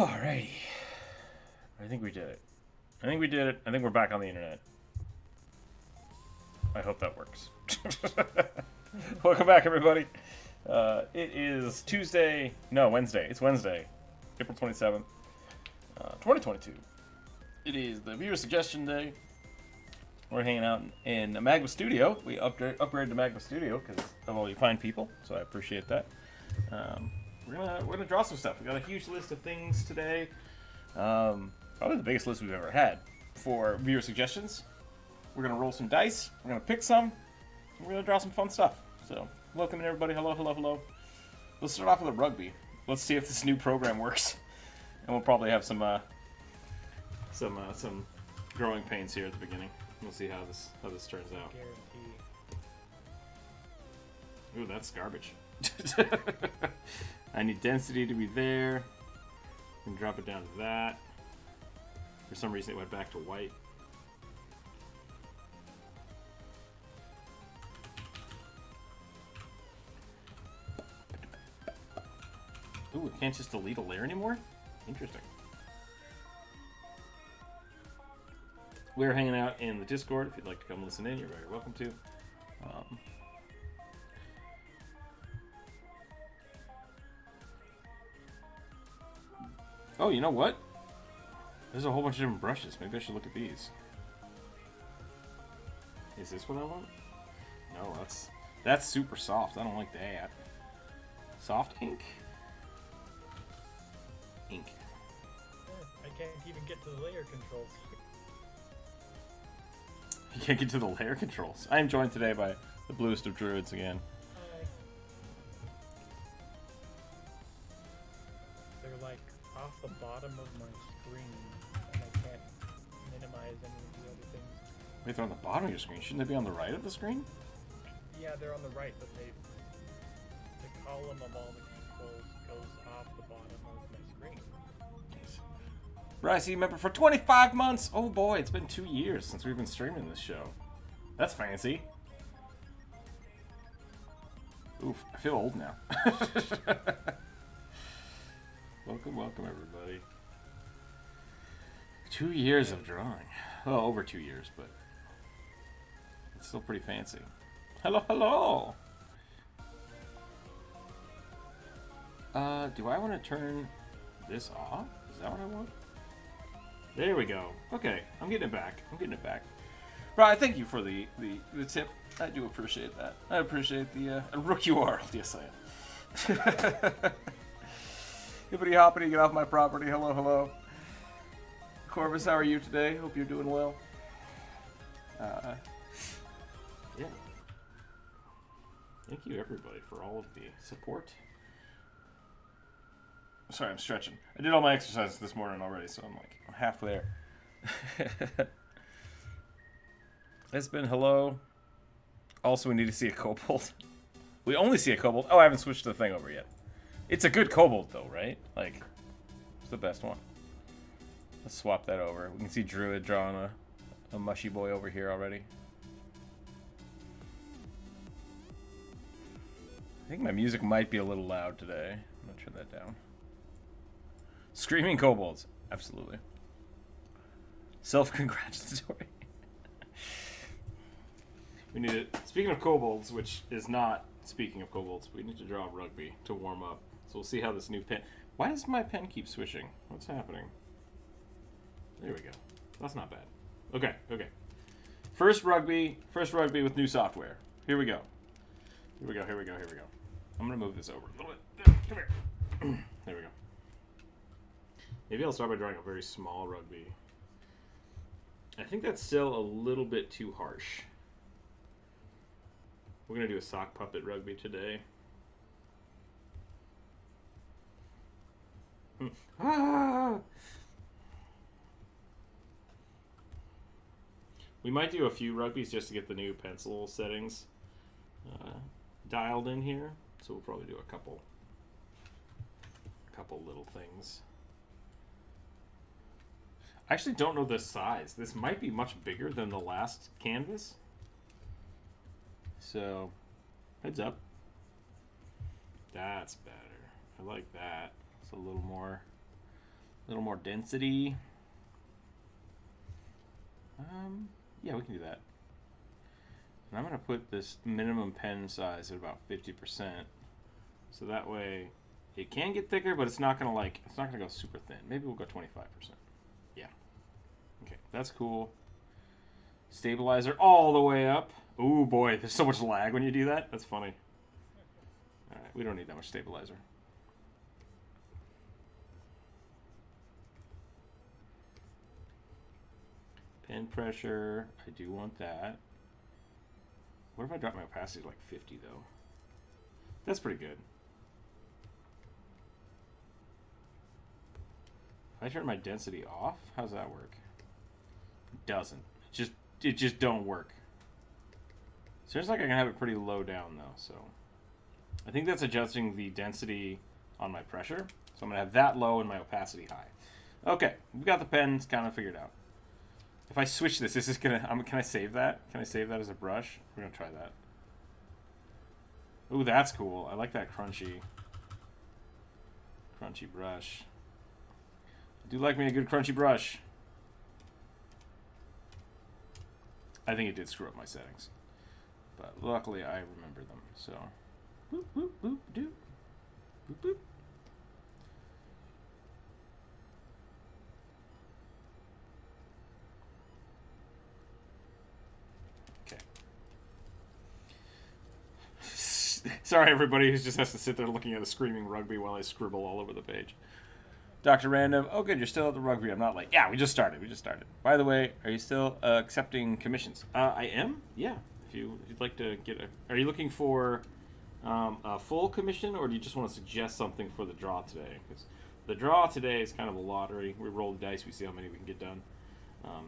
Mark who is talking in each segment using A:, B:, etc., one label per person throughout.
A: Alrighty. I think we did it. I think we did it. I think we're back on the internet. I hope that works. Welcome back, everybody. It is Tuesday. No, Wednesday. It's Wednesday, April 27th, 2022. It is the viewer suggestion day. We're hanging out in a Magma Studio. We upgraded to Magma Studio because of all you fine people, so I appreciate that. We're gonna draw some stuff. We got a huge list of things today. Probably the biggest list we've ever had for viewer suggestions. We're gonna roll some dice. We're gonna pick some. And we're gonna draw some fun stuff. So, welcome in everybody. Hello, hello, hello. Let's start off with a rugby. Let's see if this new program works, and we'll probably have some growing pains here at the beginning. We'll see how this turns out.
B: Guarantee.
A: Ooh, that's garbage. I need density to be there. And drop it down to that. For some reason, it went back to white. Ooh, we can't just delete a layer anymore? Interesting. We're hanging out in the Discord. If you'd like to come listen in, you're very welcome to. Oh, you know what? There's a whole bunch of different brushes. Maybe I should look at these. Is this what I want? No, that's super soft. I don't like that. Soft ink? Ink.
B: I can't even get to the layer controls.
A: You can't get to the layer controls. I am joined today by the bluest of druids again.
B: Hi. They're like off the bottom of my screen, and I can't minimize any of the other things.
A: Wait, they're on the bottom of your screen. Shouldn't they be on the right of the screen?
B: Yeah, they're on the right, but the column of all the controls goes off the bottom of my screen.
A: Bryce, you member for 25 months! Oh boy, it's been 2 years since we've been streaming this show. That's fancy. Oof, I feel old now. Welcome, welcome everybody. 2 years of drawing. Well, over 2 years, but it's still pretty fancy. Hello, hello! Do I want to turn this off? Is that what I want? There we go. Okay, I'm getting it back. Right, thank you for the tip. I do appreciate that. I appreciate the Rookzer0 Artwork. Yes, I am. Hippity hoppity, get off my property. Hello, hello. Corvus, how are you today? Hope you're doing well. Yeah. Thank you, everybody, for all of the support. Sorry, I'm stretching. I did all my exercises this morning already, so I'm like half there. It's been hello. Also, we need to see a kobold. We only see a kobold. Oh, I haven't switched the thing over yet. It's a good kobold, though, right? Like, it's the best one. Let's swap that over. We can see Druid drawing a mushy boy over here already. I think my music might be a little loud today. I'm going to turn that down. Screaming kobolds. Absolutely. Self-congratulatory. We need it. Speaking of kobolds, which is not speaking of kobolds, we need to draw a rugby to warm up. So we'll see how this new pen... Why does my pen keep switching? What's happening? There we go. That's not bad. Okay, okay. First rugby with new software. Here we go. Here we go. I'm going to move this over a little bit. Come here. There we go. Maybe I'll start by drawing a very small rugby. I think that's still a little bit too harsh. We're going to do a sock puppet rugby today. Ah! We might do a few rugbies just to get the new pencil settings dialed in here. So we'll probably do a couple little things. I actually don't know the size. This might be much bigger than the last canvas. So, heads up. That's better. I like that. It's a little more little more density. Yeah, we can do that. And I'm going to put this minimum pen size at about 50%. So that way it can get thicker, but it's not going to go super thin. Maybe we'll go 25%. Yeah. Okay, that's cool. Stabilizer all the way up. Ooh, boy, there's so much lag when you do that. That's funny. All right, we don't need that much stabilizer. Pen pressure, I do want that. What if I drop my opacity to like 50 though? That's pretty good. If I turn my density off, how does that work? It doesn't. It just don't work. Seems like I can have it pretty low down though, so I think that's adjusting the density on my pressure. So I'm gonna have that low and my opacity high. Okay, we got the pens kind of figured out. If I switch this is gonna. Can I save that? Can I save that as a brush? We're gonna try that. Ooh, that's cool. I like that crunchy brush. I do like me a good crunchy brush. I think it did screw up my settings, but luckily I remember them. So, boop boop boop doop, boop boop. Sorry, everybody who just has to sit there looking at a screaming rugby while I scribble all over the page. Dr. Random, oh good, you're still at the rugby. I'm not late. Yeah, we just started. By the way, are you still accepting commissions? I am. Yeah. If you'd like to get are you looking for a full commission, or do you just want to suggest something for the draw today? Because the draw today is kind of a lottery. We roll the dice. We see how many we can get done.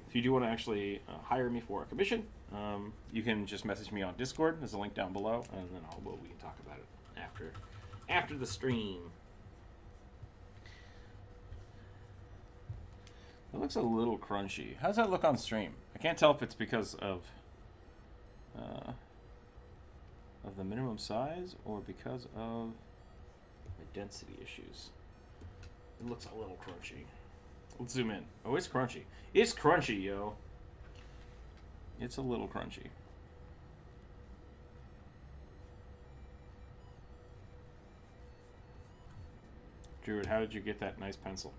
A: If you do want to actually hire me for a commission, you can just message me on Discord. There's a link down below, and then we can talk about it after the stream. It looks a little crunchy. How does that look on stream? I can't tell if it's because of the minimum size or because of the density issues. It looks a little crunchy. Let's zoom in. Oh, it's crunchy. It's crunchy, yo. It's a little crunchy. Druid, how did you get that nice pencil?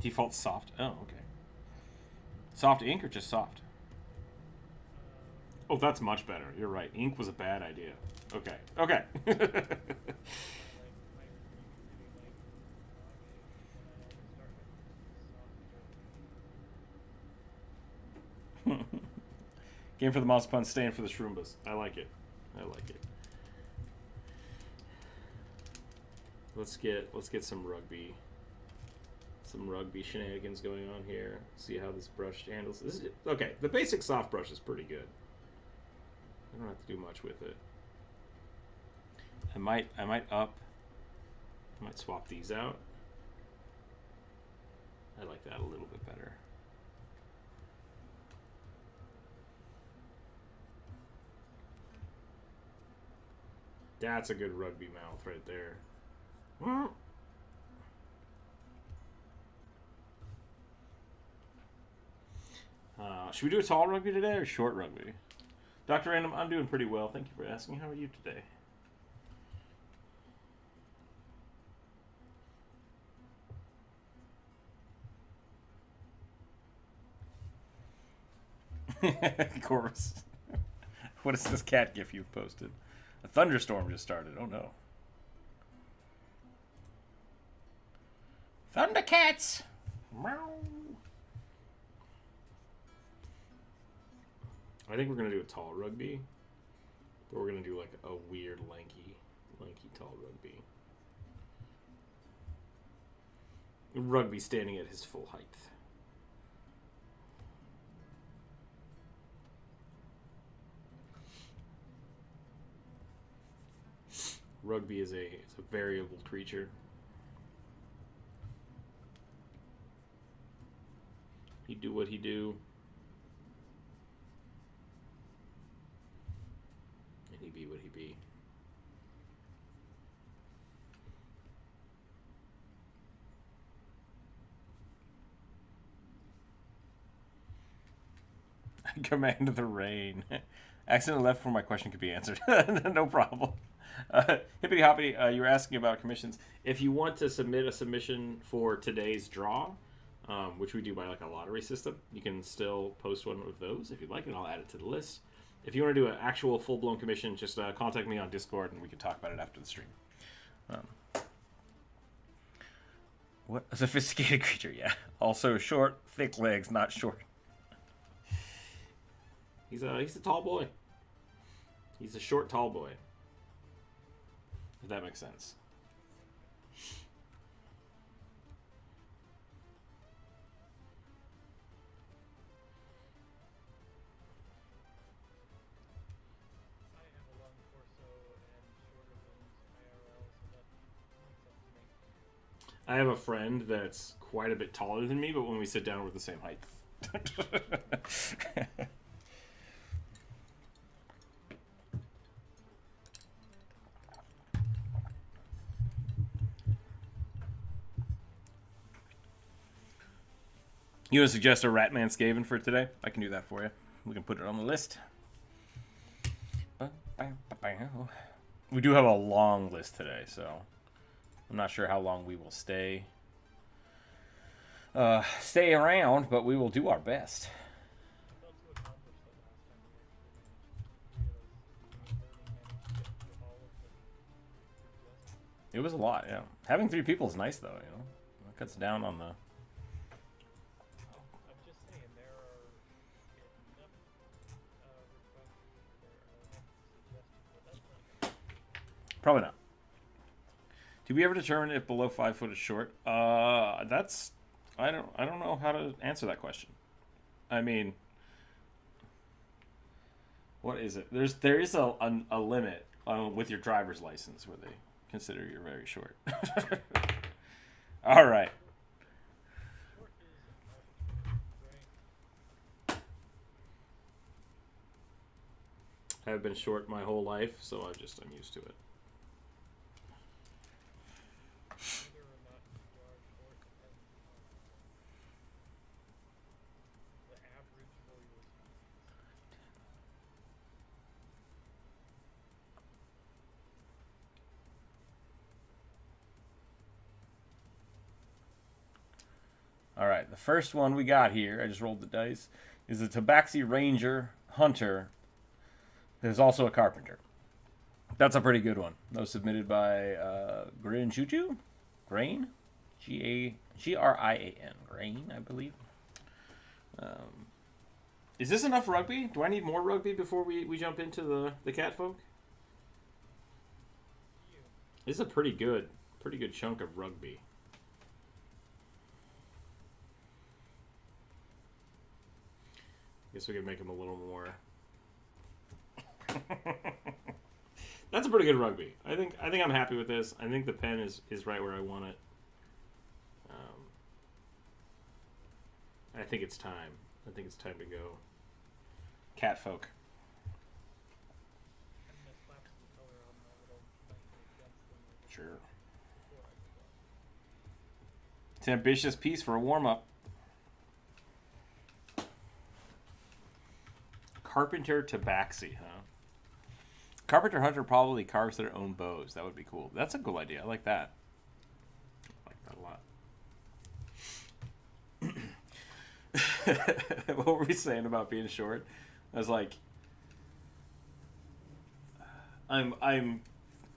A: Default soft. Oh, okay. Soft ink or just soft? Oh, that's much better. You're right. Ink was a bad idea. Okay. Okay. Game for the mouse pun, staying for the shroombas. I like it. I like it. Let's get some rugby shenanigans going on here. See how this brush handles. This is, okay, the basic soft brush is pretty good. I don't have to do much with it. I might swap these out. I like that a little bit better. That's a good rugby mouth right there. Should we do a tall rugby today or short rugby? Dr. Random, I'm doing pretty well. Thank you for asking. How are you today? Corvus. What is this cat gif you've posted? A thunderstorm just started. Oh no. Thundercats! Meow. I think we're going to do a tall rugby. But we're going to do like a weird lanky tall rugby. Rugby standing at his full height. Rugby is a variable creature. He do what he do. And he be what he be. Command the rain. Accidentally left before my question could be answered. No problem. Hippity Hoppity, you were asking about commissions. If you want to submit a submission for today's draw, which we do by like a lottery system, you can still post one of those if you'd like, and I'll add it to the list. If you want to do an actual full-blown commission, just contact me on Discord, and we can talk about it after the stream. What a sophisticated creature, yeah. Also short, thick legs, not short. He's a tall boy. He's a short, tall boy. If that makes sense. I have a friend that's quite a bit taller than me, but when we sit down, we're the same height. You want to suggest a Ratman Skaven for today? I can do that for you. We can put it on the list. We do have a long list today, so I'm not sure how long we will stay around, but we will do our best. It was a lot, yeah. Having 3 people is nice, though, you know. It cuts down on the... Probably not. Did we ever determine if below 5 foot is short? That's... I don't know how to answer that question. I mean... What is it? There is a limit with your driver's license where they consider you're very short. All right. I've been short my whole life, so I'm used to it. All right, the first one we got here, I just rolled the dice, is a Tabaxi Ranger Hunter. There's also a Carpenter. That's a pretty good one. That was submitted by Grin Chuchu? Grain? G-R-I-A-N. Grain, I believe. Is this enough rugby? Do I need more rugby before we jump into the catfolk? This is a pretty good chunk of rugby. Guess we could make him a little more. That's a pretty good rugby. I think I'm happy with this. I think the pen is right where I want it. I think it's time. I think it's time to go. Catfolk. Sure. It's an ambitious piece for a warm-up. Carpenter Tabaxi, huh? Carpenter Hunter probably carves their own bows. That would be cool. That's a cool idea. I like that. I like that a lot. What were we saying about being short? I was like, I'm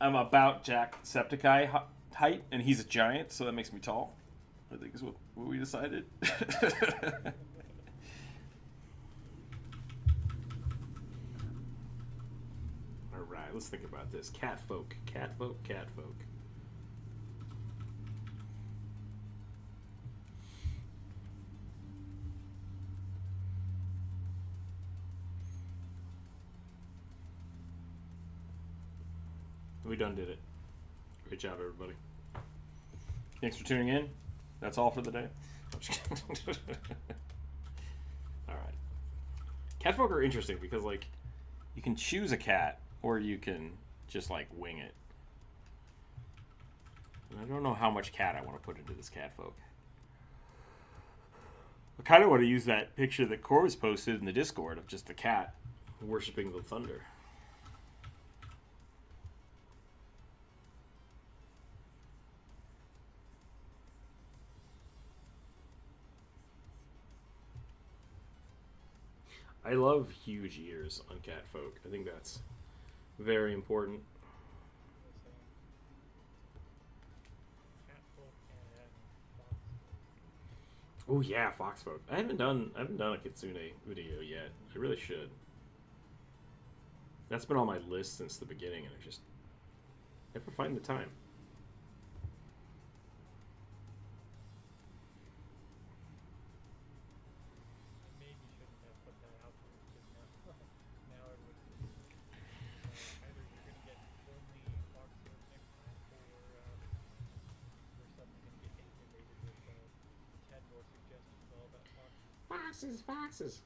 A: about Jacksepticeye height, and he's a giant, so that makes me tall. I think is what we decided. Alright, let's think about this. Catfolk. We done did it. Great job, everybody. Thanks for tuning in. That's all for the day. Alright. Catfolk are interesting because, like, you can choose a cat, or you can just, like, wing it. And I don't know how much cat I want to put into this catfolk. I kind of want to use that picture that Corvus posted in the Discord of just the cat worshiping the thunder. I love huge ears on cat folk. I think that's very important. Oh yeah, fox folk. I haven't done a kitsune video yet. I really should. That's been on my list since the beginning, and I just never find the time. Foxes.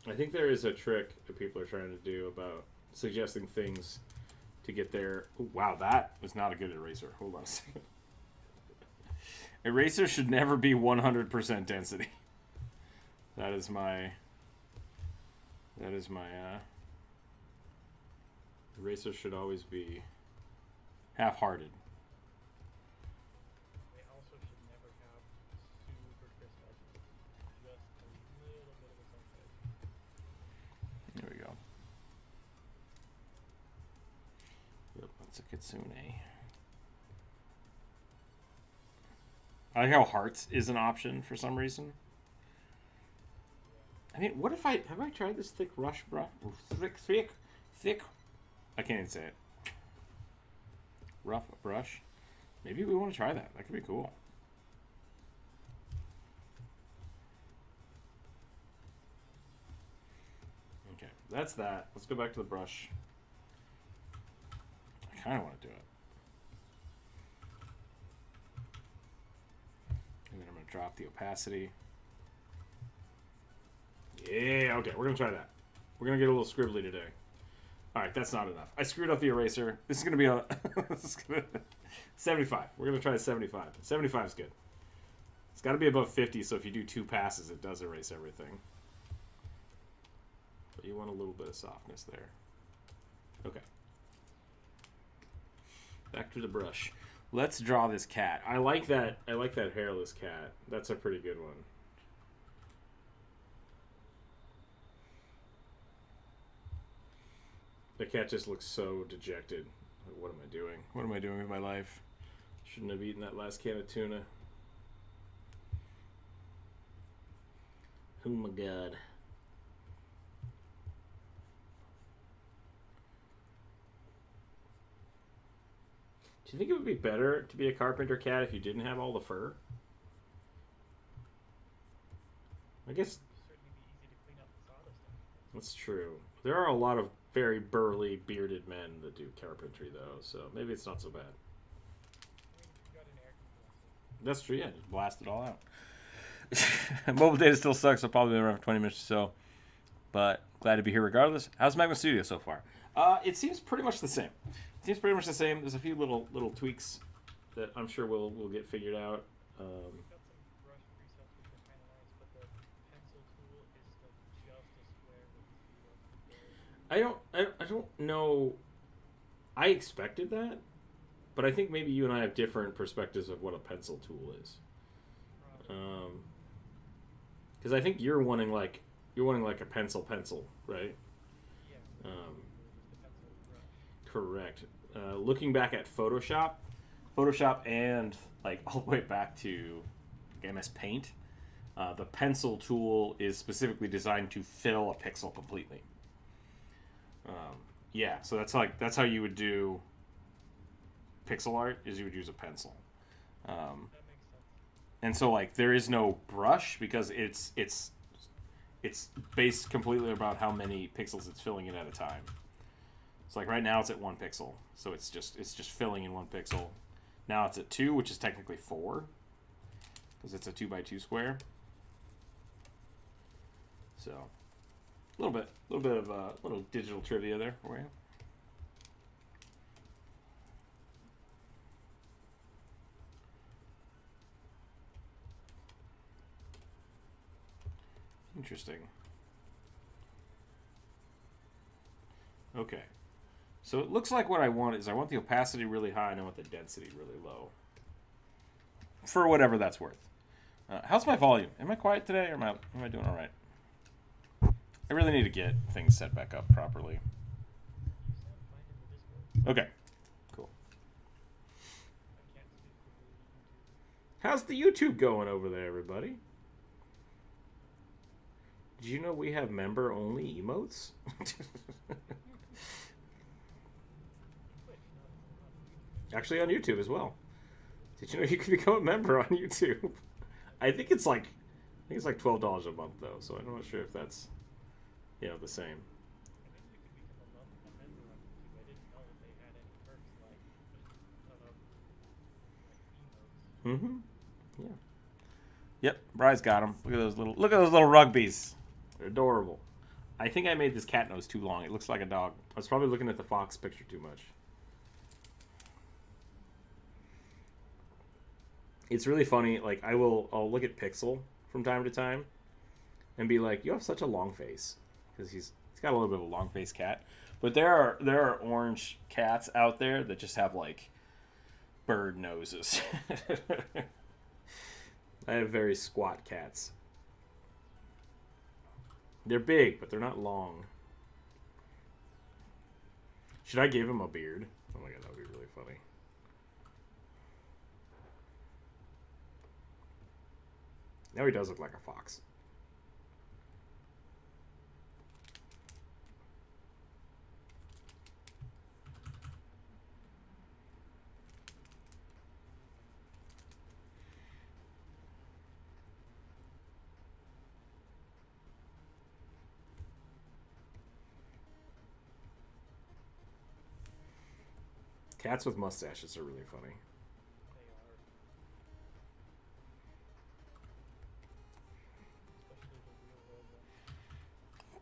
A: I think there is a trick that people are trying to do about suggesting things to get there. Ooh, wow, that was not a good eraser. Hold on a second. Eraser should never be 100% density. That is my eraser should always be half-hearted. There we go. Yep, that's a kitsune. I like how hearts is an option for some reason. I mean, what if have I tried this thick rush brush? Thick. I can't even say it. Rough brush. Maybe we want to try that. That could be cool. Okay, that's that. Let's go back to the brush. I kind of want to do it. And then I'm going to drop the opacity. Yeah, okay, we're going to try that. We're going to get a little scribbly today. All right, that's not enough. I screwed up the eraser. This is going to be a 75. We're going to try a 75. 75 is good. It's got to be above 50, so if you do 2 passes, it does erase everything. But you want a little bit of softness there. Okay. Back to the brush. Let's draw this cat. I like that hairless cat. That's a pretty good one. The cat just looks so dejected. What am I doing? What am I doing with my life? Shouldn't have eaten that last can of tuna. Oh my god. Do you think it would be better to be a carpenter cat if you didn't have all the fur? I guess that's true. There are a lot of very burly, bearded men that do carpentry, though, so maybe it's not so bad. That's true, yeah. Just blast it all out. Mobile data still sucks. I'll probably be around for 20 minutes or so, but glad to be here regardless. How's Magma Studio so far? It seems pretty much the same. There's a few little tweaks that I'm sure we'll get figured out. I don't know. I expected that, but I think maybe you and I have different perspectives of what a pencil tool is. Because I think you're wanting like a pencil, right? Correct. Looking back at Photoshop, and like all the way back to MS Paint, the pencil tool is specifically designed to fill a pixel completely. Yeah, so that's how you would do pixel art, is you would use a pencil. And so like there is no brush because it's based completely about how many pixels it's filling in at a time. So like right now it's at 1 pixel, so it's just filling in 1 pixel. Now it's at 2, which is technically 4, because it's a 2x2 square. So a little bit of little digital trivia there for you. Interesting. Okay. So it looks like what I want is I want the opacity really high and I want the density really low. For whatever that's worth. How's my volume? Am I quiet today or am I doing all right? I really need to get things set back up properly. Okay. Cool. How's the YouTube going over there, everybody? Did you know we have member-only emotes? Actually on YouTube as well. Did you know you can become a member on YouTube? I think it's like $12 a month though, so I'm not sure if that's the same. Mm-hmm. Yeah. Yep, Bry's got them. Look at those little rugbies. They're adorable. I think I made this cat nose too long. It looks like a dog. I was probably looking at the fox picture too much. It's really funny. Like I'll look at Pixel from time to time, and be like, "You have such a long face," because he's got a little bit of a long face cat. But there are orange cats out there that just have like bird noses. I have very squat cats. They're big, but they're not long. Should I give him a beard? Oh my god, that would be really funny. Now he does look like a fox. Cats with mustaches are really funny.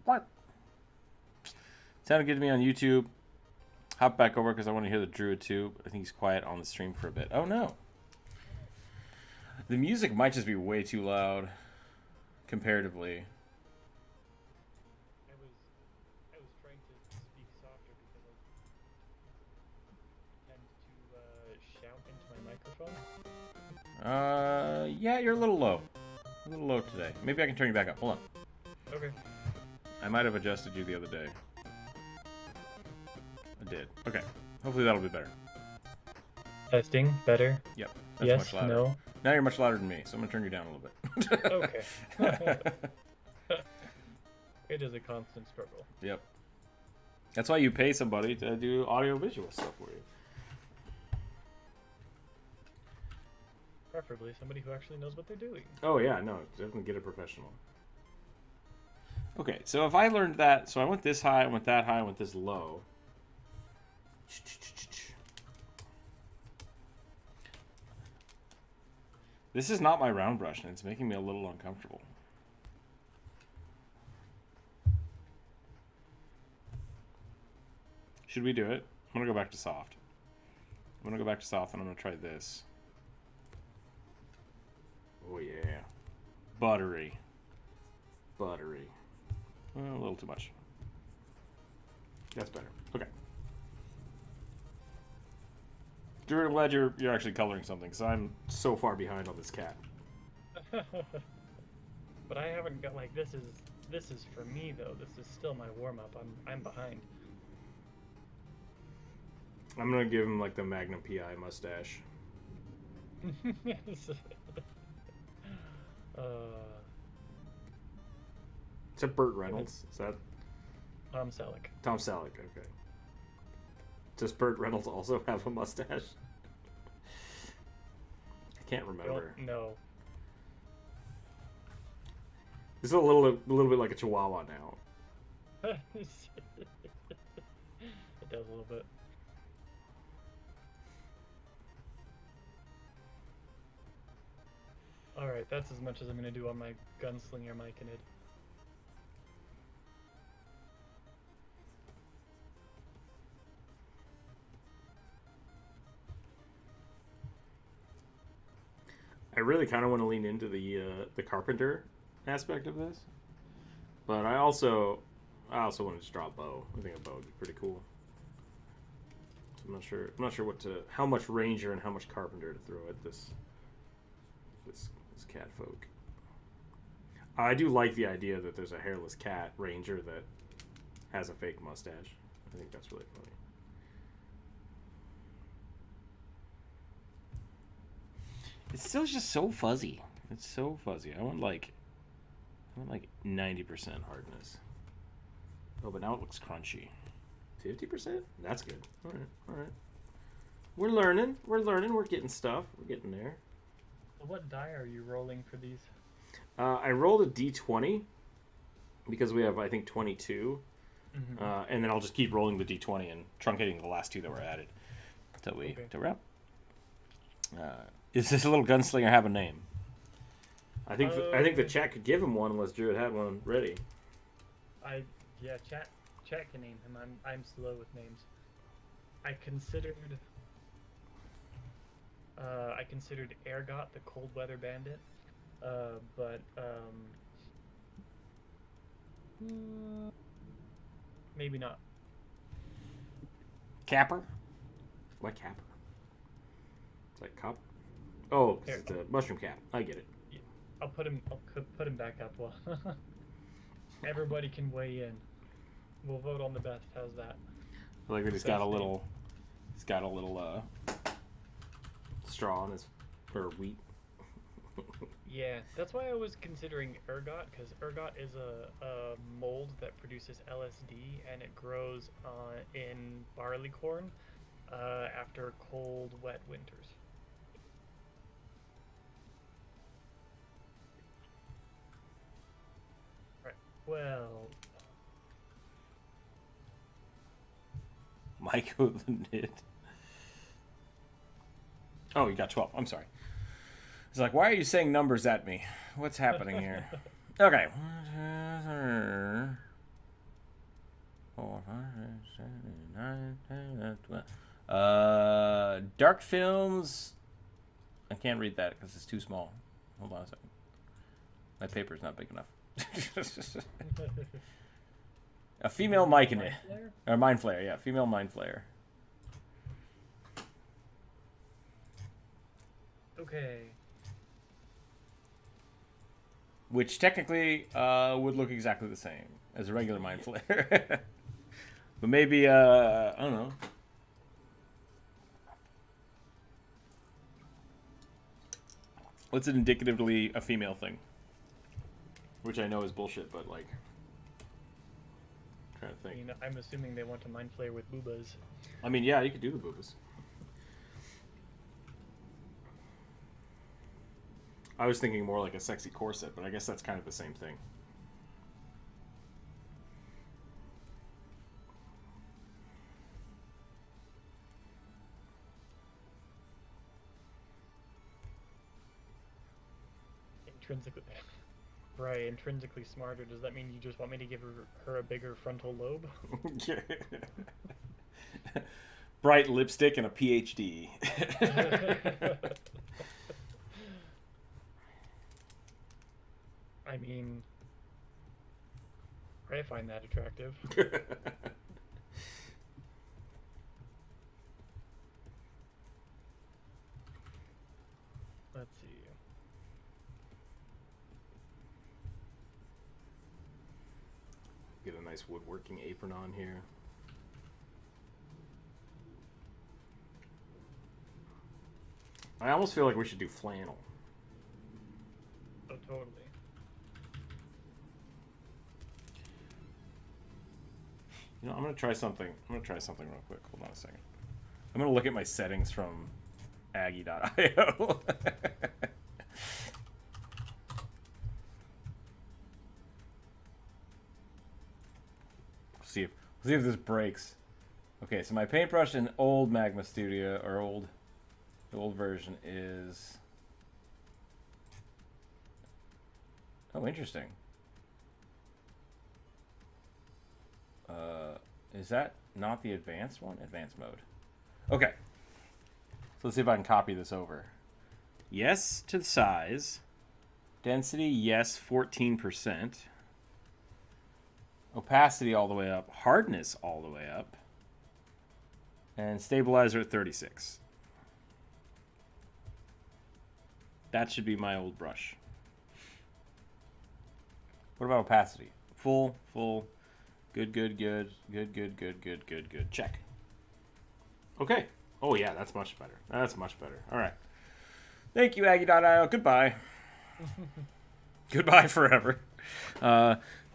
A: What? Sounded good to me on YouTube. Hop back over because I want to hear the Druid too. I think he's quiet on the stream for a bit. Oh no. The music might just be way too loud comparatively.
B: I was trying to speak softer because I tend to shout into my microphone.
A: Yeah, you're a little low. A little low today. Maybe I can turn you back up. Hold on.
B: Okay.
A: I might have adjusted you the other day. I did. Okay. Hopefully that'll be better.
B: Testing. Better.
A: Yep. That's
B: Yes.
A: much louder.
B: No.
A: Now you're much louder than me, so I'm going to turn you down a little bit.
B: Okay. It is a constant struggle.
A: Yep. That's why you pay somebody to do audio-visual stuff for you.
B: Preferably somebody who actually knows what they're doing.
A: Oh, yeah. No, definitely get a professional. Okay, so if I learned that, so I went this high, I went that high, I went this low. This is not my round brush, and it's making me a little uncomfortable. Should we do it? I'm going to go back to soft. I'm going to go back to soft, and I'm going to try this. Oh, yeah. Buttery. Buttery. A little too much. That's better. Okay. Drew, I'm glad you're actually coloring something, because I'm so far behind on this cat.
B: But I haven't got like this is for me though. This is still my warm up. I'm behind.
A: I'm gonna give him like the Magnum PI mustache. Is that Burt Reynolds? Is that
B: Tom Selleck?
A: Tom Selleck? Okay. Does Burt Reynolds also have a mustache? I can't remember.
B: No.
A: This is a little bit like a Chihuahua now.
B: It does a little bit. Alright, that's as much as I'm going to do on my gunslinger Myconid.
A: I really kind of want to lean into the carpenter aspect of this. But I also wanted to draw a bow. I think a bow would be pretty cool. So I'm not sure how much ranger and how much carpenter to throw at this cat folk. I do like the idea that there's a hairless cat ranger that has a fake mustache. I think that's really funny. It's still just so fuzzy. It's so fuzzy. I want like 90% hardness. Oh, but now it looks crunchy. 50%? That's good. All right. We're learning. We're getting stuff. We're getting there.
B: What die are you rolling for these?
A: I rolled a d20 because we have, I think, 22.
B: Mm-hmm.
A: And then I'll just keep rolling the d20 and truncating the last two that were added till we're up. Does this little gunslinger have a name? I think the chat could give him one unless Druid had one ready.
B: Chat can name him. I'm slow with names. I considered Ergot the Cold Weather Bandit, but maybe not.
A: Capper? What capper? It's like cop. Oh, it's a mushroom cap. I get it.
B: Yeah. I'll put him back up. Well, everybody can weigh in. We'll vote on the best. How's that?
A: I like that he's got a little straw on his wheat.
B: Yeah, that's why I was considering ergot, because ergot is a mold that produces LSD, and it grows in barley corn after cold, wet winters. Right. Well,
A: Michael the Knit. Oh, you got 12. I'm sorry. He's like, why are you saying numbers at me? What's happening here? Okay. 4, 5, 6, 7, 8, 9, 10, 12. Dark films. I can't read that because it's too small. Hold on a second. My paper's not big enough. A female mic in it. Or mind flayer, yeah. Female mind flayer.
B: okay.
A: Which technically would look exactly the same as a regular mind flare. But maybe, I don't know. What's it indicatively a female thing? Which I know is bullshit, but like... I'm trying to think.
B: You know, I'm assuming they want to mind flare with boobas.
A: I mean, yeah, you could do the boobas. I was thinking more like a sexy corset, but I guess that's kind of the same thing.
B: Intrinsically smarter. Does that mean you just want me to give her a bigger frontal lobe?
A: Bright lipstick and a PhD.
B: I mean, I find that attractive. Let's see.
A: Get a nice woodworking apron on here. I almost feel like we should do flannel.
B: Oh, totally.
A: You know, I'm gonna try something. real quick. Hold on a second. I'm gonna look at my settings from Aggie.io. See if this breaks. Okay, so my paintbrush in old Magma Studio, or the old version is... Oh, interesting. Is that not the advanced one? Advanced mode. Okay. So let's see if I can copy this over. Yes to the size. Density, yes, 14%. Opacity all the way up. Hardness all the way up. And stabilizer at 36. That should be my old brush. What about opacity? Full. Good. Good. Check. Okay. Oh, yeah, that's much better. All right. Thank you, Aggie.io. Goodbye. Goodbye forever.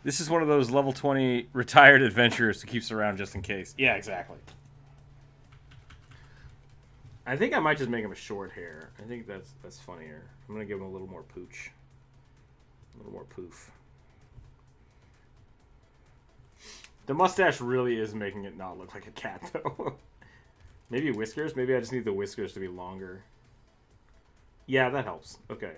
A: This is one of those level 20 retired adventurers who keeps around just in case. Yeah, exactly. I think I might just make him a short hair. I think that's funnier. I'm going to give him a little more pooch. A little more poof. The mustache really is making it not look like a cat, though. Maybe whiskers? Maybe I just need the whiskers to be longer. Yeah, that helps. Okay.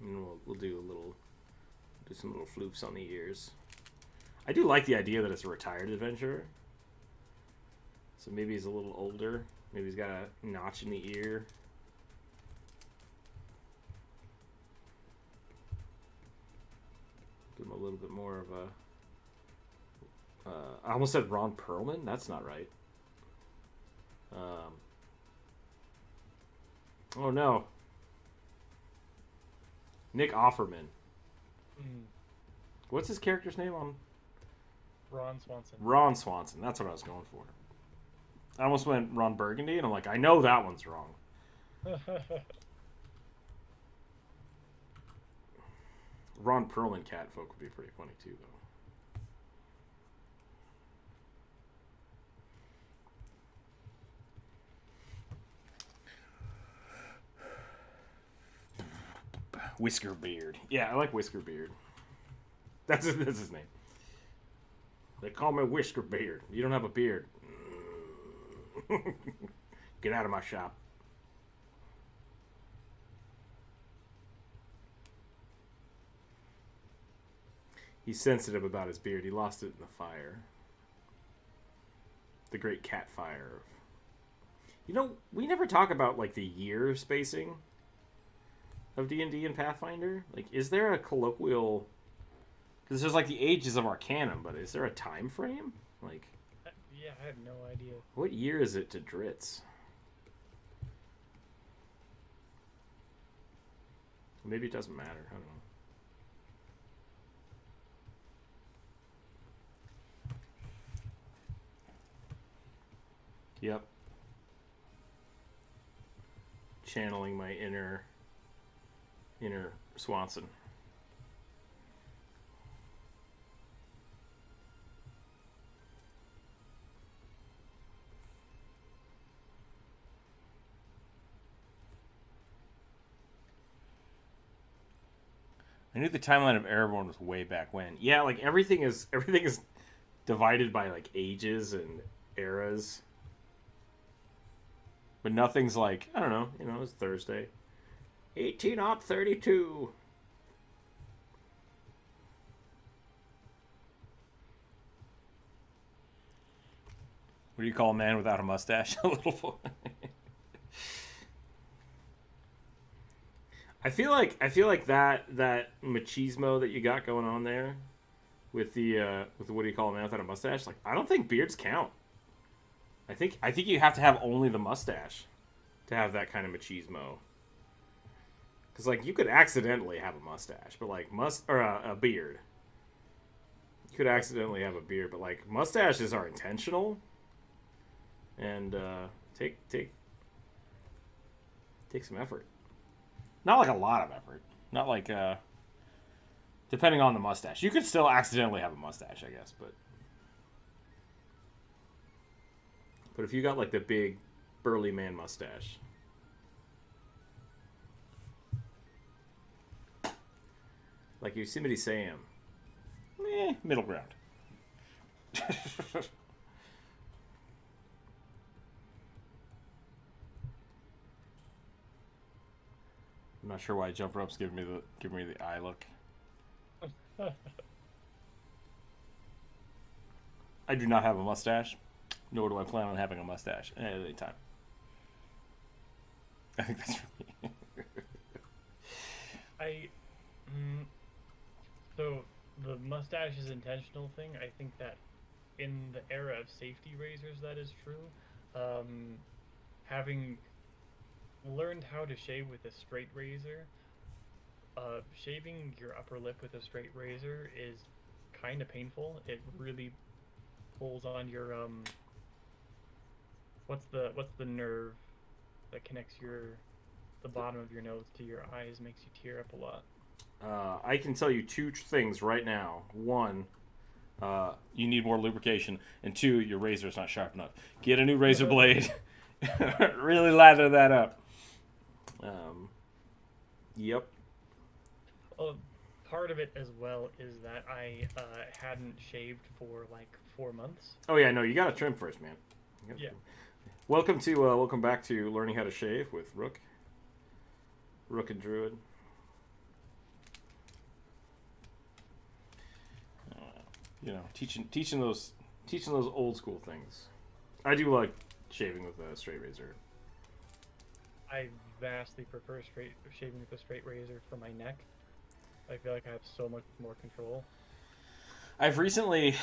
A: And we'll do some little floops on the ears. I do like the idea that it's a retired adventurer. So maybe he's a little older. Maybe he's got a notch in the ear. Give him a little bit more of a... I almost said Ron Perlman. That's not right. Oh no. Nick Offerman. What's his character's name on?
B: Ron Swanson.
A: Ron Swanson. That's what I was going for. I almost went Ron Burgundy, and I'm like, I know that one's wrong. Ron Perlman catfolk would be pretty funny too, though. Whisker Beard. Yeah, I like Whisker Beard. That's his name. They call me Whisker Beard. You don't have a beard. Get out of my shop. He's sensitive about his beard. He lost it in the fire. The great cat fire. You know, we never talk about, like, the year spacing of D&D and Pathfinder. Like, is there a colloquial... Because there's, like, the ages of Arcanum, but is there a time frame? Like...
B: Yeah, I have no idea.
A: What year is it to Dritz? Maybe it doesn't matter. I don't know. Yep. Channeling my inner Swanson. I knew the timeline of Airborne was way back when. Yeah, like everything is divided by like ages and eras. But nothing's like, I don't know, you know, it's Thursday. 1832. What do you call a man without a mustache? A little boy. I feel like that machismo that you got going on there with the what do you call a man without a mustache? Like, I don't think beards count. I think you have to have only the mustache to have that kind of machismo. Because like you could accidentally have a mustache, but like a beard. You could accidentally have a beard, but like mustaches are intentional. And take some effort. Not like a lot of effort. Not like depending on the mustache. You could still accidentally have a mustache, I guess, but if you got like the big burly man mustache. Like Yosemite Sam. Middle ground. I'm not sure why Jump Rope's giving me the eye look. I do not have a mustache, nor do I plan on having a mustache at any time. I think that's for me.
B: I so the mustache is intentional thing. I think that in the era of safety razors, that is true. Having learned how to shave with a straight razor, shaving your upper lip with a straight razor is kind of painful. It really pulls on your what's the nerve that connects the bottom of your nose to your eyes, makes you tear up a lot.
A: I can tell you two things right now. One, you need more lubrication, and two, your razor is not sharp enough. Get a new razor blade. Really lather that up. Yep.
B: Part of it as well is that I hadn't shaved for like 4 months.
A: Oh yeah, no, you gotta trim first, man.
B: Yeah.
A: Welcome back to learning how to shave with Rook and Druid. You know, teaching those old school things. I do like shaving with a straight razor.
B: I vastly prefer shaving with a straight razor for my neck. I feel like I have so much more control.
A: I've recently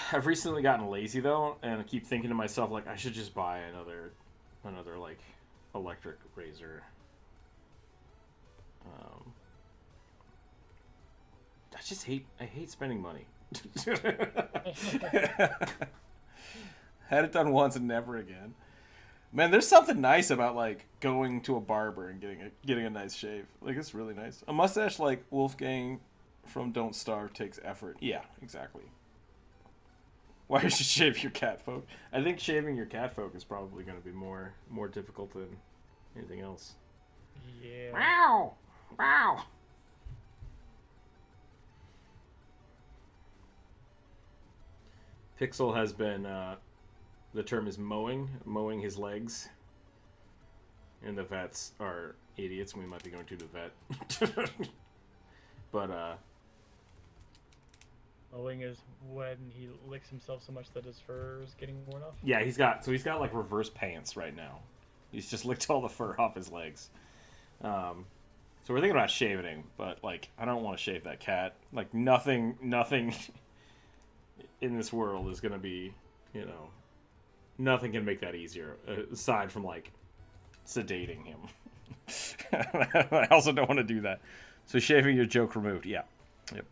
A: gotten lazy though, and I keep thinking to myself like I should just buy another like electric razor. I hate spending money. Had it done once and never again. Man, there's something nice about like going to a barber and getting a nice shave. Like it's really nice. A mustache like Wolfgang from Don't Starve takes effort. Yeah, exactly. Why should you shave your catfolk? I think shaving your catfolk is probably going to be more difficult than anything else.
B: Yeah.
A: Wow! Wow! Pixel has been, the term is mowing his legs. And the vets are idiots, and we might be going to the vet. But,
B: mowing is when he licks himself so much that his fur is getting worn off?
A: Yeah, he's got like reverse pants right now. He's just licked all the fur off his legs. So we're thinking about shaving him, but like I don't want to shave that cat. Like nothing in this world is gonna be, you know, nothing can make that easier aside from like sedating him. I also don't want to do that. So shaving your joke removed, yeah. Yep.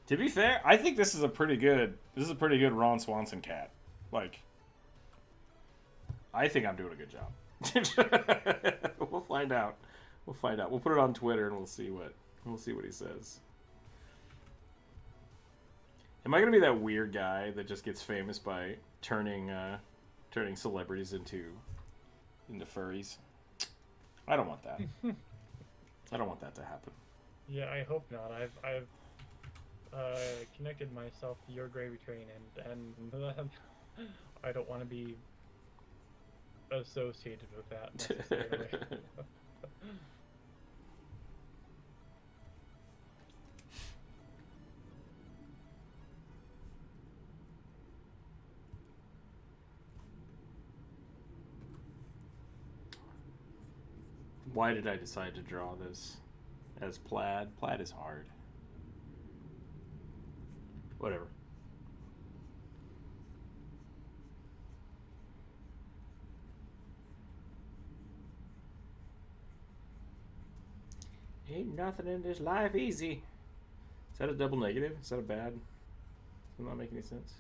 A: To be fair, I think this is a pretty good Ron Swanson cat. Like, I think I'm doing a good job. We'll find out. We'll put it on Twitter and we'll see what he says. Am I gonna be that weird guy that just gets famous by turning celebrities into furries? I don't want that. I don't want that to happen.
B: Yeah, I hope not. I've connected myself to your gravy train, and I don't want to be associated with that necessarily.
A: Why did I decide to draw this as plaid? Plaid is hard. Whatever. Ain't nothing in this life easy. Is that a double negative? Is that a bad? Does that not make any sense?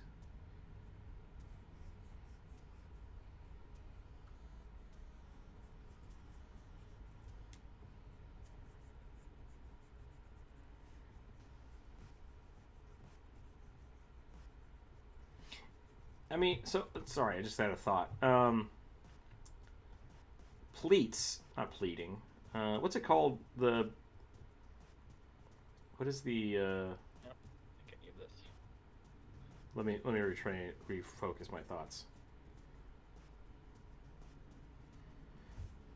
A: I mean, so sorry, I just had a thought. Pleats, not pleating. What's it called? What is the?
B: I think I need this.
A: Let me refocus my thoughts.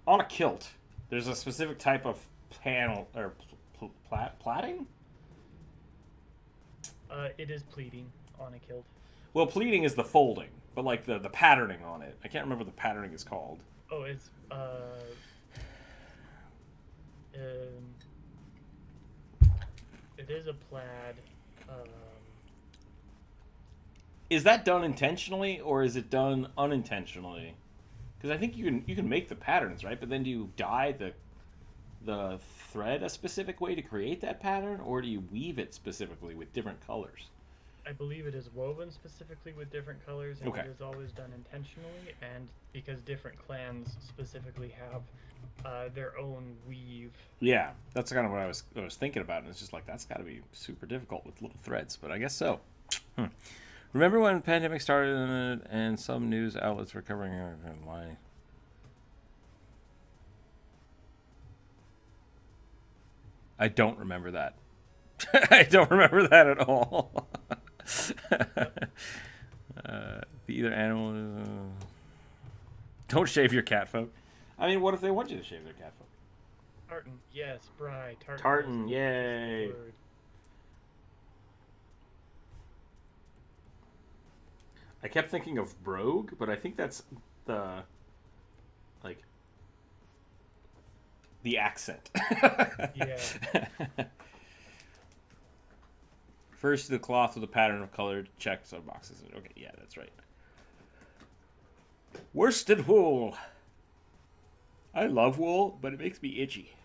A: On a kilt, there's a specific type of panel or plaiting.
B: It is pleating on a kilt.
A: Well, pleating is the folding, but like the patterning on it. I can't remember what the patterning is called.
B: Oh, it's it is a plaid.
A: Is that done intentionally or is it done unintentionally? Because I think you can make the patterns, right? But then do you dye the thread a specific way to create that pattern, or do you weave it specifically with different colors?
B: I believe it is woven specifically with different colors, and
A: Okay.
B: it is always done intentionally, and because different clans specifically have their own weave.
A: Yeah, that's kind of what I was thinking about, and it's just like that's got to be super difficult with little threads, but I guess so. Remember when the pandemic started and some news outlets were covering why? I don't remember that. I don't remember that at all. The either animal don't shave your cat folk. I mean, what if they want you to shave their cat folk?
B: Tartan, yes, Bry.
A: Tartan, yay.
B: Word.
A: I kept thinking of brogue, but I think that's the accent.
B: Yeah.
A: First to the cloth with a pattern of colored checks on boxes. Okay, yeah, that's right. Worsted wool. I love wool, but it makes me itchy.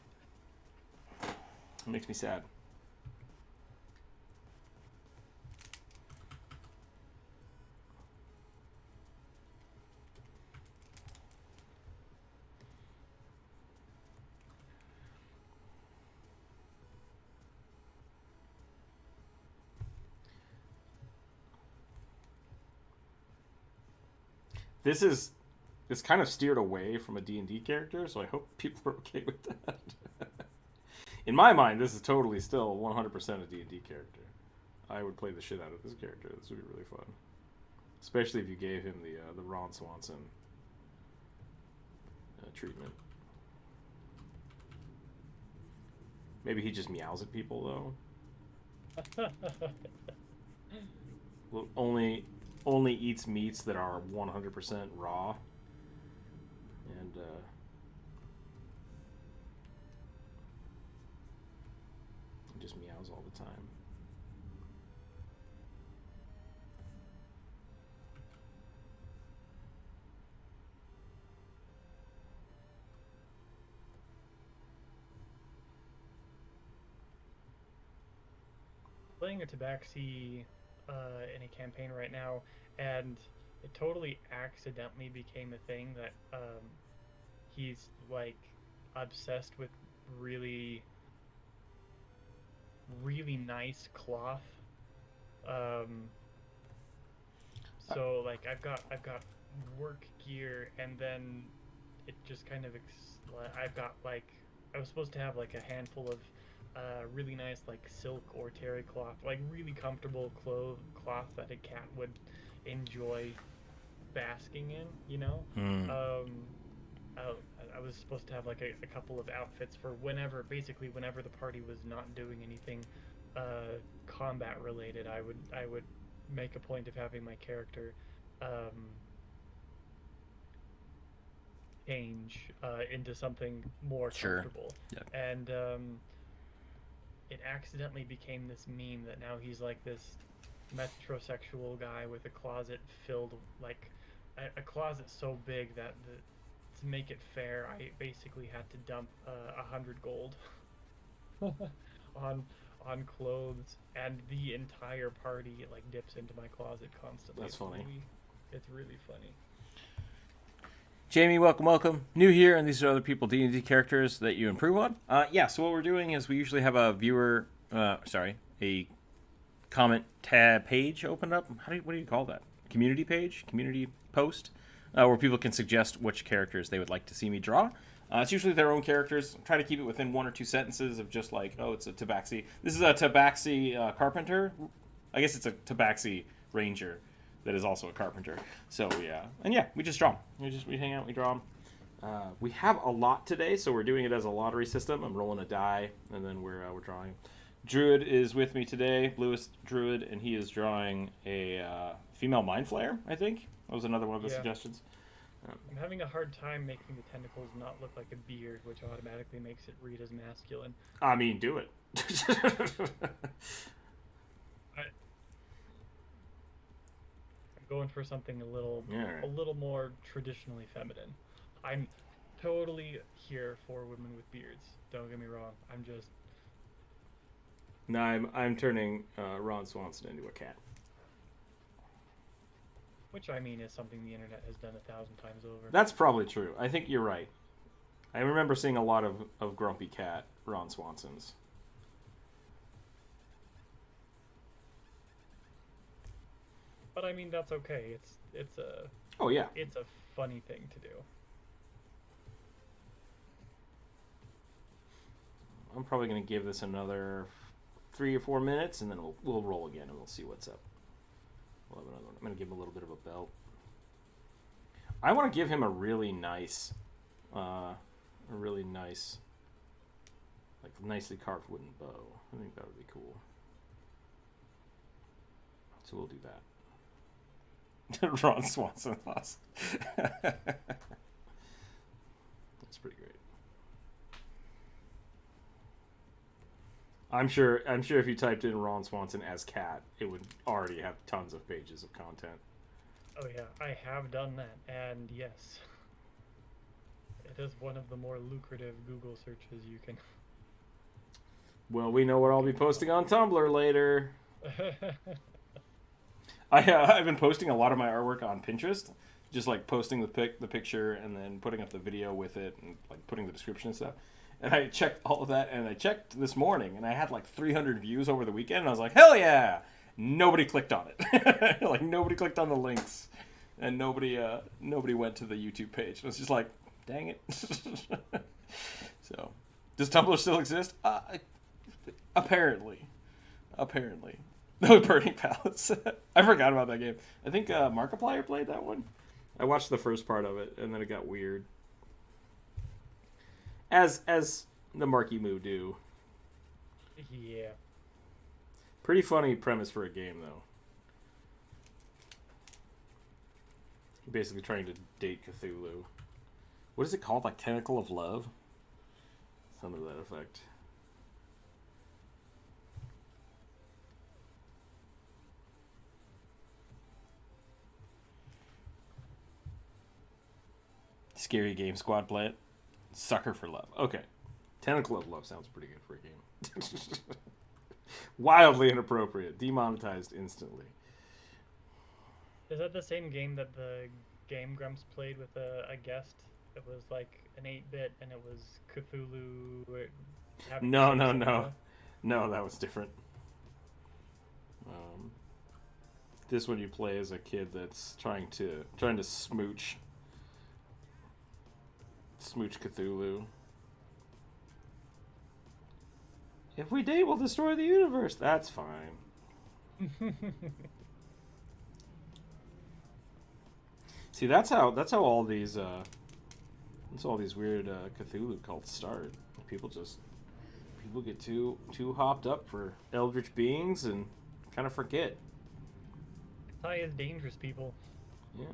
A: It makes me sad. It's kind of steered away from a D&D character, so I hope people are okay with that. In my mind, this is totally still 100% a D&D character. I would play the shit out of this character. This would be really fun. Especially if you gave him the Ron Swanson treatment. Maybe he just meows at people, though. Well, only eats meats that are 100% raw. And just meows all the time.
B: Playing a Tabaxi in a campaign right now, and it totally accidentally became a thing that he's like obsessed with really nice cloth. So like I've got work gear, and then it just kind of I've got like I was supposed to have like a handful of really nice like silk or terry cloth, like really comfortable cloth that a cat would enjoy basking in, you know. I was supposed to have like a couple of outfits for whenever the party was not doing anything combat related. I would make a point of having my character change into something more comfortable.
A: Yep.
B: And it accidentally became this meme that now he's like this metrosexual guy with a closet filled, like a closet so big that to make it fair, I basically had to dump 100 gold on clothes, and the entire party like dips into my closet constantly.
A: That's funny.
B: It's really funny.
A: Jamie, welcome. New here, and these are other people D&D characters that you improve on. Yeah, so what we're doing is we usually have a a comment tab page opened up. What do you call that? Community page? Community post? Where people can suggest which characters they would like to see me draw. It's usually their own characters. Try to keep it within one or two sentences of just like, oh, it's a Tabaxi. This is a Tabaxi carpenter. I guess it's a Tabaxi ranger that is also a carpenter. So yeah, and yeah, we just draw them. We hang out, we draw them. We have a lot today, so we're doing it as a lottery system. I'm rolling a die, and then we're drawing. Druid is with me today, Bluest Druid, and he is drawing a female mind flayer, I think. That was another one of the
B: Yeah.
A: suggestions.
B: I'm having a hard time making the tentacles not look like a beard, which automatically makes it read as masculine.
A: I mean, do it.
B: I'm going for something a
A: Alright.
B: little more traditionally feminine. I'm totally here for women with beards. Don't get me wrong. I'm just
A: No, I'm turning Ron Swanson into a cat.
B: which I mean is something the internet has done 1,000 times over.
A: That's probably true. I think you're right. I remember seeing a lot of grumpy cat Ron Swansons.
B: But I mean that's okay. It's a
A: Oh yeah.
B: it's a funny thing to do.
A: I'm probably gonna give this another 3 or 4 minutes, and then we'll roll again, and we'll see what's up. We'll have another one. I'm gonna give him a little bit of a belt. I want to give him a really nice, like nicely carved wooden bow. I think that would be cool. So we'll do that. Ron Swanson lost. That's pretty great. I'm sure if you typed in Ron Swanson as cat, it would already have tons of pages of content.
B: Oh yeah, I have done that, and yes, it is one of the more lucrative Google searches you can.
A: Well, we know what I'll be posting on Tumblr later. I've been posting a lot of my artwork on Pinterest, just like posting the picture and then putting up the video with it and like putting the description and stuff. And I checked all of that, and I checked this morning, and I had like 300 views over the weekend, and I was like, hell yeah! Nobody clicked on it. Like, nobody clicked on the links, and nobody went to the YouTube page. And it's just like, dang it. So, does Tumblr still exist? Apparently. No, Burning Palace. I forgot about that game. I think Markiplier played that one. I watched the first part of it, and then it got weird. As the Marky Moo do.
B: Yeah.
A: Pretty funny premise for a game, though. Basically trying to date Cthulhu. What is it called? Like Tentacle of Love? Something to that effect. Scary Game Squad play it. Sucker for Love. Okay. Tentacle of Love sounds pretty good for a game. Wildly inappropriate. Demonetized instantly.
B: Is that the same game that the Game Grumps played with a guest? It was like an 8-bit, and it was Cthulhu.
A: No, that was different. This one you play as a kid that's trying to smooch Cthulhu. If we date, we'll destroy the universe. That's fine. See, that's how all these weird Cthulhu cults start. People get too hopped up for eldritch beings and kind of forget.
B: High is dangerous, people.
A: Yeah.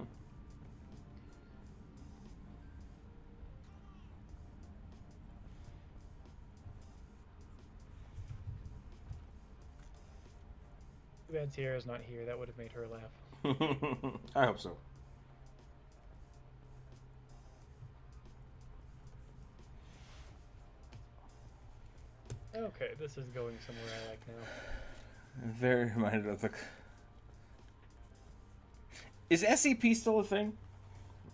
B: Too bad Sierra's not here. That would have made her laugh.
A: I hope so.
B: Okay, this is going somewhere I like now.
A: I'm very reminded of the... Is SCP still a thing?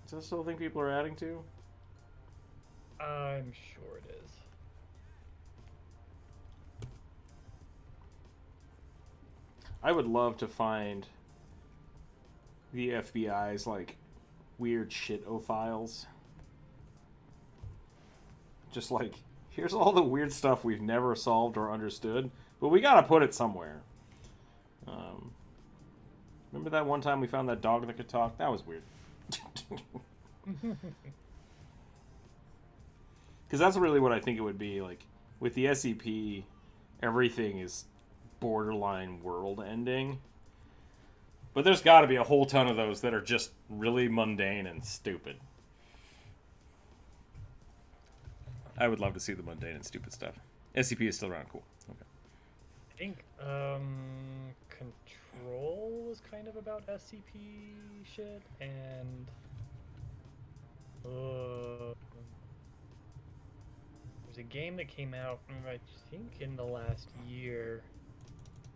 A: Is that still a thing people are adding to?
B: I'm sure it is.
A: I would love to find the FBI's, like, weird shit-o files. Just like, here's all the weird stuff we've never solved or understood, but we gotta put it somewhere. Remember that one time we found that dog that could talk? That was weird. Because that's really what I think it would be. Like, with the SCP, everything is borderline world ending. But there's got to be a whole ton of those that are just really mundane and stupid. I would love to see the mundane and stupid stuff. SCP is still around. Cool. Okay.
B: I think Control was kind of about SCP shit, and there's a game that came out, I think, in the last year.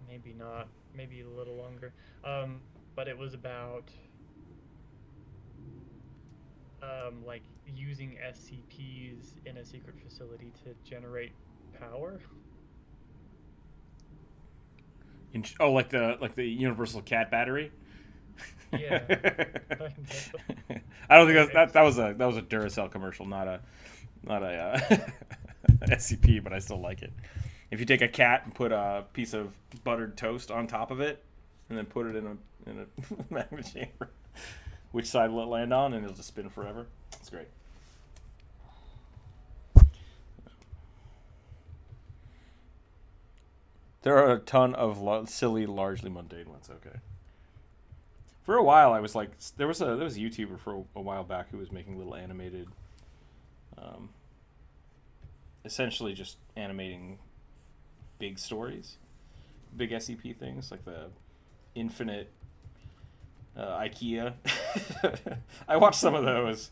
B: Maybe not. Maybe a little longer. But it was about like using SCPs in a secret facility to generate power.
A: Oh, like the universal cat battery.
B: Yeah.
A: I don't think that was a Duracell commercial, not a SCP, but I still like it. If you take a cat and put a piece of buttered toast on top of it, and then put it in a magnet chamber, which side will it land on, and it'll just spin forever. It's great. There are a ton of silly, largely mundane ones. Okay. For a while, I was like, there was a YouTuber for a while back who was making little animated, essentially just animating big stories, big SCP things, like the Infinite IKEA. I watched some of those.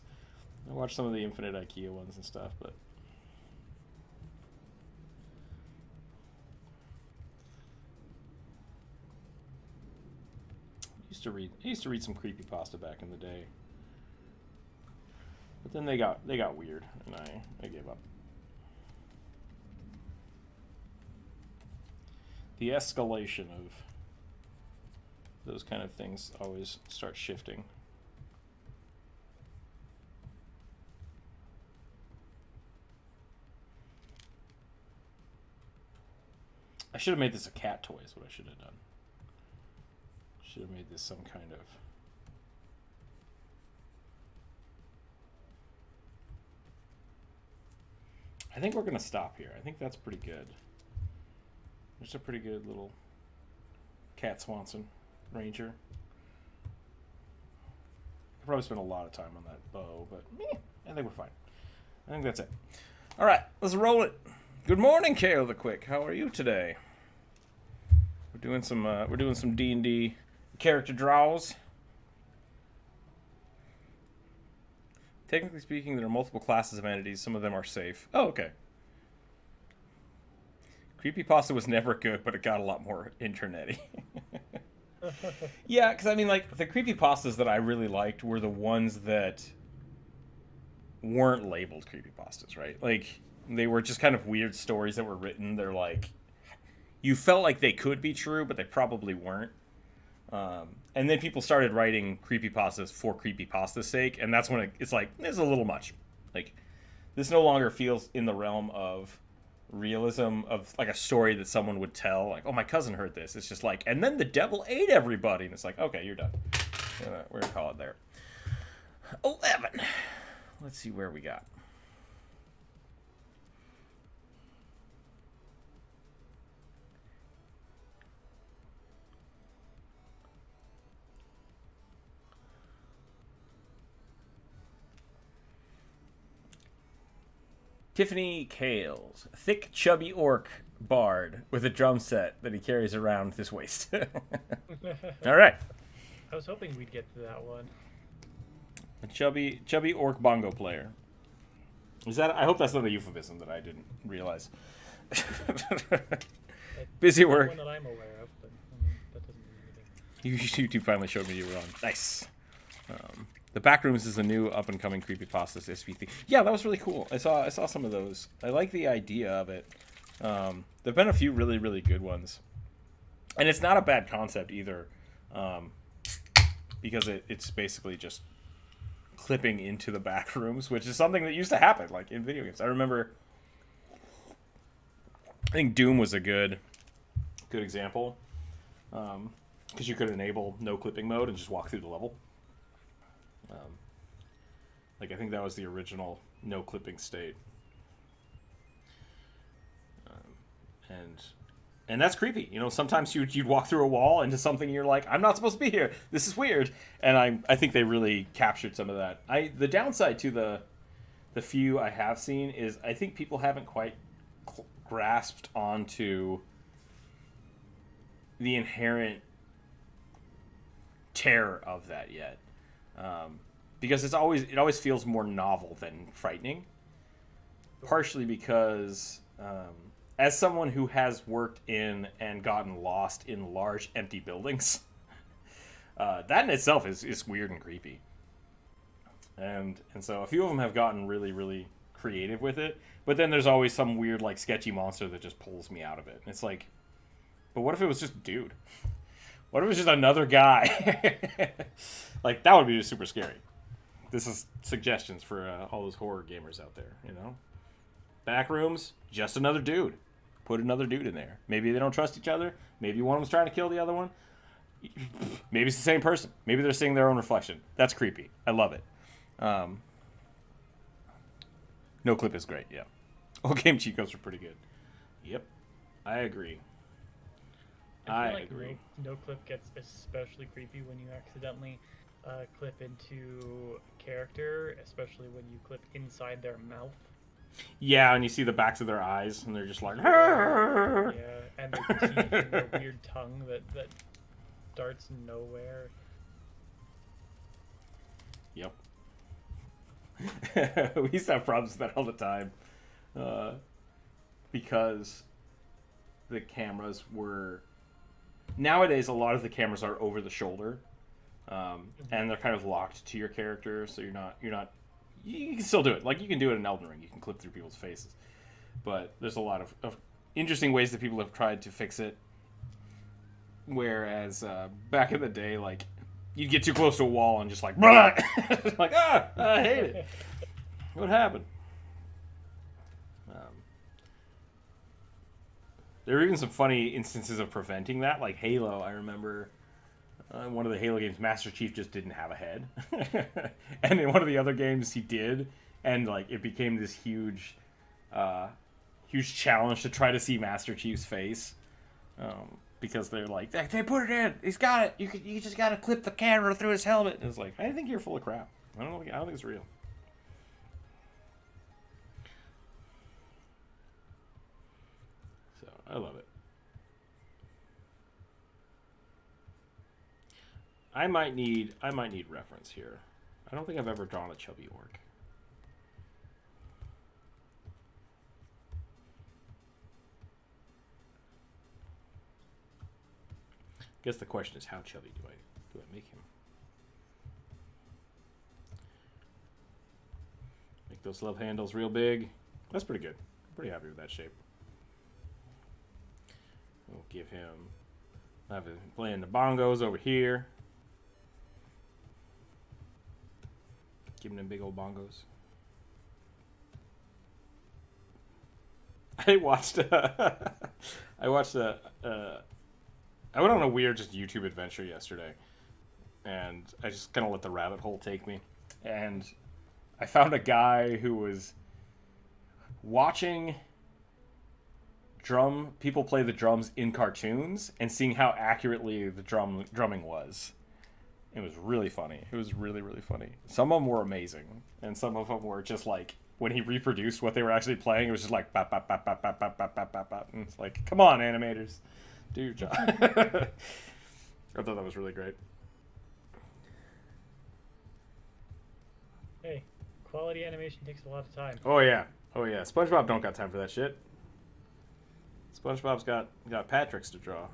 A: I watched some of the Infinite IKEA ones and stuff, but I used to read some creepypasta back in the day. But then they got weird, and I gave up. The escalation of those kind of things always starts shifting. I should have made this a cat toy is what I should have done. Should have made this some kind of... I think we're going to stop here. I think that's pretty good. There's a pretty good little Cat Swanson Ranger. I probably spent a lot of time on that bow, but I think we're fine. I think that's it. All right, let's roll it. Good morning, KO the Quick. How are you today? We're doing some D&D character draws. Technically speaking, there are multiple classes of entities. Some of them are safe. Oh, okay. Creepypasta was never good, but it got a lot more internet-y. Yeah, because I mean, like, the creepypastas that I really liked were the ones that weren't labeled creepypastas, right? Like, they were just kind of weird stories that were written. They're like, you felt like they could be true, but they probably weren't. And then people started writing creepypastas for creepypasta's sake, and that's when it's like, this is a little much. Like, this no longer feels in the realm of realism of like a story that someone would tell. Like, oh, my cousin heard this. It's just like, and then the devil ate everybody, and it's like, okay, you're done. We're gonna call it there. 11. Let's see where we got. Tiffany Kales, thick, chubby orc bard with a drum set that he carries around his waist. All right.
B: I was hoping we'd get to that one.
A: A chubby orc bongo player. Is that? I hope that's not a euphemism that I didn't realize. Busy work.
B: One that I'm aware of, but I mean, that doesn't mean anything.
A: YouTube finally showed me you were on. Nice. The Backrooms is a new up-and-coming creepypasta SCP thing. Yeah, that was really cool. I saw some of those. I like the idea of it. There've been a few really, really good ones. And it's not a bad concept either, because it's basically just clipping into the Backrooms, which is something that used to happen, like, in video games. I remember, I think Doom was a good example, because you could enable no-clipping mode and just walk through the level. Like, I think that was the original no clipping state. And And that's creepy. You know, sometimes you'd walk through a wall into something and you're like, I'm not supposed to be here. This is weird. And I think they really captured some of that. The downside to the few I have seen is I think people haven't quite grasped onto the inherent terror of that yet. Because it always feels more novel than frightening. Partially because... as someone who has worked in and gotten lost in large empty buildings, that in itself is weird and creepy. And so a few of them have gotten really, really creative with it. But then there's always some weird, like, sketchy monster that just pulls me out of it. And it's like, but what if it was just a dude? What if it was just another guy? Like, that would be just super scary. This is suggestions for all those horror gamers out there, you know? Back rooms, just another dude. Put another dude in there. Maybe they don't trust each other. Maybe one of them's trying to kill the other one. Maybe it's the same person. Maybe they're seeing their own reflection. That's creepy. I love it. No Clip is great, yeah. Old game cheat codes are pretty good. Yep. I agree. I agree.
B: No Clip gets especially creepy when you accidentally clip into character, especially when you clip inside their mouth.
A: Yeah, and you see the backs of their eyes, and they're just like...
B: Yeah, and their teeth and their weird tongue that darts nowhere.
A: Yep. We used to have problems with that all the time. Because the cameras were... Nowadays, a lot of the cameras are over the shoulder. And they're kind of locked to your character, so you're not... You can still do it. Like, you can do it in Elden Ring. You can clip through people's faces. But there's a lot of interesting ways that people have tried to fix it. Whereas, back in the day, like, you'd get too close to a wall and just like, like, I hate it. What happened? There were even some funny instances of preventing that. Like Halo, I remember... in one of the Halo games, Master Chief just didn't have a head. And in one of the other games, he did. And, like, it became this huge challenge to try to see Master Chief's face. Because they're like, they put it in. He's got it. You just got to clip the camera through his helmet. And it's like, I think you're full of crap. I don't think it's real. So, I love it. I might need reference here. I don't think I've ever drawn a chubby orc. I guess the question is, how chubby do I make him? Make those love handles real big. That's pretty good. I'm pretty happy with that shape. We'll give him... I have him playing the bongos over here. Give him them big old bongos. I went on a weird just YouTube adventure yesterday, and I just kind of let the rabbit hole take me, and I found a guy who was watching people play the drums in cartoons and seeing how accurately the drumming was. It was really funny. It was really, really funny. Some of them were amazing, and some of them were just like, when he reproduced what they were actually playing, it was just like bap bap bap bap bap bap bap bap bap bap, and it's like, come on, animators, do your job. I thought that was really great.
B: Hey, quality animation takes a lot of time.
A: Oh yeah, SpongeBob don't got time for that shit. SpongeBob's got Patrick's to draw.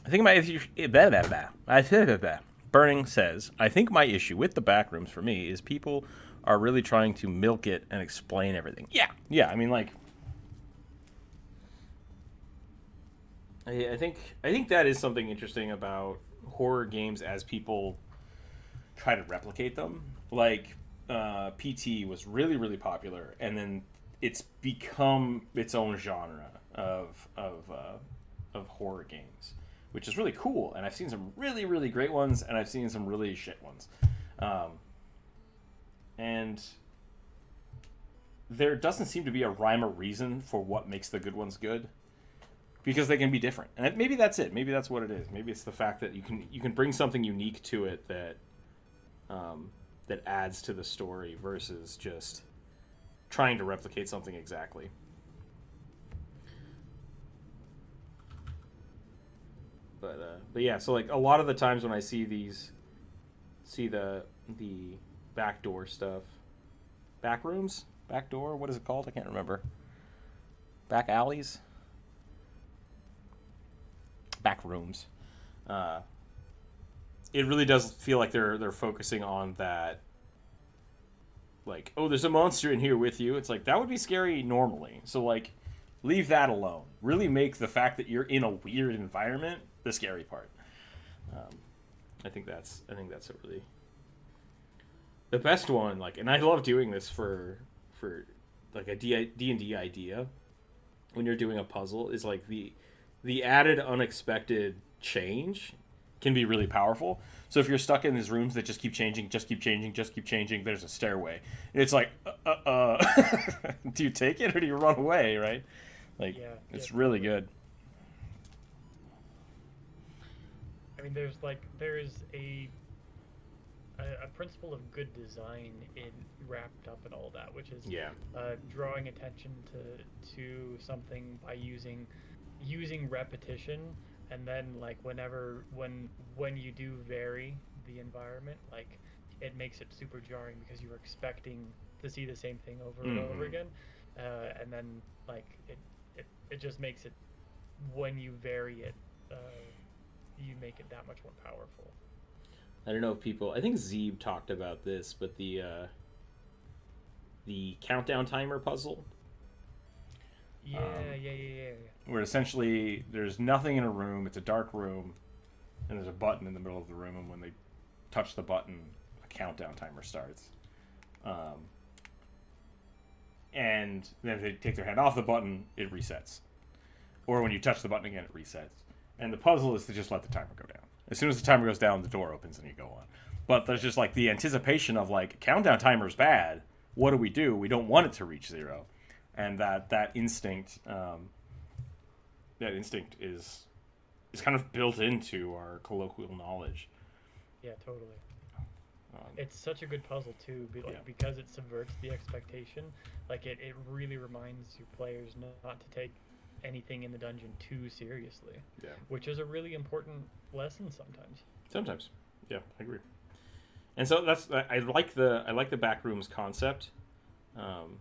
A: I think my issue... Burning says, I think my issue with the backrooms for me is people are really trying to milk it and explain everything. Yeah, I mean, like... I think that is something interesting about horror games as people try to replicate them. Like, PT was really, really popular, and then it's become its own genre of horror games, which is really cool. And I've seen some really, really great ones, and I've seen some really shit ones. And there doesn't seem to be a rhyme or reason for what makes the good ones good, because they can be different. And maybe that's it. Maybe that's what it is. Maybe it's the fact that you can bring something unique to it that that adds to the story versus just trying to replicate something exactly. But yeah, so like a lot of the times when I see the backdoor stuff, back rooms, backdoor, what is it called? I can't remember. Back alleys, back rooms. It really does feel like they're focusing on that. Like, oh, there's a monster in here with you. It's like that would be scary normally. So like, leave that alone. Really make the fact that you're in a weird environment the scary part. I think that's a really the best one. Like, and I love doing this for like a D&D idea. When you're doing a puzzle, is like the added unexpected change can be really powerful. So if you're stuck in these rooms that just keep changing, there's a stairway. And it's like, do you take it or do you run away, right? Like, yeah, it's really good.
B: I mean, there's a principle of good design wrapped up in all that, which is drawing attention to something by using repetition, and then like when you do vary the environment, like it makes it super jarring because you're expecting to see the same thing over and over again, and then like it just makes it, when you vary it, you make it that much more powerful.
A: I don't know if people, I think Zeeb talked about this, but the countdown timer puzzle.
B: Yeah.
A: Where essentially there's nothing in a room, it's a dark room, and there's a button in the middle of the room, and when they touch the button, a countdown timer starts. And then if they take their hand off the button, it resets. Or when you touch the button again, it resets. And the puzzle is to just let the timer go down. As soon as the timer goes down, the door opens and you go on. But there's just like the anticipation of like, countdown timer's bad. What do? We don't want it to reach 0. And that instinct is kind of built into our colloquial knowledge.
B: Yeah, totally. It's such a good puzzle too, because it subverts the expectation. Like it really reminds your players not to take anything in the dungeon too seriously. Yeah. Which is a really important lesson sometimes. Sometimes.
A: Yeah, I agree. And so I like the backrooms concept. And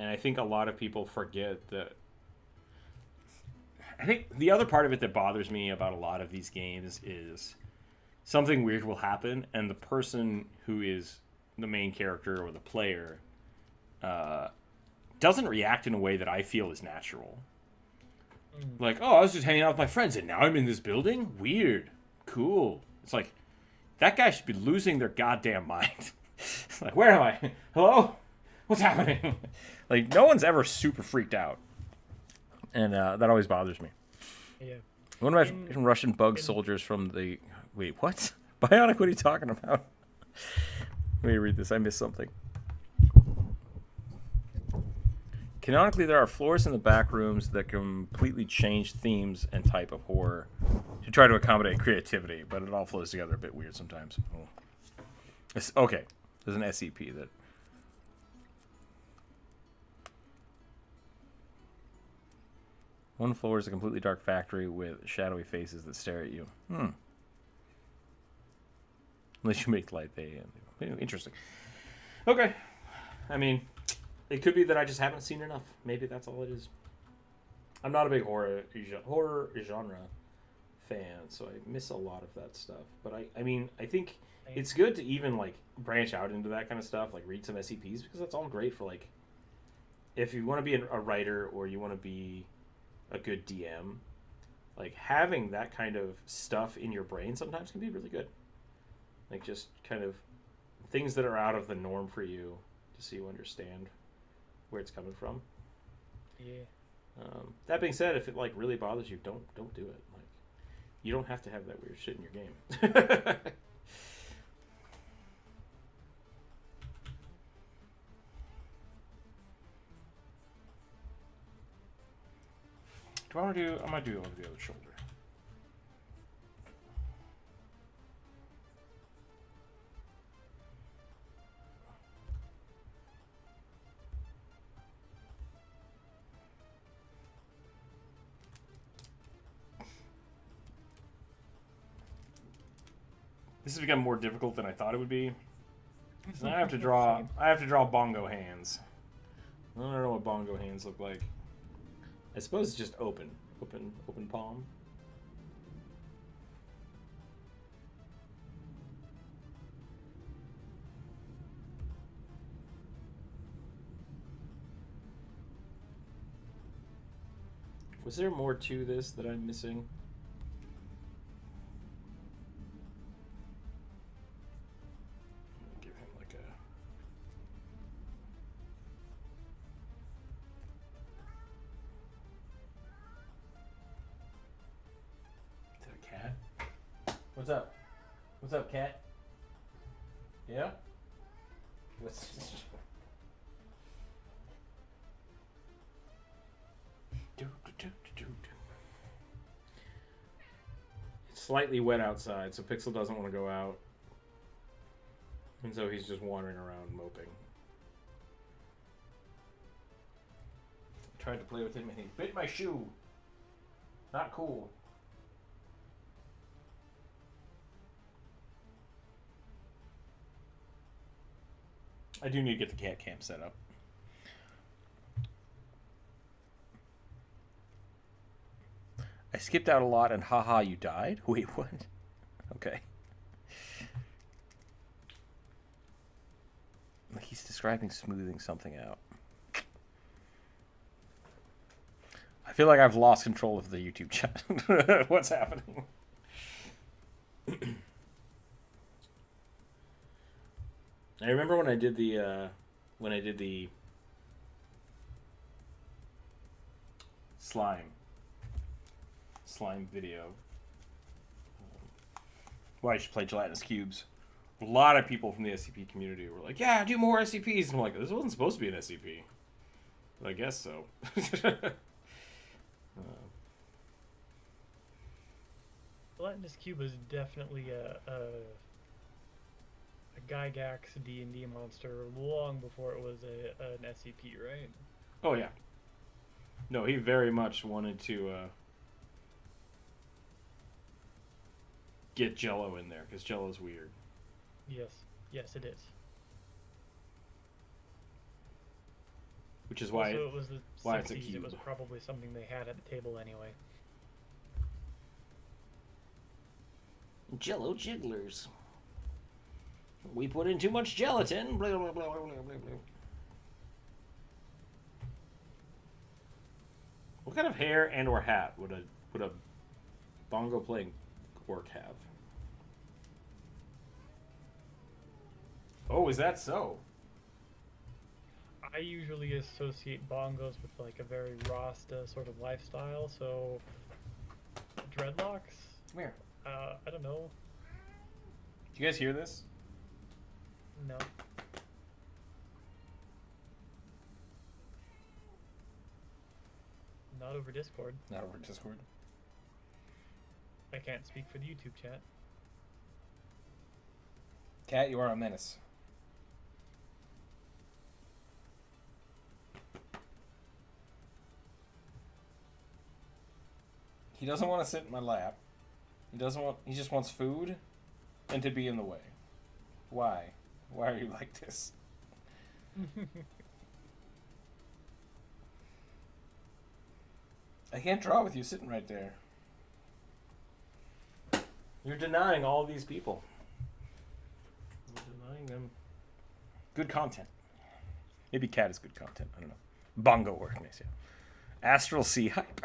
A: I think a lot of people forget that. I think the other part of it that bothers me about a lot of these games is something weird will happen, and the person who is the main character or the player doesn't react in a way that I feel is natural. Like, oh, I was just hanging out with my friends, and now I'm in this building? Weird. Cool. It's like, that guy should be losing their goddamn mind. Like, where am I? Hello? What's happening? Like, no one's ever super freaked out. And that always bothers me.
B: Yeah.
A: One of my Russian bug soldiers from the... Wait, what? Bionic, what are you talking about? Let me read this. I missed something. Canonically, there are floors in the back rooms that completely change themes and type of horror to try to accommodate creativity, but it all flows together a bit weird sometimes. Oh. Okay, there's an SCP that... One floor is a completely dark factory with shadowy faces that stare at you. Unless you make light, interesting. Okay. I mean, it could be that I just haven't seen enough. Maybe that's all it is. I'm not a big horror genre fan, so I miss a lot of that stuff. But I mean, I think it's good to even like branch out into that kind of stuff, like read some SCPs, because that's all great for like, if you want to be a writer or you want to be a good DM, like having that kind of stuff in your brain sometimes can be really good. Like just kind of things that are out of the norm for you, just so you understand where it's coming from.
B: Yeah.
A: That being said, if it like really bothers you, don't do it. Like, you don't have to have that weird shit in your game. Do I want to do? I might do it over the other shoulder. This has become more difficult than I thought it would be. So I have to draw. I have to draw bongo hands. I don't know what bongo hands look like. I suppose it's just open palm. Was there more to this that I'm missing? Give him like a... Is that a cat? What's up? What's up, cat? Yeah? What's... It's slightly wet outside, so Pixel doesn't want to go out. And so he's just wandering around moping. I tried to play with him and he bit my shoe. Not cool. I do need to get the cat camp set up. I skipped out a lot and haha, you died? Wait, what? Okay. Like he's describing smoothing something out. I feel like I've lost control of the YouTube chat. What's happening? I remember when I did the slime video. Why I should play gelatinous cubes. A lot of people from the SCP community were like, "Yeah, do more SCPs." And I'm like, "This wasn't supposed to be an SCP," but I guess so.
B: Gelatinous cube is definitely a Gygax D&D monster long before it was an SCP, right?
A: Oh yeah. No, he very much wanted to get Jello in there because Jello's weird.
B: Yes, it is.
A: Which is why
B: also, it was the
A: why
B: 60s.
A: it's a cube.
B: It was probably something they had at the table anyway.
A: Jello jigglers. We put in too much gelatin. Blah, blah, blah, blah, blah, blah. What kind of hair and or hat would a bongo playing orc have? Oh, is that so?
B: I usually associate bongos with like a very Rasta sort of lifestyle, so dreadlocks?
A: Come here.
B: I don't know.
A: Did you guys hear this?
B: No. Not over Discord.
A: Not over Discord.
B: I can't speak for the YouTube chat.
A: Cat, you are a menace. He doesn't want to sit in my lap. He just wants food and to be in the way. Why? Why are you like this? I can't draw with you sitting right there. You're denying all these people. You're denying them good content. Maybe cat is good content. I don't know. Bongo work, nice, yeah. Astral Sea hype.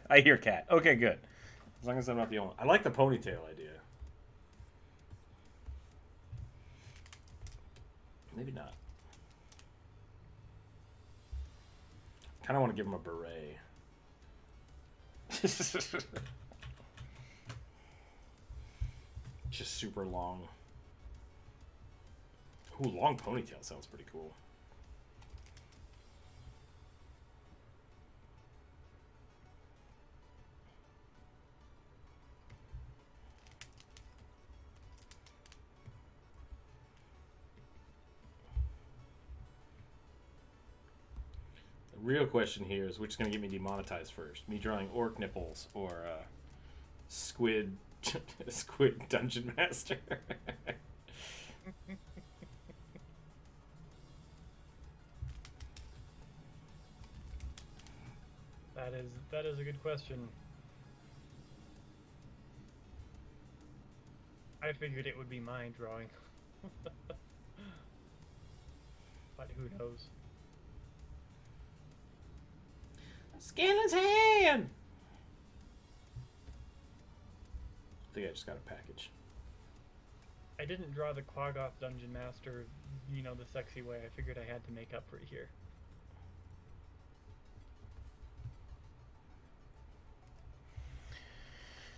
A: I hear cat. Okay, good. As long as I'm not the only one. I like the ponytail idea. Maybe not. Kind of want to give him a beret. Just super long. Ooh, long ponytail sounds pretty cool. real question here is which is going to get me demonetized first? Me drawing orc nipples or squid squid dungeon master?
B: That is a good question. I figured it would be my drawing. But who knows?
A: Scanlan's hand! I think I just got a package.
B: I didn't draw the Quaggoth Dungeon Master, you know, the sexy way. I figured I had to make up for it here.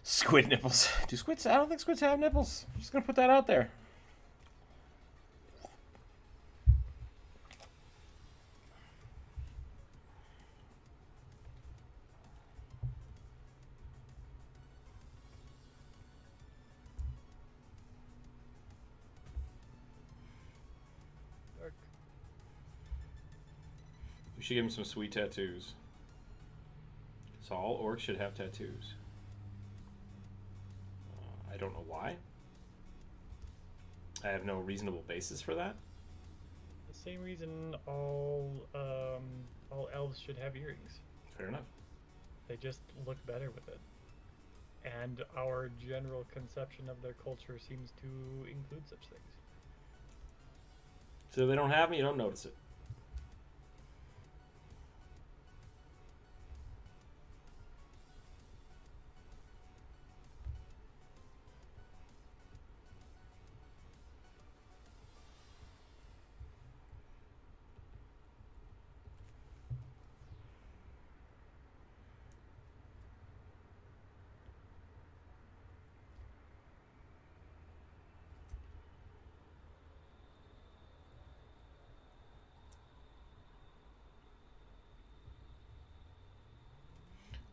A: Squid nipples. Do squids? I don't think squids have nipples. I'm just gonna put that out there.
B: Dark.
A: We should give him some sweet tattoos. So all orcs should have tattoos. I don't know why. I have no reasonable basis for that.
B: The same reason all elves should have earrings.
A: Fair enough.
B: They just look better with it. And our general conception of their culture seems to include such things.
A: So if they don't have them, you don't notice it.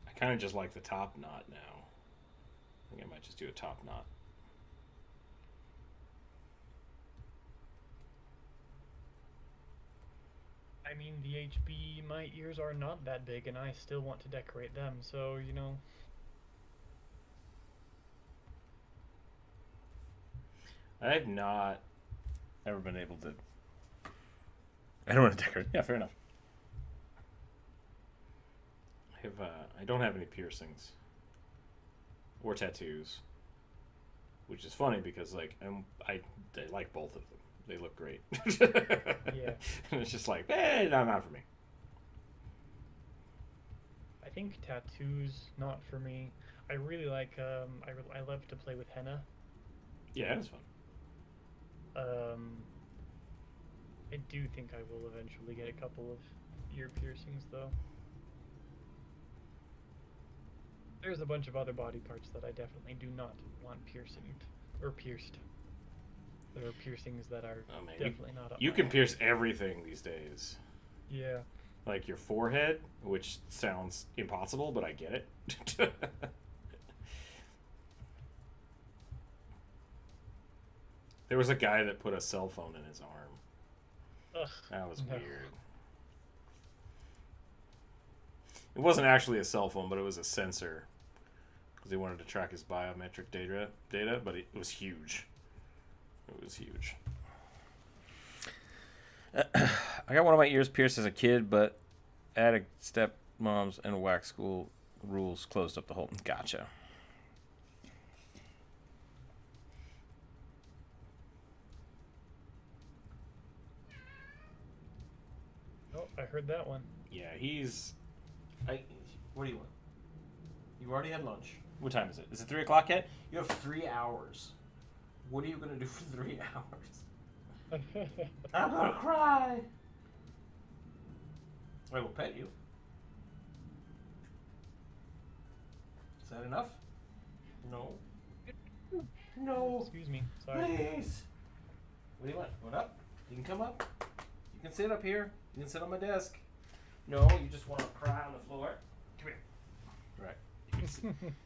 A: I kind of just like the top knot now. I think I might just do a top knot.
B: I mean, the HB, my ears are not that big, and I still want to decorate them, so, you know.
A: I've not ever been able to. I don't want to decorate. Yeah, fair enough. I don't have any piercings or tattoos, which is funny because like I like both of them. They look great.
B: Yeah.
A: And it's just like, not for me.
B: I think tattoos, not for me. I really like, I love to play with henna.
A: Yeah, it's fun.
B: I do think I will eventually get a couple of ear piercings, though. There's a bunch of other body parts that I definitely do not want pierced. There are piercings that are definitely not up
A: You
B: my
A: can
B: alley.
A: pierce everything these days.
B: Yeah.
A: Like your forehead, which sounds impossible, but I get it. There was a guy that put a cell phone in his arm.
B: Ugh,
A: That was
B: no.
A: weird. It wasn't actually a cell phone, but it was a sensor. Because he wanted to track his biometric data, but it was huge. It was huge. I got one of my ears pierced as a kid, but attic stepmoms and wax school rules closed up the hole. Gotcha.
B: Oh, I heard that one.
A: Yeah, what do you want? You already had lunch. What time is it? Is it 3 o'clock yet? You have 3 hours. What are you going to do for 3 hours? I'm going to cry. I will pet you. Is that enough? No. No.
B: Excuse me. Sorry.
A: Please. What do you want? Want up? You can come up. You can sit up here. You can sit on my desk. No, you just want to cry on the floor. Come here. Right.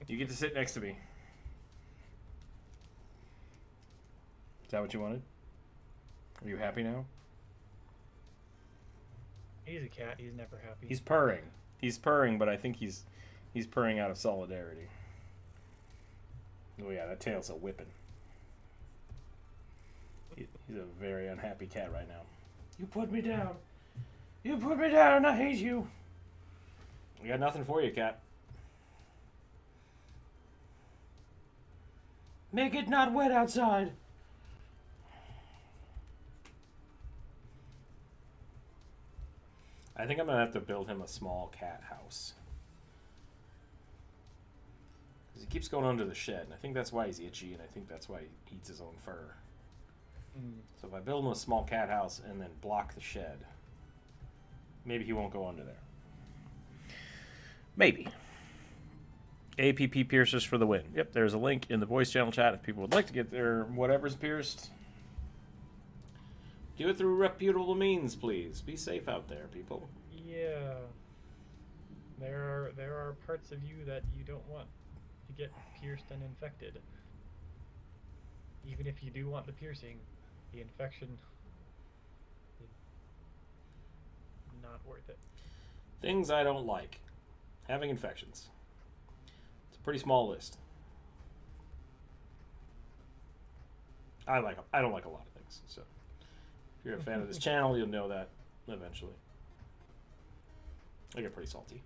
A: You get to sit next to me. Is that what you wanted? Are you happy now?
B: He's a cat. He's never happy.
A: He's purring. He's purring, but I think he's purring out of solidarity. Oh yeah, that tail's a whipping. He's a very unhappy cat right now. You put me down. You put me down, and I hate you. I got nothing for you, cat. Make it not wet outside. I think I'm gonna have to build him a small cat house. Because he keeps going under the shed, and I think that's why he's itchy, and I think that's why he eats his own fur. So if I build him a small cat house and then block the shed, maybe he won't go under there. Maybe. APP piercers for the win. Yep, there's a link in the voice channel chat if people would like to get their whatever's pierced. Do it through reputable means, please. Be safe out there, people.
B: Yeah. There are parts of you that you don't want to get pierced and infected. Even if you do want the piercing, the infection is not worth it.
A: Things I don't like. Having infections. It's a pretty small list. I don't like a lot of things, so if you're a fan of this channel, you'll know that eventually. I get pretty salty.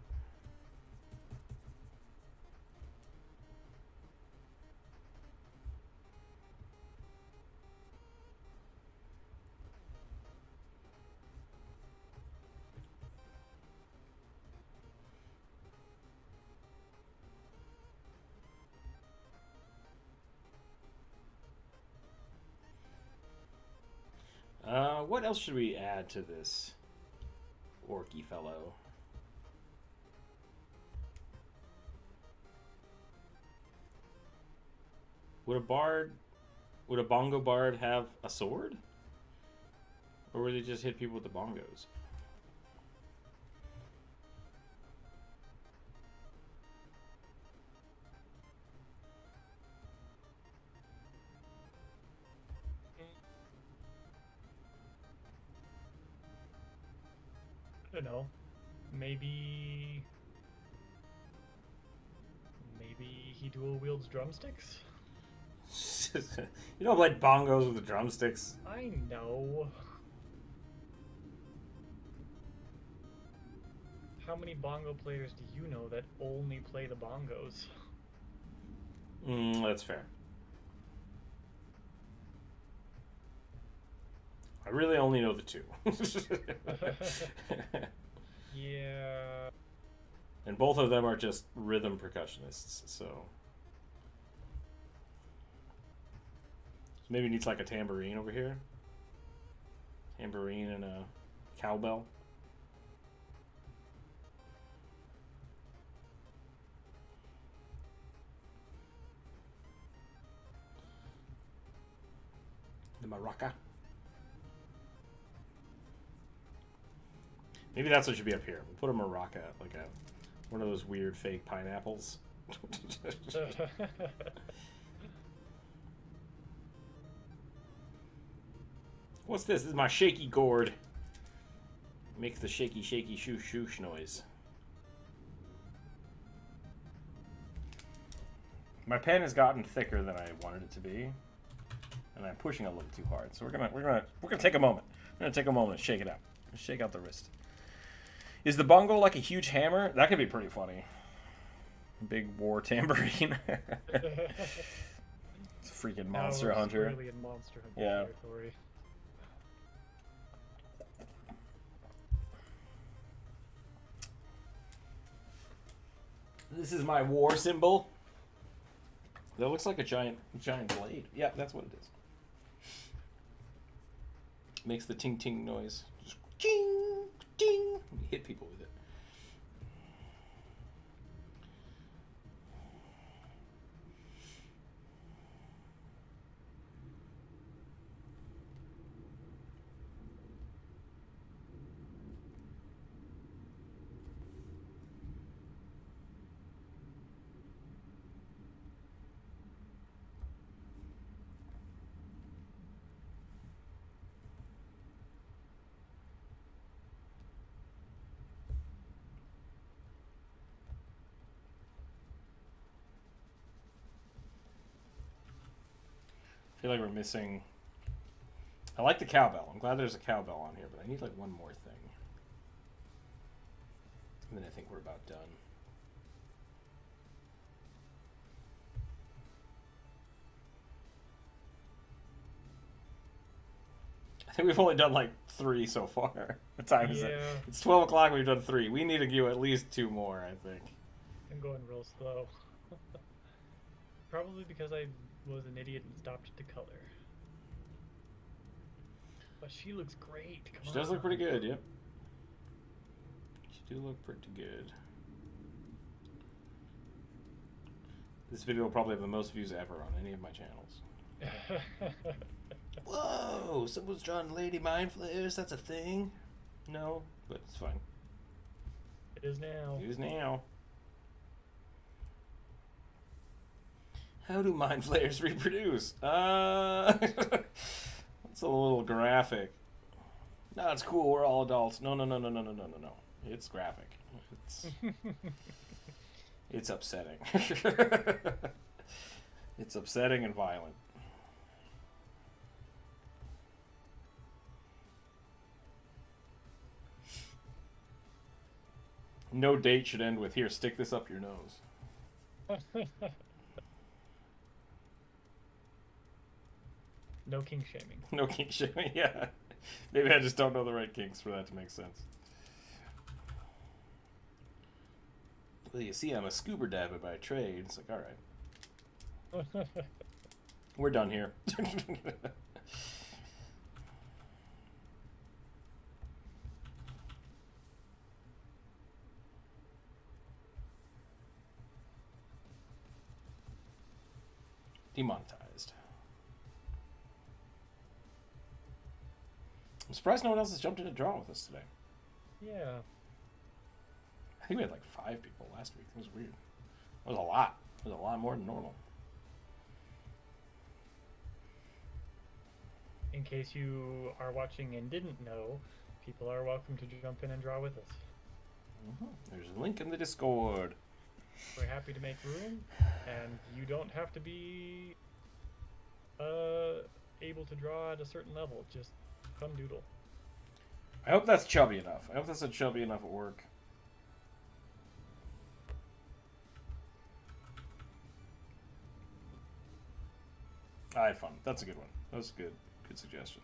A: What else should we add to this orky fellow? Would a bongo bard have a sword? Or would they just hit people with the bongos?
B: I don't know. Maybe he dual wields drumsticks?
A: You don't play bongos with the drumsticks.
B: I know. How many bongo players do you know that only play the bongos?
A: That's fair. I really only know the two.
B: Yeah.
A: And both of them are just rhythm percussionists, so maybe needs like a tambourine over here. Tambourine and a cowbell. The maraca. Maybe that's what should be up here. We'll put a maraca, like one of those weird fake pineapples. What's this? This is my shaky gourd. Makes the shaky, shaky, shoosh, shoosh noise. My pen has gotten thicker than I wanted it to be, and I'm pushing a little too hard. So we're gonna take a moment. We're gonna take a moment and shake it out. Shake out the wrist. Is the bongo like a huge hammer? That could be pretty funny. Big war tambourine. It's a freaking Monster Hunter.
B: Really in Monster Hunter territory.
A: This is my war symbol. That looks like a giant blade. Yeah, that's what it is. Makes the ting ting noise. Just ting ting. You hit people with it. feel like we're missing... I like the cowbell. I'm glad there's a cowbell on here, but I need like one more thing. And then I think we're about done. I think we've only done like 3 so far. What time is it? It's 12 o'clock. We've done 3. We need to do at least 2 more, I think.
B: I'm going real slow. Probably because I was an idiot and stopped to color. But she looks great. Come on.
A: She does look pretty good, yep. She do look pretty good. This video will probably have the most views ever on any of my channels. Whoa! Someone's drawn lady mind flares. That's a thing. No, but it's fine.
B: It is now.
A: It is now. How do mind flares reproduce? It's a little graphic. No, it's cool. We're all adults. No. It's graphic. It's upsetting. It's upsetting and violent. No date should end with, here, stick this up your nose.
B: No kink shaming.
A: No kink shaming, yeah. Maybe I just don't know the right kinks for that to make sense. Well, you see, I'm a scuba diver by trade. It's like, alright. We're done here. Demonetized. I'm surprised no one else has jumped in to draw with us today.
B: Yeah.
A: I think we had like 5 people last week. It was weird. It was a lot. It was a lot more than normal.
B: In case you are watching and didn't know, people are welcome to jump in and draw with us.
A: There's a link in the Discord.
B: We're happy to make room, and you don't have to be able to draw at a certain level. Just come doodle.
A: I hope that's chubby enough. I hope that's a chubby enough at work. I had fun. That's a good one. That was a good suggestion.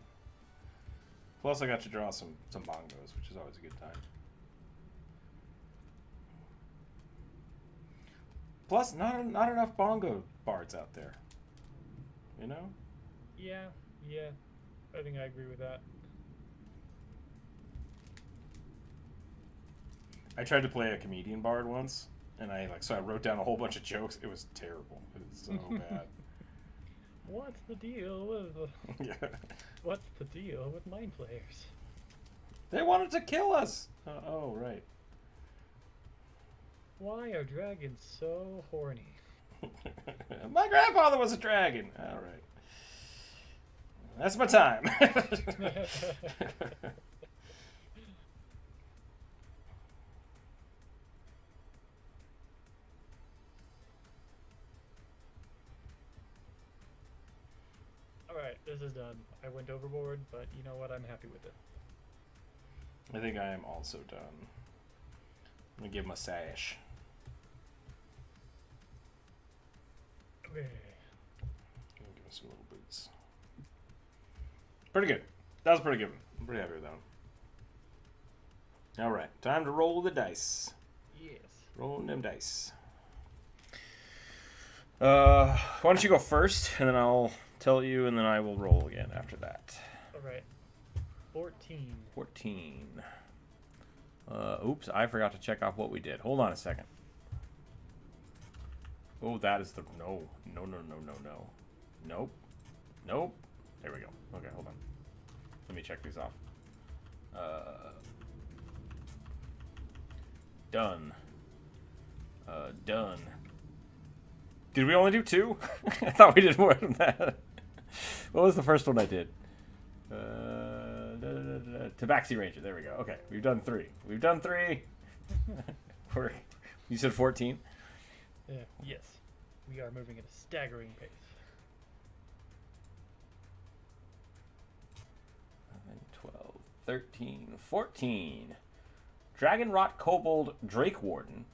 A: Plus, I got to draw some bongos, which is always a good time. Plus, not enough bongo bards out there. You know?
B: Yeah. I think I agree with that.
A: I tried to play a comedian bard once, and I wrote down a whole bunch of jokes. It was terrible. It was so bad.
B: What's the deal with?
A: Yeah.
B: What's the deal with mind flayers?
A: They wanted to kill us. Oh, right.
B: Why are dragons so horny?
A: My grandfather was a dragon. All right. That's my time.
B: Alright, this is done. I went overboard, but you know what? I'm happy with it.
A: I think I am also done. I'm going to give him a sash.
B: Okay.
A: I'm going to give him some little boots. Pretty good. That was pretty good. I'm pretty happy with that one. Alright, time to roll the dice.
B: Yes.
A: Rolling them dice. Why don't you go first, and then I'll tell you, and then I will roll again after that.
B: Alright. 14.
A: 14. Oops, I forgot to check off what we did. Hold on a second. Oh, that is the... No. Nope. There we go. Okay, hold on. Let me check these off. Done. Done. Did we only do 2? I thought we did more than that. What was the first one I did? Tabaxi Ranger. There we go. Okay, we've done 3. We've done 3. You said 14?
B: Yes. We are moving at a staggering pace.
A: 13, 14. Dragon Rot Kobold Drake Warden.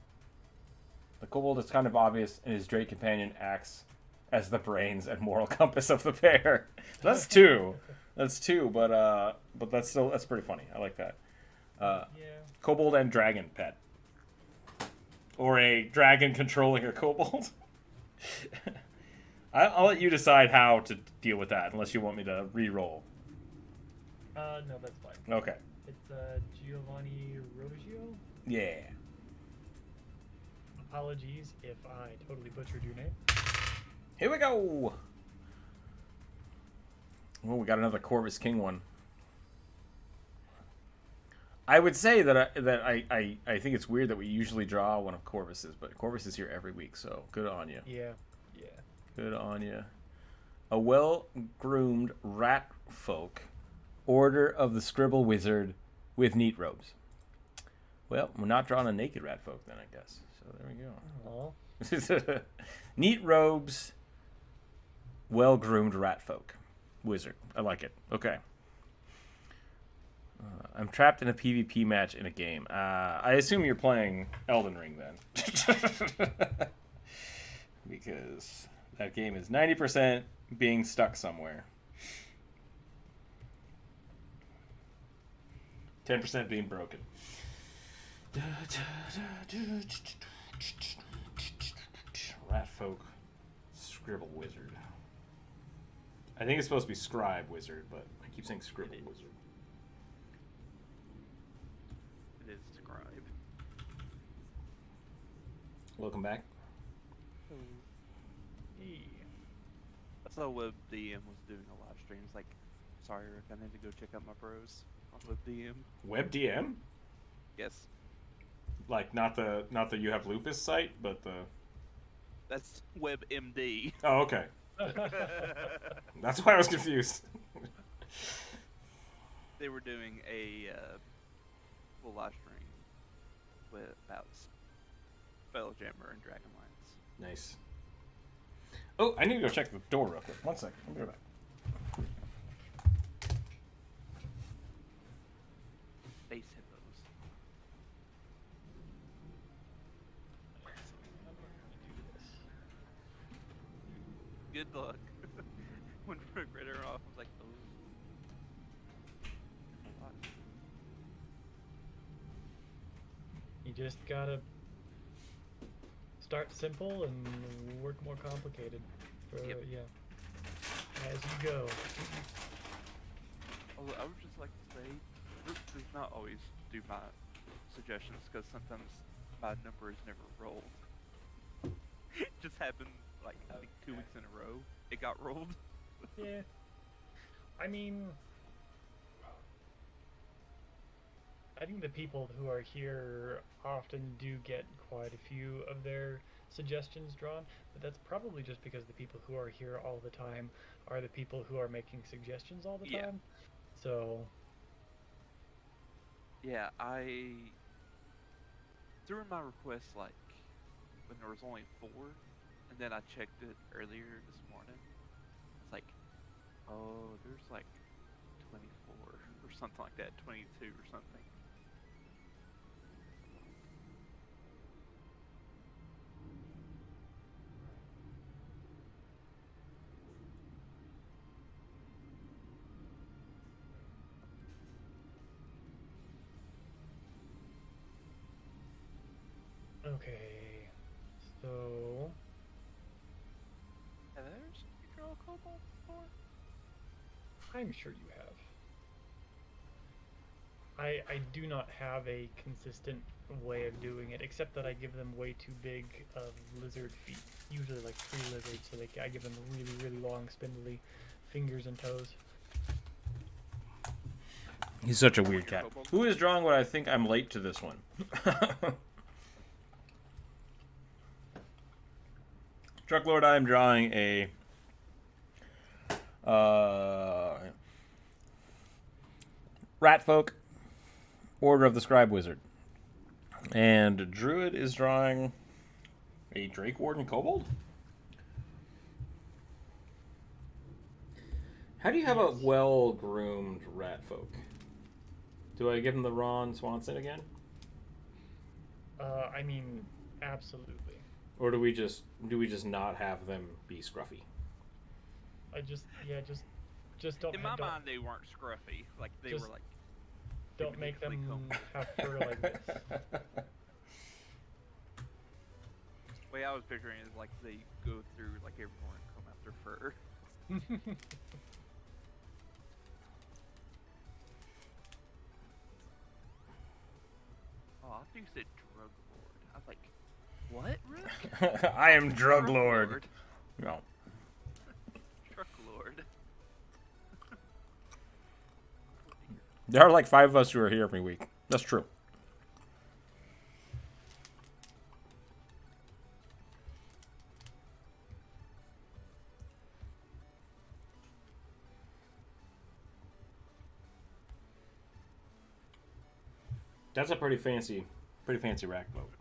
A: The kobold is kind of obvious, and his Drake companion acts as the brains and moral compass of the pair. That's two. That's two, but that's pretty funny. I like that.
B: Yeah.
A: Kobold and dragon pet. Or a dragon controlling a kobold. I'll let you decide how to deal with that, unless you want me to re-roll.
B: No, that's fine.
A: Okay.
B: It's Giovanni Rodagio.
A: Yeah.
B: Apologies if I totally butchered your name.
A: Here we go. Oh, we got another Corvus King one. I would say that I think it's weird that we usually draw one of Corvus's, but Corvus is here every week, so good on you.
B: Yeah.
A: Good on you. A well-groomed rat folk, Order of the Scribble Wizard with neat robes. Well, we're not drawing a naked rat folk then, I guess. So there we go. Neat robes, well-groomed rat folk. Wizard. I like it. Okay. I'm trapped in a PvP match in a game. I assume you're playing Elden Ring then. Because that game is 90% being stuck somewhere. 10% being broken. Rat folk, Scribble Wizard. I think it's supposed to be Scribe Wizard, but I keep saying Scribble Wizard.
C: It is Scribe.
A: Welcome back.
C: I saw WebDM was doing a live stream. It's like, sorry Rick, I need to go check out my bros on WebDM.
A: WebDM?
C: Yes.
A: Like not the You Have Lupus site, but the...
C: That's WebMD.
A: Oh, okay. That's why I was confused.
C: They were doing a full live stream about Spelljammer and Dragonlance.
A: Nice. Oh, I need to go check the door real quick. 1 second. Let me go back.
C: Face hippos. Good luck. When Rick read her off, I was like, oh.
B: You just gotta start simple and work more complicated.
C: Yep.
B: Yeah. As you go.
C: Although I would just like to say, Rick does not always do my suggestions because sometimes my number is never rolled. It just happened like I think 2 weeks in a row. It got rolled.
B: Yeah. I mean, I think the people who are here often do get quite a few of their suggestions drawn, but that's probably just because the people who are here all the time are the people who are making suggestions all the time. So
C: Yeah, I threw in my request like when there was only 4, and then I checked it earlier this morning. It's like, oh, there's like 24 or something like that, 22 or something.
B: okay. So
C: Have I ever seen you draw a kobold before?
B: I'm sure you have. I do not have a consistent way of doing it, except that I give them way too big of lizard feet. Usually like 3 lizards, so I give them really, really long, spindly fingers and toes.
A: He's such a weird
C: Your
A: cat.
C: kobold?
A: Who is drawing what I think I'm late to this one? Trucklord, I am drawing a Ratfolk, Order of the Scribe Wizard. And Druid is drawing a Drake Warden Kobold? How do you have a well-groomed Ratfolk? Do I give him the Ron Swanson again?
B: I mean, absolutely.
A: Or do we just not have them be scruffy?
B: Just don't.
C: In my mind, they weren't scruffy. Like they were like.
B: Don't make them have fur like this.
C: The way I was picturing it is like they go through like everyone and come after fur. Oh, I think you said drug lord. I was like, what, Rook?
A: I am drug lord. No.
C: Truck lord.
A: There are like 5 of us who are here every week. That's true. That's a pretty fancy rack boat.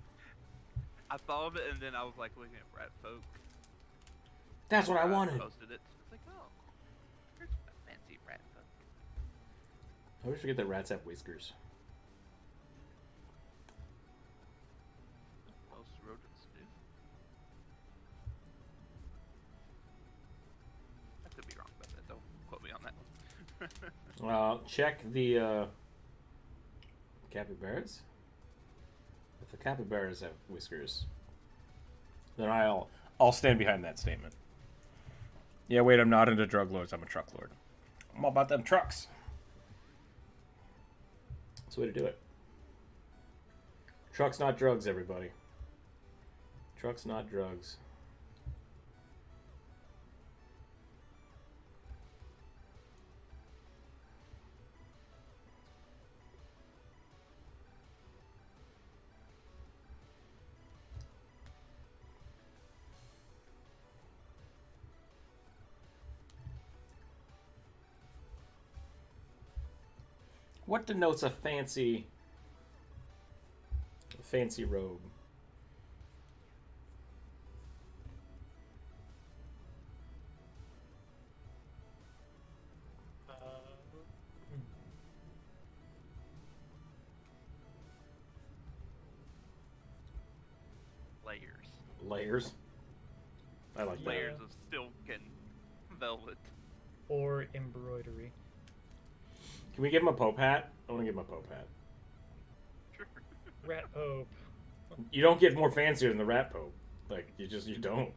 C: I thought of it and then I was like looking at Rat Folk.
A: That's what I wanted.
C: Posted it. It's like, oh, here's a fancy Rat Folk.
A: I always forget that rats have whiskers.
C: Most rodents do. I could be wrong about that. Don't quote me on that one.
A: Check the capybaras. If the capybaras have whiskers, then I'll stand behind that statement. Yeah, wait, I'm not into drug lords. I'm a truck lord. I'm all about them trucks. That's the way to do it. Trucks, not drugs, everybody. Trucks, not drugs. What denotes a fancy robe? Layers. I like that.
C: Layers of silk and velvet.
B: Or embroidery.
A: Can we give him a Pope hat? I want to give him a Pope hat.
C: Sure.
B: Rat Pope.
A: You don't get more fancier than the Rat Pope. Like, you don't.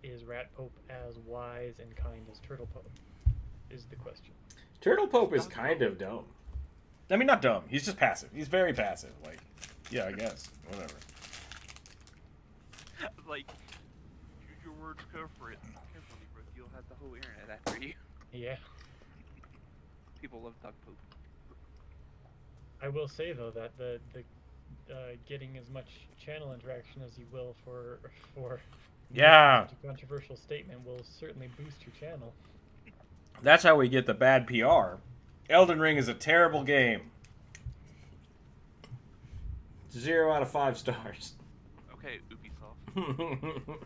B: Is Rat Pope as wise and kind as Turtle Pope? Is the question.
A: Turtle Pope is kind of dumb. I mean, not dumb. He's just passive. He's very passive. Like, yeah, I guess. Whatever.
C: Like, choose your words carefully, Rook. You'll have the whole internet after you.
B: Yeah.
C: People love Duck Poop.
B: I will say though that the getting as much channel interaction as you will for
A: Yeah.
B: such a controversial statement will certainly boost your channel.
A: That's how we get the bad PR. Elden Ring is a terrible game. 0 out of 5 stars.
C: Okay, Ubisoft.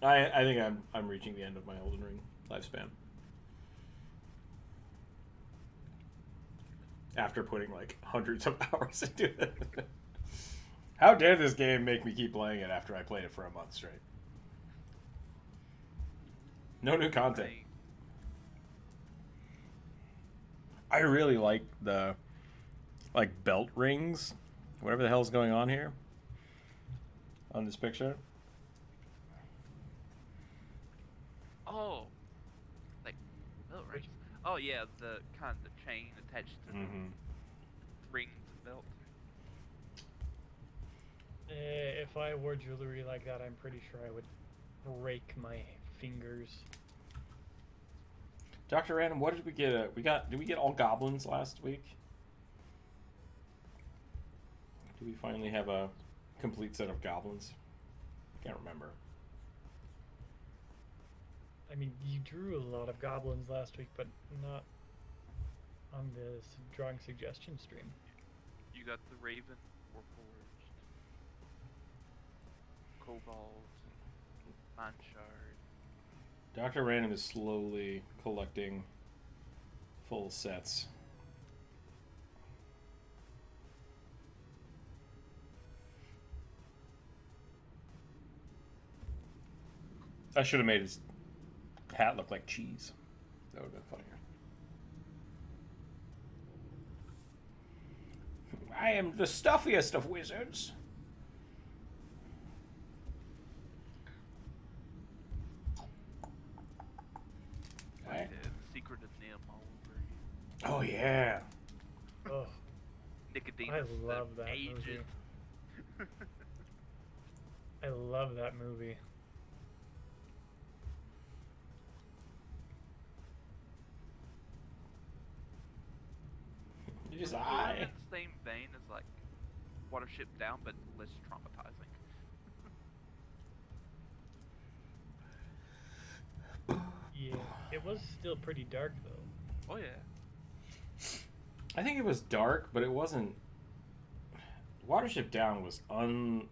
A: I think I'm reaching the end of my Elden Ring lifespan. After putting like hundreds of hours into it. How dare this game make me keep playing it after I played it for a month straight? No new content. I really like the belt rings, whatever the hell's going on here on this picture.
C: Oh, like belt rings. Oh yeah, the kind of chain attached to the rings and belt.
B: If I wore jewelry like that, I'm pretty sure I would break my fingers.
A: Dr. Random, what did we get? Did we get all goblins last week? Do we finally have a complete set of goblins? I can't remember.
B: I mean, you drew a lot of goblins last week, but not on the drawing suggestion stream.
C: You got the Raven, Warforged, Cold Cobalt, Mine Shard.
A: Dr. Random is slowly collecting full sets. I should have made his hat look like cheese. That would have been funnier. I am the stuffiest of wizards.
C: Like the Secret of Nim all over
A: Oh
C: you.
A: yeah.
B: Oh,
C: Nicodemus.
B: I love that
C: agent.
B: movie. I love that movie.
A: Just
C: In
A: I.
C: the same vein as like Watership Down, but less traumatizing.
B: Yeah, it was still pretty dark though.
C: Oh yeah.
A: I think it was dark, but it wasn't. Watership Down was It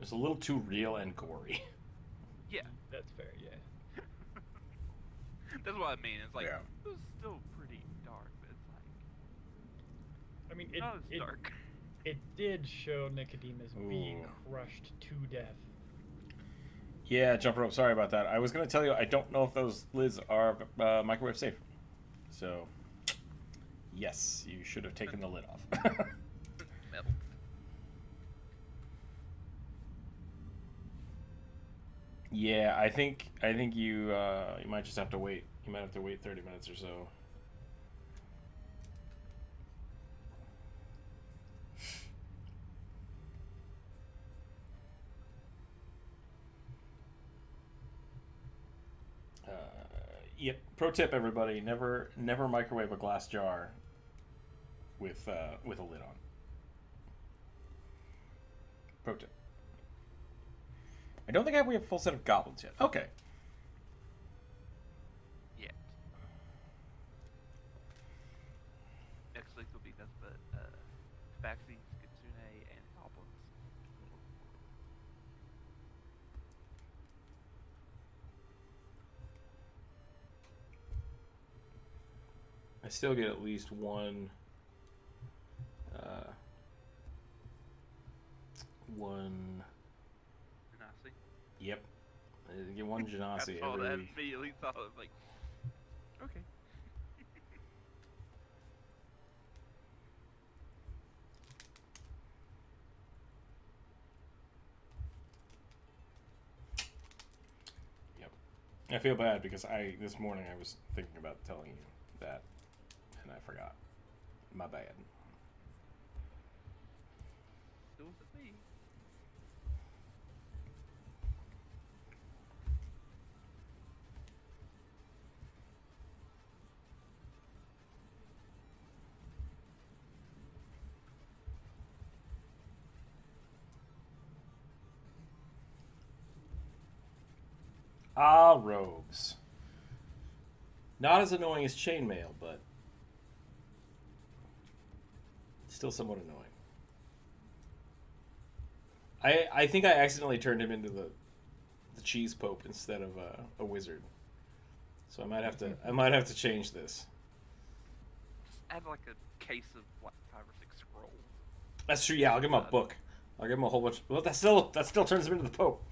A: was a little too real and gory.
C: Yeah.
B: That's fair. Yeah.
C: That's what I mean. It's like
A: Yeah.
C: it was still pretty dark, but it's like
B: I mean,
C: not as dark.
B: it did show Nicodemus being
A: Ooh.
B: crushed to death.
A: Yeah, Jumper Rope, sorry about that. I was going to tell you, I don't know if those lids are microwave safe. So, yes, you should have taken the lid off.
C: Melt.
A: Yeah, I think you you might just have to wait. You might have to wait 30 minutes or so. Yep. Pro tip, everybody: never microwave a glass jar with a lid on. Pro tip. I don't think we have a full set of goblins yet. Okay.
C: Yeah. Next week will be nothing but vaccines, Kitsune, and goblins.
A: I still get at least one. One.
C: Genasi.
A: Yep. I get one
C: I
A: Genasi
C: saw
A: every
C: that
A: week.
C: immediately. Thought I was like, okay.
A: Yep. I feel bad because this morning I was thinking about telling you that, and I forgot. My bad.
C: It wasn't me.
A: Ah, rogues. Not as annoying as chainmail, but still somewhat annoying. I think I accidentally turned him into the cheese pope instead of a wizard. So I might have to change this.
C: Just add like a case of like 5 or 6 scrolls.
A: That's true. Yeah, I'll give him a book. I'll give him a whole bunch. Well, that still turns him into the pope.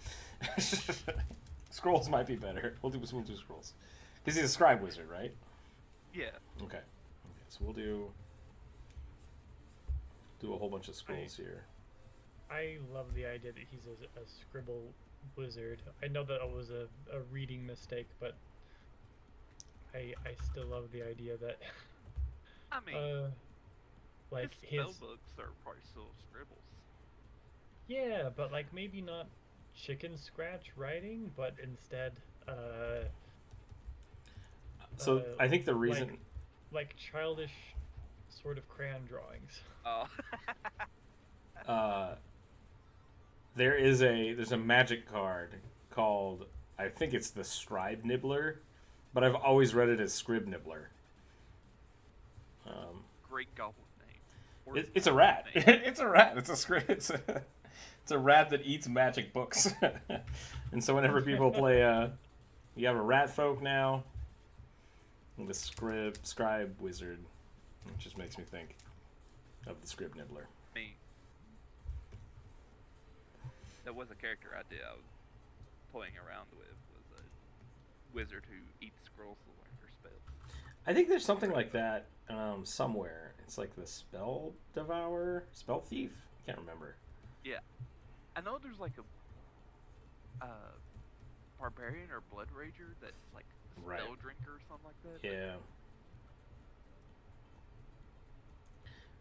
A: Scrolls might be better. We'll do scrolls because he's a scribe wizard, right?
C: Yeah.
A: Okay. So we'll do a whole bunch of scrolls here.
B: I love the idea that he's a scribble wizard. I know that it was a reading mistake, but I still love the idea that
C: I mean,
B: like
C: his spellbooks are probably still scribbles.
B: Yeah, but like maybe not chicken scratch writing, but instead
A: So I think the reason
B: like childish sort of crayon drawings.
C: Oh.
A: there's a magic card called, I think it's the Scribe Nibbler, but I've always read it as Scrib Nibbler.
C: Great goblin name.
A: It's a rat. It's a rat. It's a scribe. It's a rat that eats magic books. And so whenever people play, you have a rat folk now, and the scribe wizard. It just makes me think of the scrib nibbler.
C: Me. That was a character idea I was toying around with. Was a wizard who eats scrolls to learn her spells.
A: I think there's something like that somewhere. It's like the spell devourer, spell thief. Can't remember.
C: Yeah, I know there's like a barbarian or blood rager that's like a spell
A: Right.
C: drinker or something like that.
A: Yeah.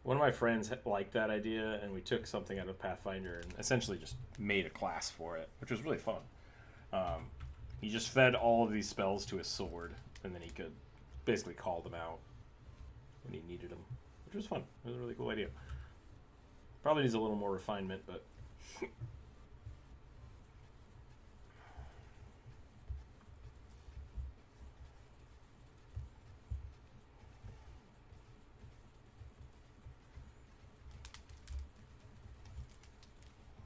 A: One of my friends liked that idea, and we took something out of Pathfinder and essentially just made a class for it, which was really fun. He just fed all of these spells to his sword, and then he could basically call them out when he needed them, which was fun. It was a really cool idea. Probably needs a little more refinement, but...
C: I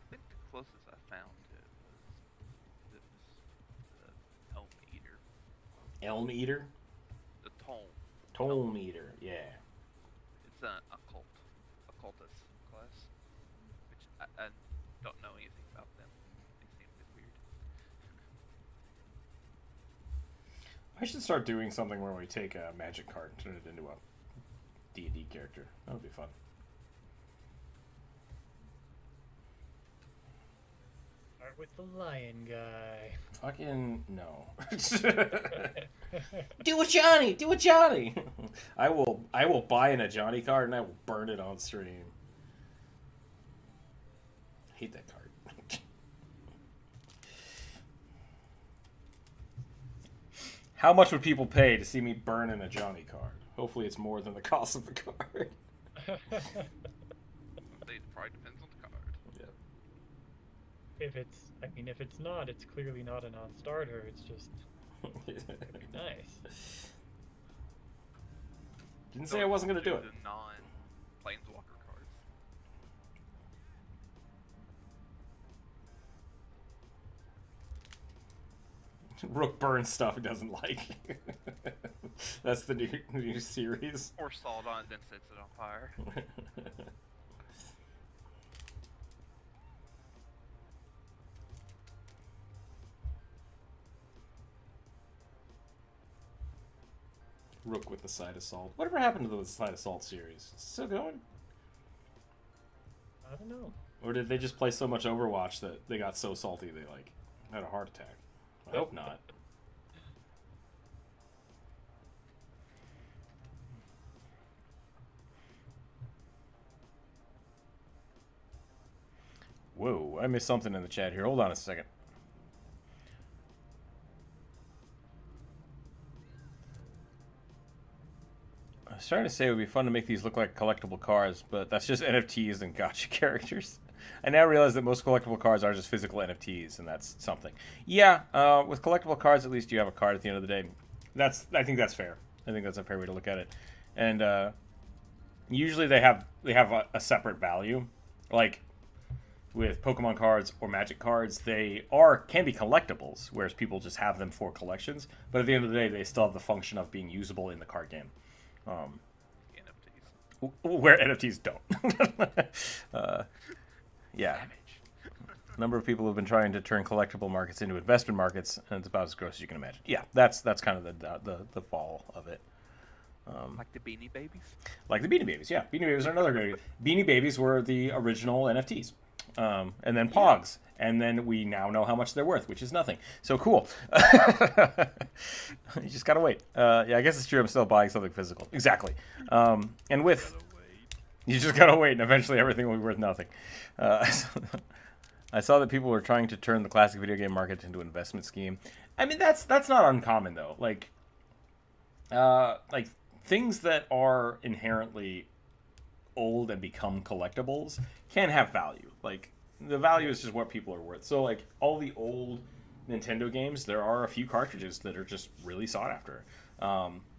C: think the closest I found it was the Elm Eater.
A: Elm Eater?
C: The Tome.
A: Tome Eater, yeah.
C: It's an occultist class, which I don't know anything about them. They seem a bit weird.
A: I should start doing something where we take a magic card and turn it into a D&D character. That would be fun.
B: Start with the lion guy.
A: Fucking no. Do a Johnny! Do a Johnny! I will buy an a Johnny card and I will burn it on stream. I hate that card. How much would people pay to see me burn in a Johnny card? Hopefully it's more than the cost of the card.
C: It probably depends on the card.
A: Yep.
B: If it's not, it's clearly not a non-starter. It's just nice.
A: Didn't say I wasn't gonna do it.
C: The non-planeswalker cards.
A: Rook burns stuff he doesn't like. That's the new series.
C: Or Salt on, then sets it on fire.
A: Rook with the side assault. Whatever happened to the side assault series? Still going?
B: I don't know.
A: Or did they just play so much Overwatch that they got so salty they like had a heart attack? I hope not. Whoa, I missed something in the chat here. Hold on a second. I was trying to say it would be fun to make these look like collectible cards, but that's just NFTs and gacha characters. I now realize that most collectible cards are just physical NFTs, and that's something. Yeah, with collectible cards, at least you have a card at the end of the day. I think that's fair. I think that's a fair way to look at it. And usually they have a separate value. Like with Pokemon cards or Magic cards, they can be collectibles, whereas people just have them for collections. But at the end of the day, they still have the function of being usable in the card game.
C: NFTs.
A: Where NFTs don't. Yeah. A number of people have been trying to turn collectible markets into investment markets, and it's about as gross as you can imagine. Yeah, that's kind of the fall of it.
C: Like the Beanie Babies?
A: Like the Beanie Babies, yeah. Beanie Babies are another great. Beanie Babies were the original NFTs. And then Pogs. And then we now know how much they're worth, which is nothing. So cool. You just gotta wait. Yeah, I guess it's true. I'm still buying something physical. Exactly. And with... You just gotta wait, and eventually everything will be worth nothing. I saw that people were trying to turn the classic video game market into an investment scheme. I mean, that's not uncommon, though. Like things that are inherently old and become collectibles can have value. Like, the value is just what people are worth. So, like, all the old Nintendo games, there are a few cartridges that are just really sought after.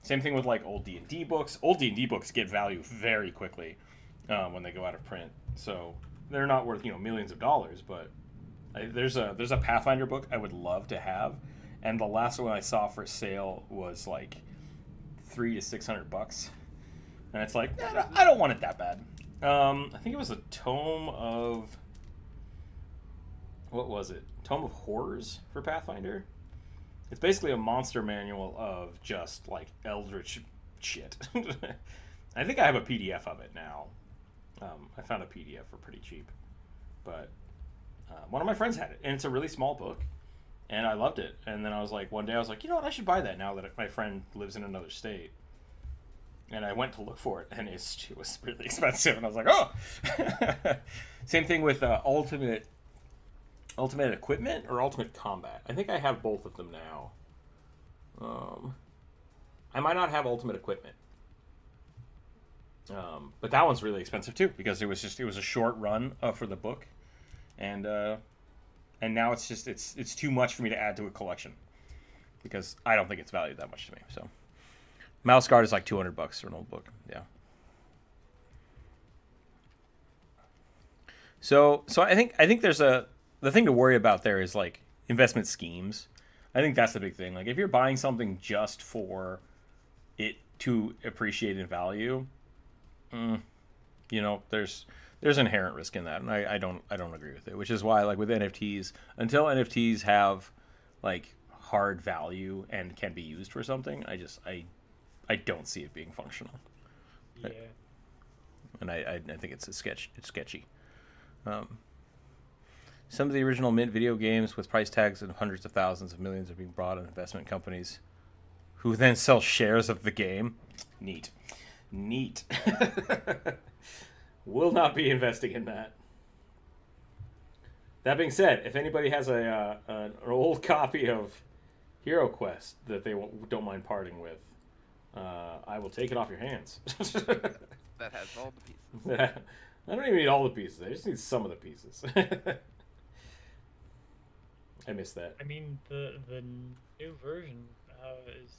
A: Same thing with, like, old D&D books. Old D&D books get value very quickly when they go out of print. So, they're not worth millions of dollars, but there's a Pathfinder book I would love to have, and the last one I saw for sale was like $300 to $600, and it's like I don't want it that bad. I think it was a tome of, what was it? Tome of Horrors for Pathfinder. It's basically a monster manual of just like eldritch shit. I think I have a PDF of it now. I found a PDF for pretty cheap, but one of my friends had it, and it's a really small book, and I loved it. And then I was like, one day I was like, you know what, I should buy that now that my friend lives in another state. And I went to look for it, and it was really expensive. And I was like, oh! Same thing with Ultimate Equipment or Ultimate Combat. I think I have both of them now. I might not have Ultimate Equipment. But that one's really expensive too, because it was a short run for the book. And now it's too much for me to add to a collection, because I don't think it's valued that much to me. So Mouse Guard is like $200 for an old book. Yeah. So I think there's the thing to worry about there is like investment schemes. I think that's the big thing. Like if you're buying something just for it to appreciate in value, there's inherent risk in that, and I don't agree with it. Which is why, like with NFTs, until NFTs have like hard value and can be used for something, I don't see it being functional.
B: Yeah.
A: And I think it's sketchy. Some of the original Mint video games with price tags of hundreds of thousands of millions are being brought on investment companies who then sell shares of the game. Neat. Will not be investing in that. That being said, if anybody has an old copy of Hero Quest that they don't mind parting with, I will take it off your hands.
C: That has all the pieces.
A: I don't even need all the pieces. I just need some of the pieces. I missed that.
B: I mean, the new version is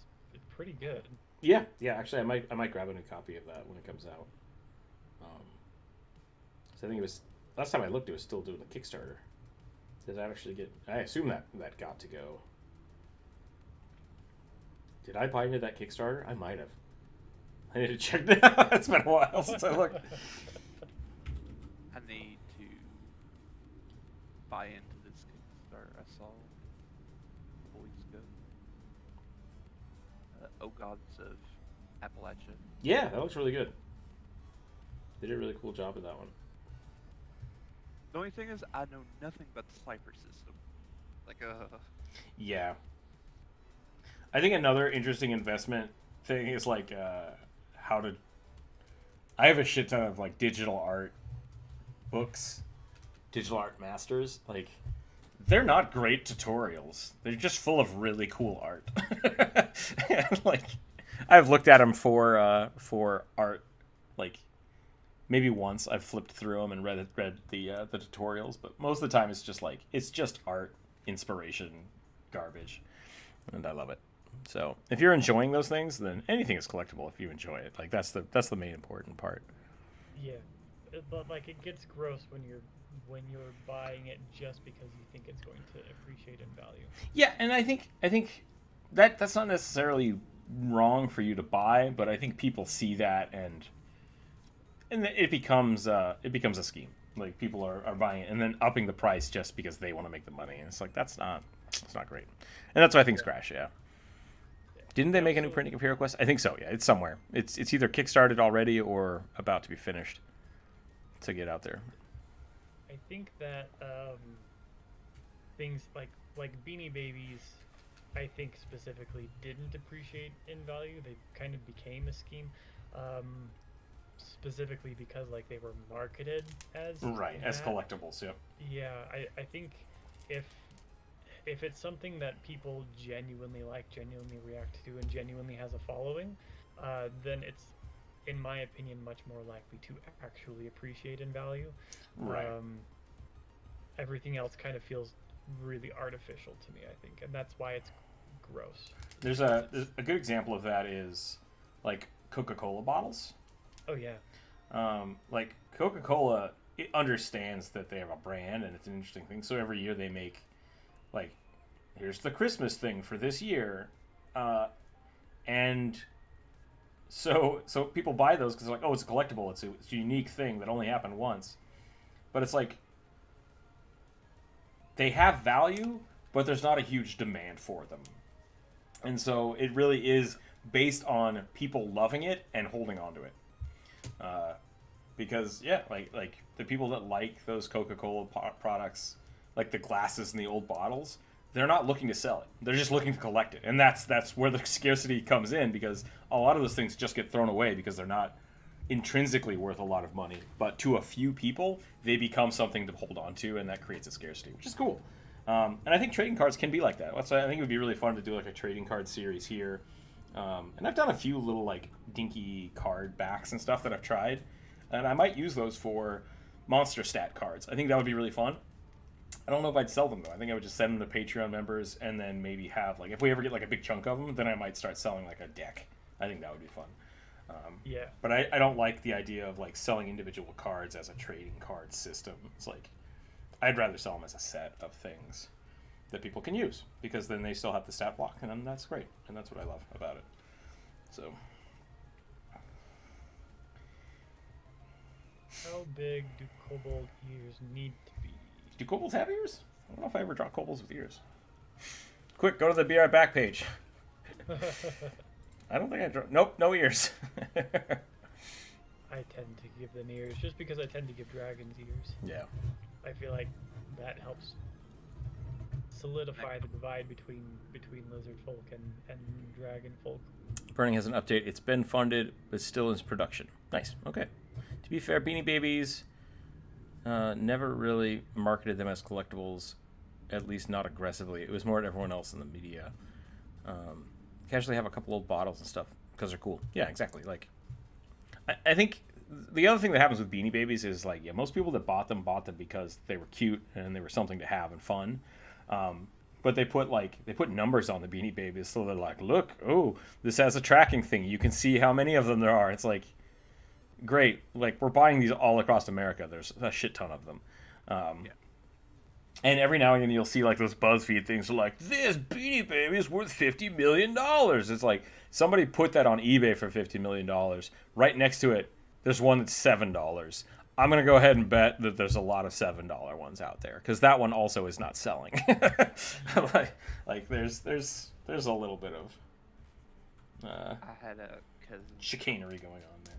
B: pretty good.
A: Yeah. Actually, I might grab a new copy of that when it comes out. So I think it was last time I looked, it was still doing the Kickstarter. Did that actually get? I assume that got to go. Did I buy into that Kickstarter? I might have. I need to check now. It's been a while since I looked.
C: I need to buy into this Kickstarter I saw a couple weeks ago. Oh Gods of Appalachia.
A: Yeah, that looks really good. They did a really cool job with that one.
C: The only thing is, I know nothing about the cipher system.
A: Yeah. I think another interesting investment thing is like how to. I have a shit ton of like digital art books, digital art masters. Like, they're not great tutorials. They're just full of really cool art. And, like, I've looked at them for art, like. Maybe once I've flipped through them and read the tutorials, but most of the time it's just art, inspiration, garbage, and I love it. So if you're enjoying those things, then anything is collectible if you enjoy it. Like that's the main important part.
B: Yeah, but like it gets gross when you're buying it just because you think it's going to appreciate in value. Yeah,
A: and I think that's not necessarily wrong for you to buy, but I think people see that and it becomes a scheme. Like people are buying it and then upping the price just because they want to make the money, and it's like it's not great. And that's why things crash. Yeah. Didn't they make a new printing of Hero Quest? I think so. Yeah, it's somewhere. It's either kickstarted already or about to be finished to get out there.
B: I think that things like Beanie Babies, I think specifically didn't appreciate in value. They kind of became a scheme. Specifically because like they were marketed as
A: collectibles. Yep.
B: Yeah, I think if it's something that people genuinely like, genuinely react to, and genuinely has a following, then it's, in my opinion, much more likely to actually appreciate in value.
A: Right.
B: Everything else kind of feels really artificial to me, I think, and that's why it's gross.
A: There's a good example of that is like Coca-Cola bottles.
B: Oh yeah.
A: Like Coca-Cola it understands that they have a brand and it's an interesting thing. So every year they make, like, here's the Christmas thing for this year, and so people buy those because they're like, oh, it's a collectible, it's a unique thing that only happened once. But it's like they have value, but there's not a huge demand for them, and so it really is based on people loving it and holding on to it. Because like the people that like those Coca-Cola products, like the glasses and the old bottles, they're not looking to sell it. They're just looking to collect it. And that's where the scarcity comes in, because a lot of those things just get thrown away because they're not intrinsically worth a lot of money. But to a few people, they become something to hold on to, and that creates a scarcity, which is cool. And I think trading cards can be like that. That's why I think it would be really fun to do like a trading card series here. And I've done a few little like dinky card backs and stuff that I've tried. And I might use those for monster stat cards. I think that would be really fun. I don't know if I'd sell them, though. I think I would just send them to Patreon members and then maybe have, like, if we ever get, like, a big chunk of them, then I might start selling, like, a deck. I think that would be fun.
B: Yeah.
A: But I don't like the idea of, like, selling individual cards as a trading card system. It's like, I'd rather sell them as a set of things that people can use, because then they still have the stat block, and then that's great. And that's what I love about it. So...
B: How big do kobold ears need to be?
A: Do kobolds have ears? I don't know if I ever draw kobolds with ears. Quick, go to the Be Right Back page. I don't think I draw... Nope, no ears.
B: I tend to give them ears, just because I tend to give dragons ears.
A: Yeah.
B: I feel like that helps solidify the divide between lizard folk and dragon folk.
A: Burning has an update. It's been funded, but still in production. Nice. Okay. To be fair, Beanie Babies never really marketed them as collectibles, at least not aggressively. It was more at everyone else in the media. Casually have a couple old bottles and stuff because they're cool. Yeah, exactly. Like, I think the other thing that happens with Beanie Babies is, like, yeah, most people that bought them because they were cute and they were something to have and fun. But they put numbers on the Beanie Babies, so they're like, look, oh, this has a tracking thing. You can see how many of them there are. It's like, great. Like, we're buying these all across America. There's a shit ton of them. And every now and then you'll see, like, those BuzzFeed things are like, this Beanie Baby is worth $50 million. It's like, somebody put that on eBay for $50 million. Right next to it, there's one that's $7. I'm going to go ahead and bet that there's a lot of $7 ones out there, because that one also is not selling. like there's a little bit of
C: I had a cousin
A: chicanery going on there.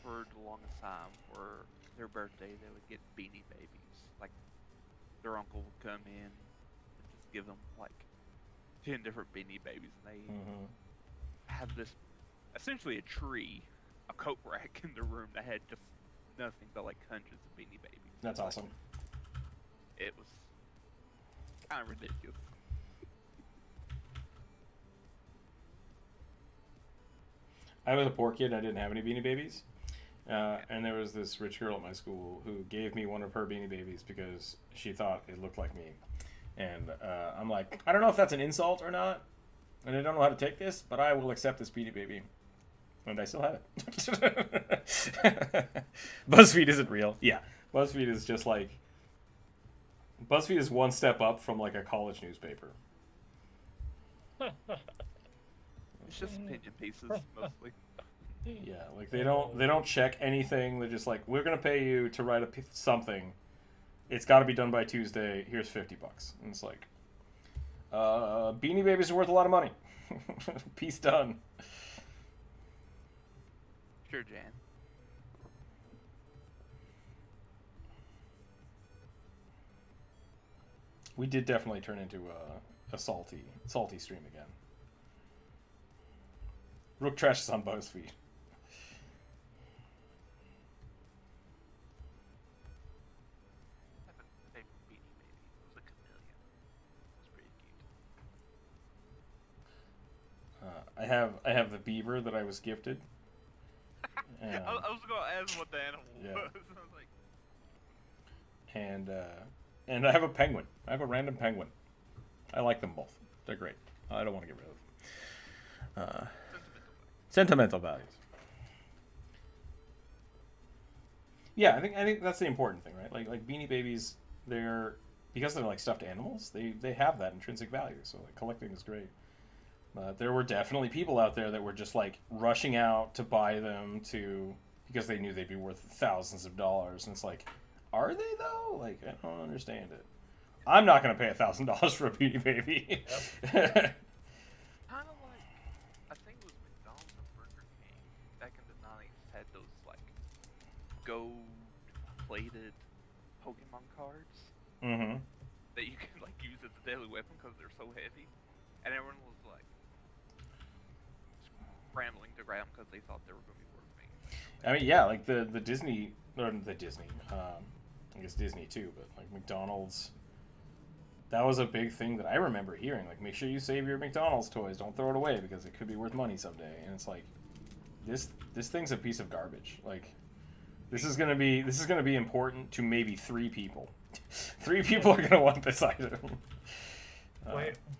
C: For the longest time, for their birthday, they would get Beanie Babies. Like, their uncle would come in and just give them, like, 10 different Beanie Babies, and they have this, essentially a tree, a coat rack in the room that had just nothing but, like, hundreds of Beanie Babies.
A: That's awesome.
C: It was kind of ridiculous.
A: I was a poor kid and I didn't have any Beanie Babies. And there was this rich girl at my school who gave me one of her Beanie Babies because she thought it looked like me. And I'm like, I don't know if that's an insult or not, and I don't know how to take this, but I will accept this Beanie Baby. And I still have it. BuzzFeed isn't real. Yeah, BuzzFeed is just like... BuzzFeed is one step up from, like, a college newspaper.
C: It's just opinion pieces, mostly.
A: Yeah, like, they don't check anything. They're just like, we're going to pay you to write something. It's got to be done by Tuesday. Here's $50. And it's like, Beanie Babies are worth a lot of money. Peace done.
C: Sure, Jan.
A: We did definitely turn into a salty stream again. Rook Trash is on BuzzFeed. I have the beaver that I was gifted.
C: I was going to ask what the animal was. I was like...
A: And I have a penguin. I have a random penguin. I like them both. They're great. I don't want to get rid of them. Sentimental values. Yeah, I think that's the important thing, right? Like Beanie Babies, because they're like stuffed animals, they have that intrinsic value. So like collecting is great. But there were definitely people out there that were just like rushing out to buy them because they knew they'd be worth thousands of dollars, and it's like, are they though? Like, I don't understand it. I'm not gonna pay $1,000 for a Beanie Baby.
C: Yep. Kind of like, I think it was McDonald's or Burger King back in the 90s had those like gold-plated Pokemon cards that you can like use as a daily weapon because they're so heavy, and everyone was like scrambling to grab them because they thought they were going to be worth things.
A: I mean, yeah, like the Disney, or the Disney, I guess Disney too, but like McDonald's. That was a big thing that I remember hearing. Like, make sure you save your McDonald's toys. Don't throw it away because it could be worth money someday. And it's like, this thing's a piece of garbage. Like, this is gonna be important to maybe 3 people. 3 people are gonna want this item.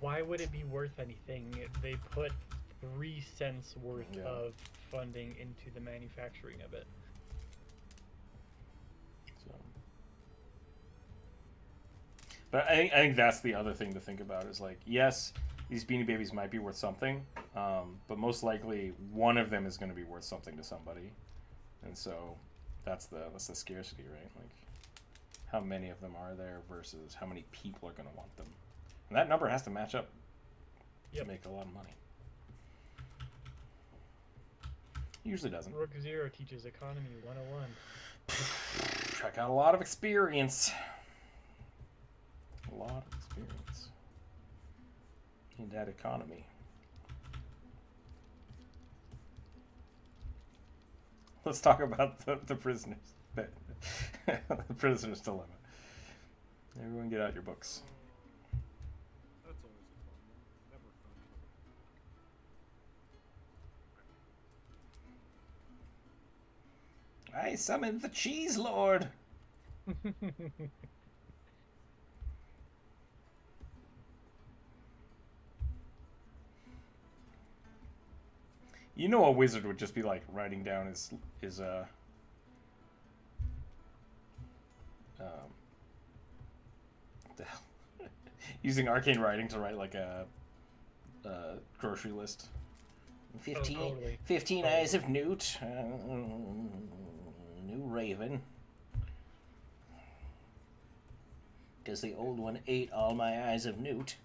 B: Why would it be worth anything? They put 3 cents worth of funding into the manufacturing of it.
A: But I think that's the other thing to think about is like, yes, these Beanie Babies might be worth something, but most likely one of them is going to be worth something to somebody, and so that's the scarcity, right? Like, how many of them are there versus how many people are going to want them, and that number has to match up to make a lot of money. Usually doesn't.
B: Rookzer0 teaches economy 101.
A: I got a lot of experience. A lot of experience in that economy. Let's talk about the prisoners. The prisoner's dilemma. Everyone get out your books.
D: That's always a fun one. Never fun.
A: I summoned the Cheese Lord. You know, a wizard would just be like writing down his the hell? Using arcane writing to write like a grocery list. 15 eyes of newt, new raven, because the old one ate all my eyes of newt.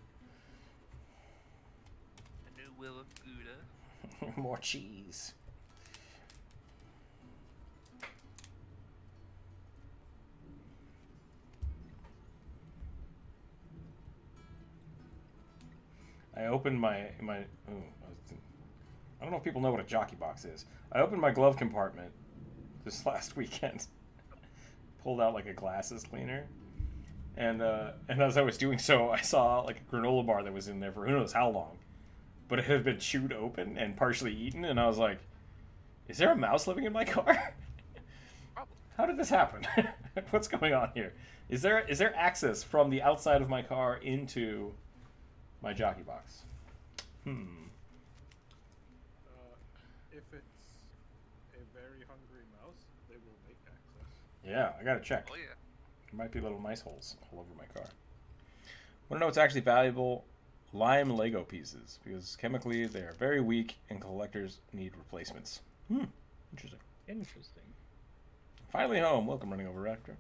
C: A new will of Gouda.
A: More cheese. I opened my I don't know if people know what a jockey box is. I opened my glove compartment this last weekend. Pulled out like a glasses cleaner. And as I was doing so, I saw like a granola bar that was in there for who knows how long. But it had been chewed open and partially eaten, and I was like, is there a mouse living in my car? How did this happen? What's going on here? Is there access from the outside of my car into my jockey box?
D: If it's a very hungry mouse, they will make access.
A: Yeah, I gotta check.
C: Oh yeah.
A: There might be little mice holes all over my car. Want to know what's actually valuable? Lime Lego pieces, because chemically they are very weak and collectors need replacements. Interesting.
B: Interesting.
A: Finally home. Welcome, Running Over Raptor.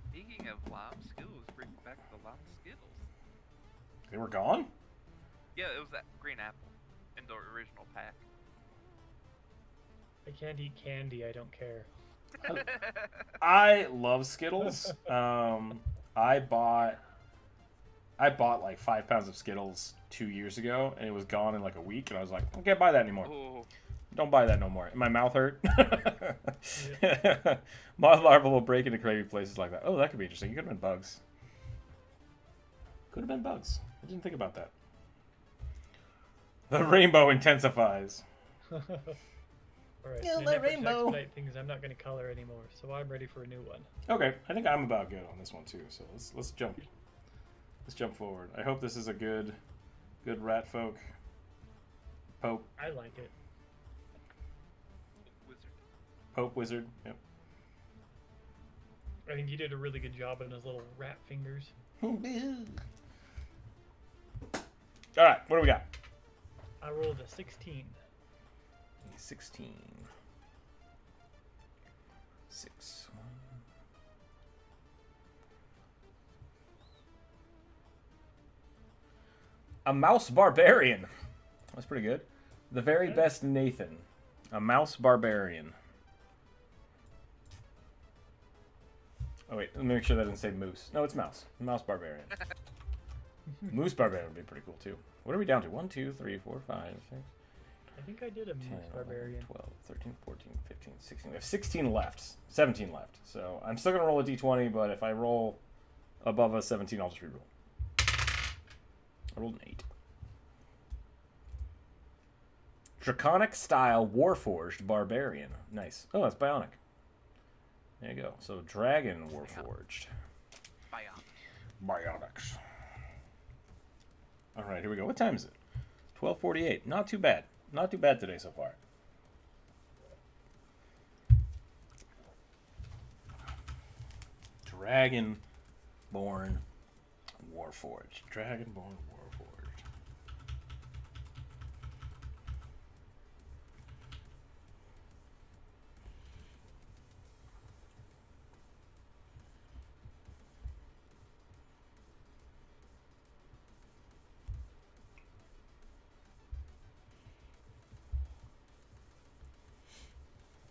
C: Speaking of lime Skittles, bring back the lime Skittles.
A: They were gone?
C: Yeah, it was that green apple in the original pack.
B: I can't eat candy. I don't care.
A: I love Skittles. I bought like 5 pounds of Skittles 2 years ago, and it was gone in like a week, and I was like, I can't buy that anymore.
C: Oh.
A: Don't buy that no more. My mouth hurt. Moth larva will break into crazy places like that. Oh, that could be interesting. It could have been bugs. Could have been bugs. I didn't think about that. The rainbow intensifies.
B: Alright,
A: Yeah,
B: in an
A: my
B: effort to
A: rainbow.
B: expedite things, I'm not going to color anymore, so I'm ready for a new one.
A: Okay, I think I'm about good on this one too. So let's jump. Let's jump forward. I hope this is a good rat folk. Poke.
B: I like it.
A: Pope Wizard. Yep.
B: I think he did a really good job on his little rat fingers.
A: All right, what do we got?
B: I rolled a 16.
A: 16. 6. A mouse barbarian. That's pretty good. The very best Nathan. A mouse barbarian. Oh wait, let me make sure that doesn't say moose. No, it's mouse. Mouse barbarian. Moose barbarian would be pretty cool too. What are we down to? 1, 2, 3, 4, 5, 6.
B: I think I did a
A: 10,
B: moose barbarian.
A: 12, 13, 14, 15, 16. We have 16 left. 17 left. So I'm still going to roll a d20, but if I roll above a 17, I'll just reroll. I rolled an 8. Draconic style Warforged Barbarian. Nice. Oh, that's Bionic. There you go. So Dragon Warforged. Bionics. Alright, here we go. What time is it? 12:48. Not too bad. Not too bad today so far. Dragonborn Warforged. Dragonborn Warforged.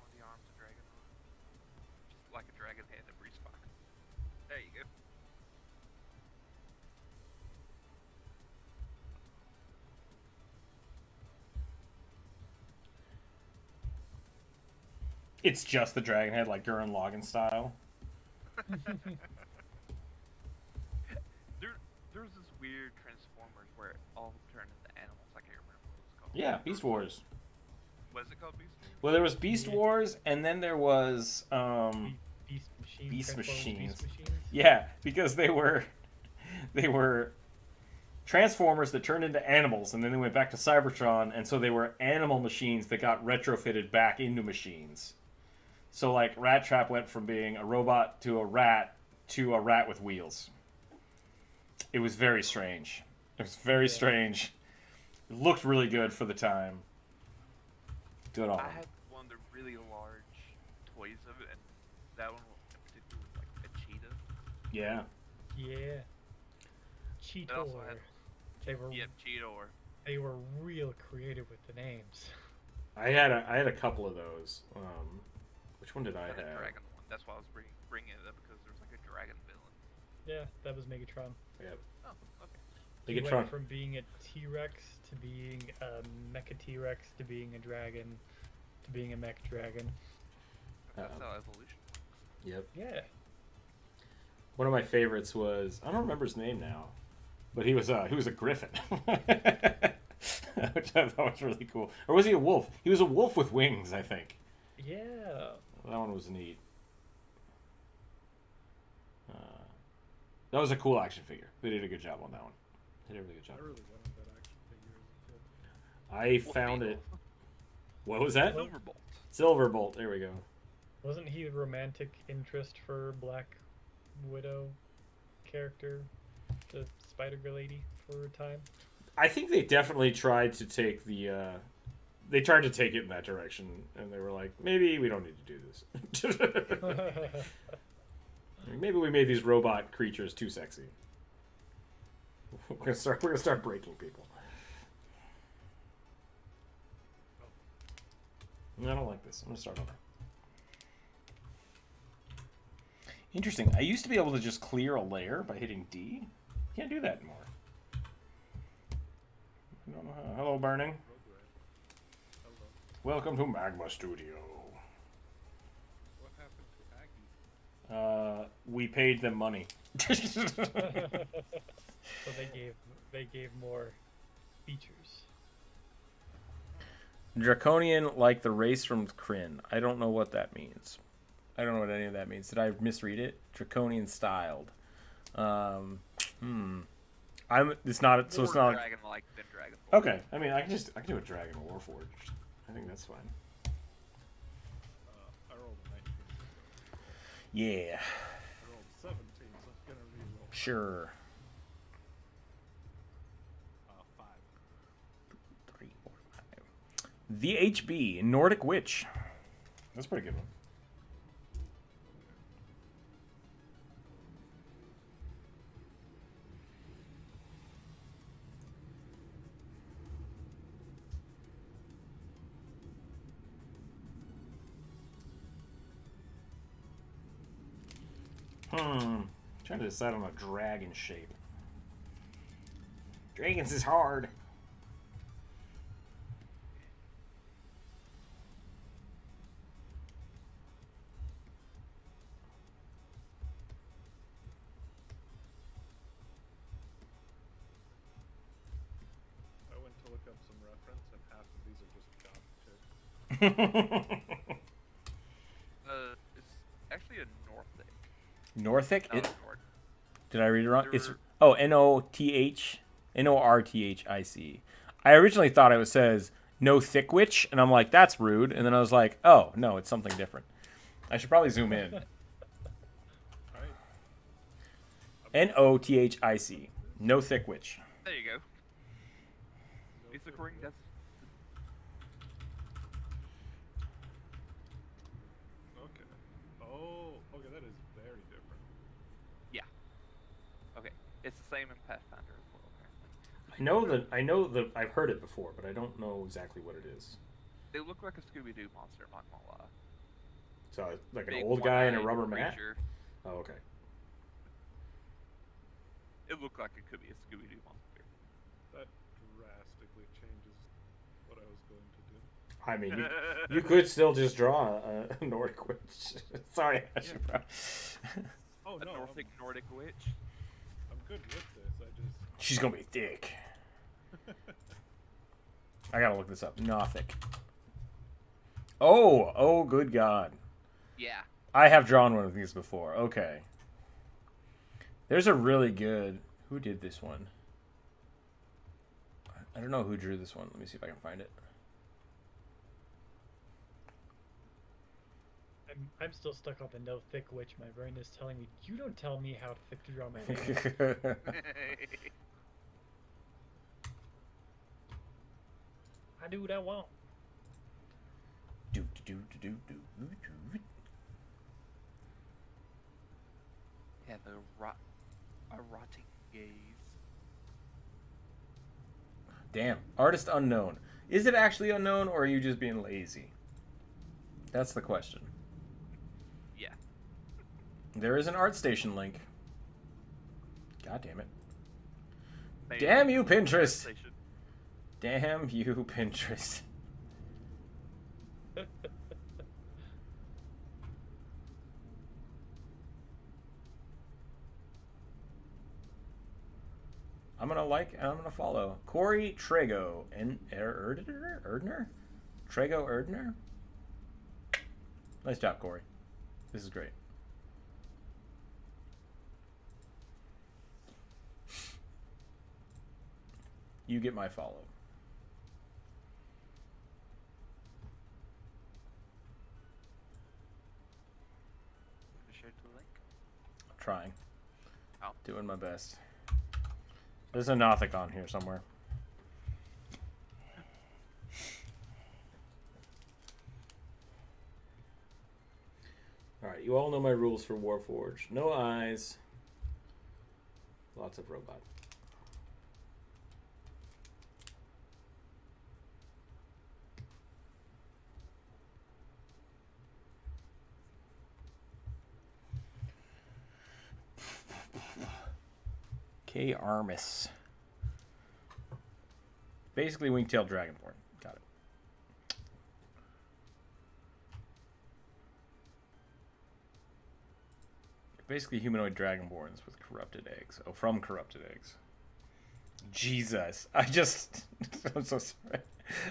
C: On the arms of dragon on. Just like a dragon head and a breeze box. There you go.
A: It's just the dragon head, like Gurren Lagann style.
C: There's this weird Transformers where all of them turn into animals. I can't remember what it's called.
A: Yeah, Beast Wars.
C: Was it called Beast Wars?
A: Well, there was Beast Wars, and then there was
B: Beast machines.
A: Beast
B: Transformers
A: machines.
B: Beast machines.
A: Yeah, because they were Transformers that turned into animals, and then they went back to Cybertron, and so they were animal machines that got retrofitted back into machines. So, like, Rat Trap went from being a robot to a rat with wheels. It was very strange. It was very strange. It looked really good for the time. Good on
C: I
A: them.
C: had one of the really large toys of it, and that one in particular was like a cheetah.
A: Yeah.
B: Yeah.
C: It also had,
B: Cheetor. They were
C: Cheetor.
B: they were real creative with the names.
A: I had a couple of those. Which one did I
C: Had a
A: have?
C: dragon one. That's why I was bringing it up, because there was like a dragon villain.
B: Yeah, that was Megatron.
A: Yep.
C: Oh, okay.
B: He
A: Megatron.
B: went from being a T-Rex to being a Mecha T-Rex to being a dragon to being a Mech Dragon.
C: That's how evolution.
A: Yep.
B: Yeah.
A: One of my favorites was, I don't remember his name now, but he was a griffin, which I thought was really cool. Or was he a wolf? He was a wolf with wings, I think.
B: Yeah.
A: That one was neat. That was a cool action figure. They did a good job on that one. They did a really good job.
D: I really wanted that action figure as a kid.
A: I found it. What was that?
C: Silverbolt.
A: Silverbolt. There we go.
B: Wasn't he the romantic interest for Black Widow character, the Spider-Girl lady, for a time?
A: I think they definitely tried to take the. They tried to take it in that direction, and they were like, maybe we don't need to do this. Maybe we made these robot creatures too sexy. We're gonna start breaking people. I don't like this. I'm gonna start over. Interesting. I used to be able to just clear a layer by hitting D. Can't do that anymore. I don't know how. Hello, Burning.
D: Hello.
A: Welcome to Magma Studio.
D: What happened to Aggie?
A: We paid them money.
B: So they gave more features.
A: Draconian, like the race from Kryn. I don't know what that means. I don't know what any of that means. Did I misread it? Draconian styled. It's not. So it's
C: More
A: not.
C: dragon-like than dragon.
A: Okay. I mean, I can do a Dragon Warforged. I think that's fine.
D: I
A: Yeah.
D: I rolled 17, so I'm gonna reroll.
A: Sure.
D: 5.
A: 3, 4, 5. VHB, Nordic Witch. That's a pretty good one. Trying to decide on a dragon shape. Dragons is hard.
D: I went to look up some reference, and half of these are just job chicks.
C: It's actually a Northic.
A: Northic?
C: Not a Nord.
A: Did I read it wrong?
C: There
A: It's
C: were-
A: Northic. I originally thought it says no thick witch, and I'm like, that's rude. And then I was like, oh no, it's something different. I should probably zoom in.
D: Alright.
A: Notic. No thick witch.
C: There you go.
D: No
C: It's
D: thick
C: according.
D: witch.
C: That's
D: Okay. Oh, okay, that is very different.
C: okay. It's the same in Pathfinder as well. Apparently.
A: I know that I've heard it before, but I don't know exactly what it is.
C: They look like a Scooby-Doo monster. I'm not gonna lie.
A: So like an
C: Big
A: old guy in a
C: one-eyed
A: rubber mat?
C: creature.
A: Oh, okay.
C: It looked like it could be a Scooby-Doo monster.
D: That drastically changes what I was going to do.
A: I mean, you could still just draw a Nordic witch. Sorry, Ashley, bro.
D: Oh
C: A
D: no,
C: Nordic witch.
D: I'm good with this. I just
A: She's gonna be thick. I gotta look this up. Nothic. Oh, good God.
C: Yeah.
A: I have drawn one of these before. Okay. There's a really good... Who did this one? I don't know who drew this one. Let me see if I can find it.
B: I'm still stuck on the no thick witch. My brain is telling me, you don't tell me how thick to draw my hand. I do what I want.
C: Yeah, the rotting gaze.
A: Damn. Artist unknown. Is it actually unknown, or are you just being lazy? That's the question.
C: Yeah.
A: There is an ArtStation link. God damn it.
C: Maybe
A: Damn you,
C: it's an
A: Pinterest!
C: station.
A: Damn you, Pinterest. I'm gonna follow. Corey Trago. Erdner? Trago Erdner? Nice job, Corey. This is great. You get my follow.
C: Share the link.
A: I'm trying.
C: Oh.
A: Doing my best. There's a Nothic on here somewhere. Alright, you all know my rules for Warforged. No eyes. Lots of robot. K. Armis. Basically wing-tailed dragonborn. Got it. Basically humanoid dragonborns with corrupted eggs. Oh, from corrupted eggs. Jesus. I'm so sorry.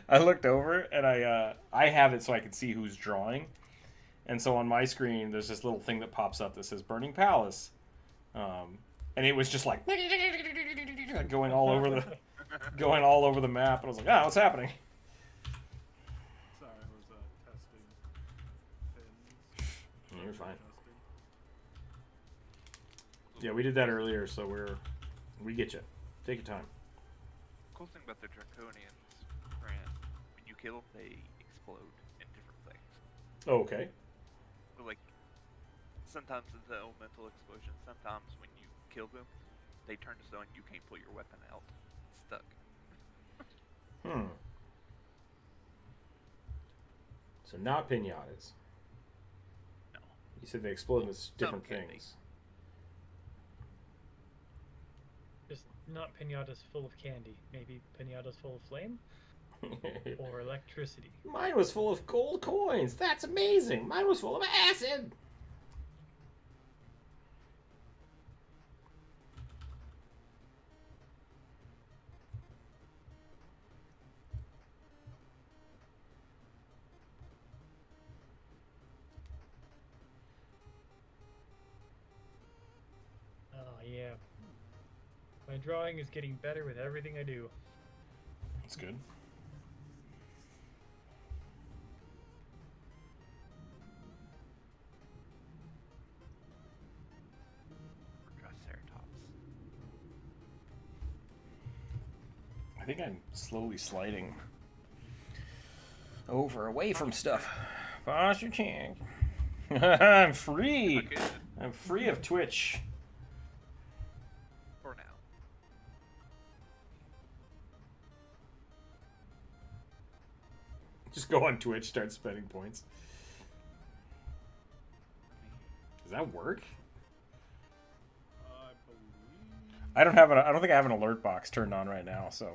A: I looked over and I have it so I can see who's drawing. And so on my screen, there's this little thing that pops up that says Burning Palace. And it was just like going all over the map. And I was like, what's happening?
D: sorry, I was testing pins.
A: You're fine.
D: Testing.
A: Yeah, we did that earlier, so we get you. Take your time.
C: Cool thing about the Draconians, Grant, when you kill them, they explode in different things.
A: Oh, okay.
C: So, like, sometimes it's an elemental explosion. Sometimes when you kill them, they turn to stone. You can't pull your weapon out. It's stuck.
A: So not pinatas.
C: No.
A: You said they explode into different
C: Some can be.
A: things.
B: Just not pinatas full of candy. Maybe pinatas full of flame or electricity.
A: Mine was full of gold coins. That's amazing. Mine was full of acid.
B: Oh yeah. My drawing is getting better with everything I do.
A: That's good.
C: Triceratops.
A: I think I'm slowly sliding over away from stuff. Posture check. I'm free.
C: Okay,
A: I'm free of Twitch.
C: for now.
A: Just go on Twitch, start spending points. Does that work?
D: I believe.
A: I don't think I have an alert box turned on right now, so.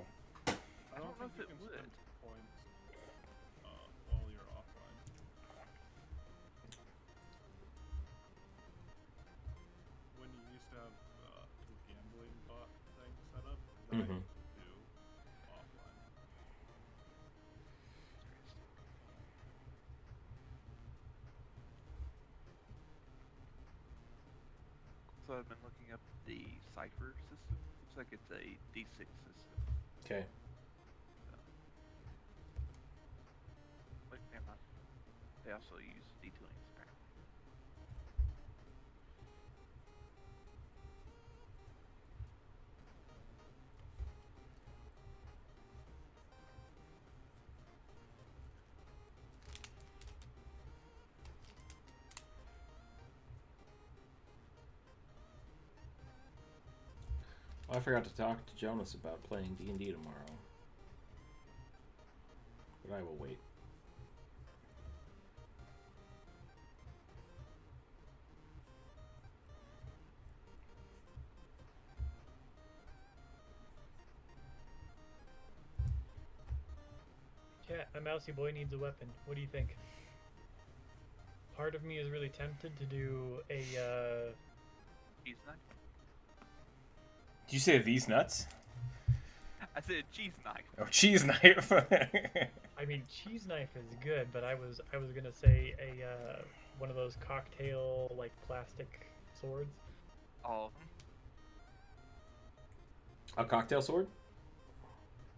D: I
C: don't know
D: think
C: if
D: you
C: it
D: can
C: would.
D: spend points while you're offline. When you used to have the gambling bot thing set up, that
A: Mhm.
D: you could do offline.
C: So I've been looking up the cipher system. Looks like it's a D6 system.
A: Okay.
C: Wait, never mind. They also use D20s apparently.
A: Well, I forgot to talk to Jonas about playing D&D tomorrow. But I will wait.
B: Chat, my mousy boy needs a weapon. What do you think? Part of me is really tempted to do a
C: Cheese knife?
A: Did you say these nuts?
C: I said cheese knife.
A: Oh, cheese knife.
B: I mean, cheese knife is good, but I was gonna say a one of those cocktail like plastic swords.
C: All of them.
A: A cocktail sword?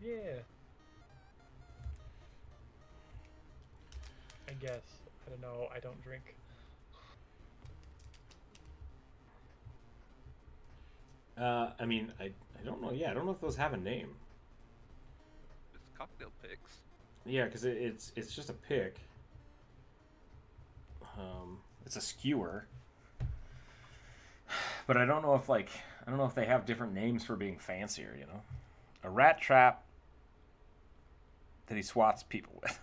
B: Yeah. I guess. I don't know. I don't drink.
A: I mean, I don't know. Yeah, I don't know if those have a name.
C: It's cocktail picks.
A: Yeah, because it's just a pick. It's a skewer. But I don't know if they have different names for being fancier. You know, a rat trap that he swats people with.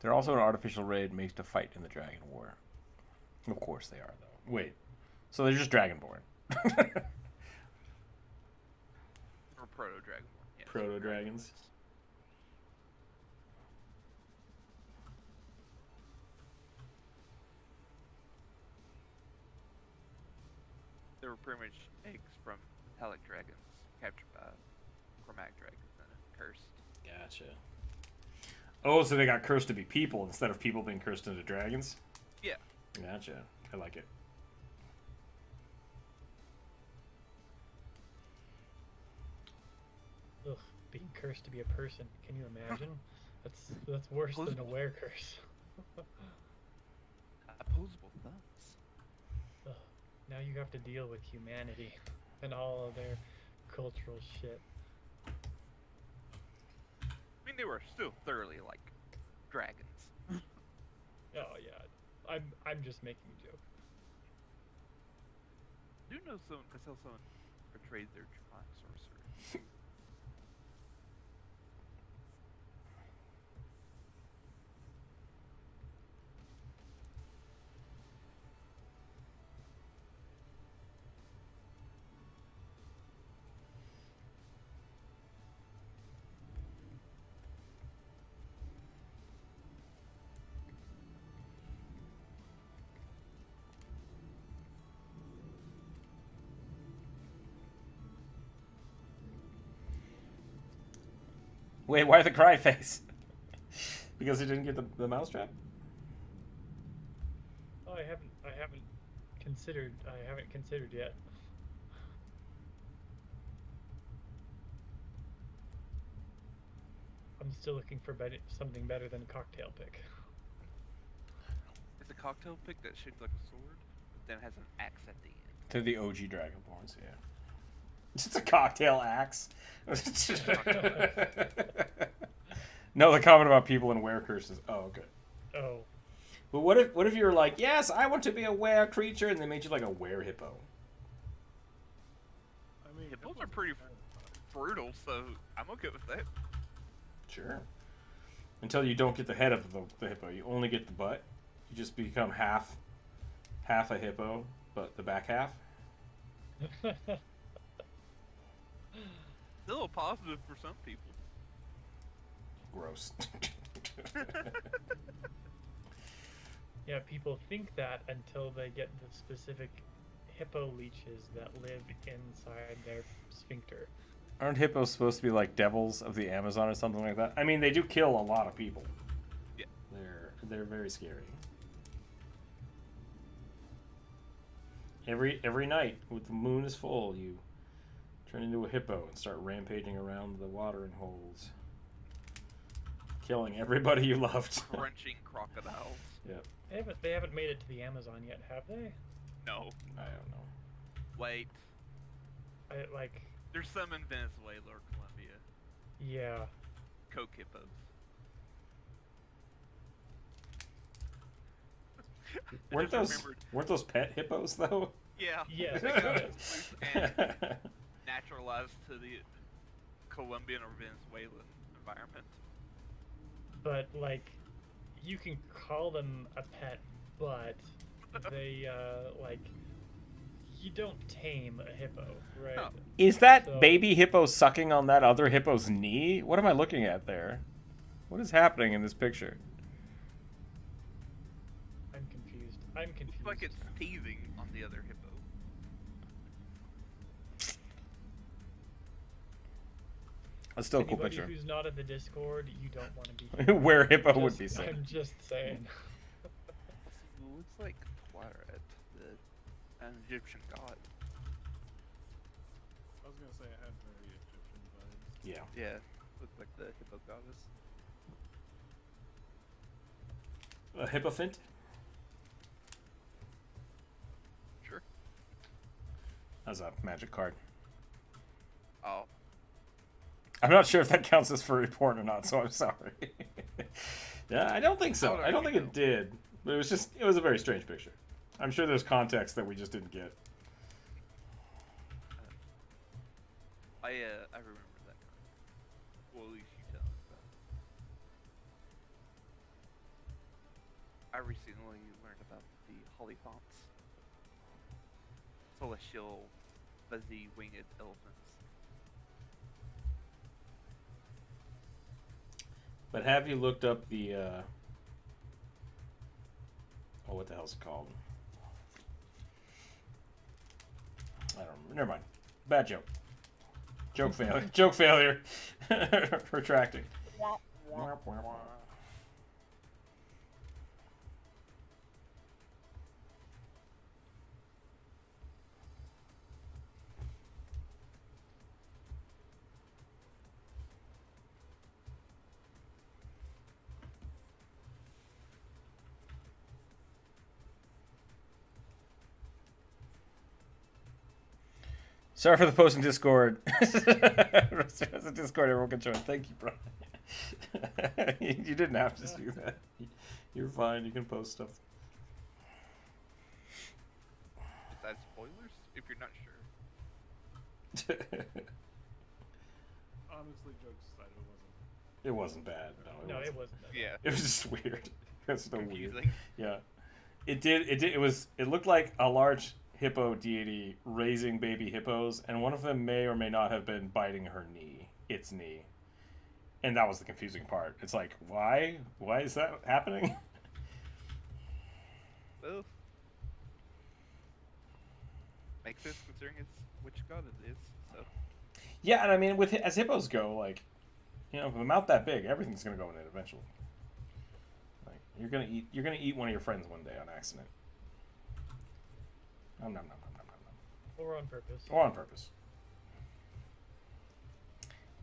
A: They're also an artificial raid made to fight in the Dragon War. Of course they are, though. Wait, so they're just Dragonborn.
C: Or proto-dragonborn. Yes.
A: Proto-dragons.
C: They were pretty much eggs from metallic dragons captured by chromatic dragons and cursed.
A: Gotcha. Oh, so they got cursed to be people instead of people being cursed into dragons?
C: Yeah.
A: Gotcha. I like it.
B: Ugh, being cursed to be a person. Can you imagine? That's worse than a were curse.
C: Opposable thumbs.
B: Now you have to deal with humanity and all of their cultural shit.
C: I mean, they were still thoroughly like dragons.
B: Oh yeah, I'm just making a joke.
C: I do know someone, I saw someone portrayed their draconic sorcerer.
A: Wait, why the cry face? Because he didn't get the mousetrap?
B: Oh, I haven't considered yet. I'm still looking for something better than a cocktail pick.
C: It's a cocktail pick that shaped like a sword, but then has an axe at the end.
A: They're the OG Dragonborns, yeah. It's a cocktail axe. No, the comment about people in were curses. Oh, okay.
B: Oh.
A: But what if you were like, yes, I want to be a were creature, and they made you like a were hippo?
D: I mean,
C: Hippos
D: hippos
C: are pretty
D: kind of
C: brutal, so I'm okay with that.
A: Sure. Until you don't get the head of the hippo, you only get the butt. You just become half a hippo, but the back half.
C: Still a positive for some people.
A: Gross.
B: Yeah, people think that until they get the specific hippo leeches that live inside their sphincter.
A: Aren't hippos supposed to be like devils of the Amazon or something like that? I mean, they do kill a lot of people.
C: Yeah.
A: They're very scary. Every night, when the moon is full, you turn into a hippo and start rampaging around the watering holes, killing everybody you loved.
C: Crunching crocodiles.
A: Yep.
B: They haven't made it to the Amazon yet, have they?
C: No.
A: I don't know.
C: Wait.
B: Like,
C: There's some in Venezuela or Colombia.
B: yeah.
C: Coke hippos. I just remembered-
A: Weren't those pet hippos though?
C: Yeah.
B: Yeah,
C: They
B: they
C: got
B: got
C: loose and naturalized to the Colombian or Venezuelan environment.
B: But, like, you can call them a pet, but they, like, you don't tame a hippo, right?
C: No.
A: Is that
B: So-
A: baby hippo sucking on that other hippo's knee? What am I looking at there? What is happening in this picture?
B: I'm confused. I'm
C: Looks
B: confused.
C: like it's teething on the other hippo.
A: That's still a cool
B: Anybody
A: picture.
B: who's not in the Discord, you don't want to be here.
A: Where hippo would be saying.
B: I'm just saying.
C: It looks like Twaret, an Egyptian god.
D: I was gonna say I had very Egyptian vibes.
A: Yeah.
C: Yeah, looks like the hippo goddess.
A: A hippofint?
C: Sure.
A: That's a magic card.
C: Oh,
A: I'm not sure if that counts as furry porn or not, so I'm sorry. Yeah, I don't think so. I don't think it did. But it was a very strange picture. I'm sure there's context that we just didn't get.
C: I remember that card. Well, at least you tell me about it. I recently learned about the Holophants. Celestial, fuzzy, winged elephants.
A: But have you looked up the, oh, what the hell's it called? I don't remember. Never mind. Bad joke. Joke failure. Joke failure. Retracting. Sorry for the post in Discord. As a Discord, everyone can join. Thank you, bro. You didn't have to do that. You're fine. You can post stuff.
C: Besides spoilers, if you're not sure.
D: Honestly, jokes aside,
A: It wasn't bad.
B: No, it wasn't. That
C: Yeah.
A: It was just weird. It was so weird.
C: Confusing.
A: Yeah. It looked like a large hippo deity raising baby hippos, and one of them may or may not have been biting its knee. And that was the confusing part. It's like, why? Why is that happening?
C: Well, makes sense considering it's which god it is. So
A: Yeah, and I mean, as hippos go, like, you know, with a mouth that big, everything's gonna go in it eventually. Like, you're gonna eat one of your friends one day on accident. Nom, nom, nom, nom, nom, nom.
B: Or on purpose.
A: Or on purpose.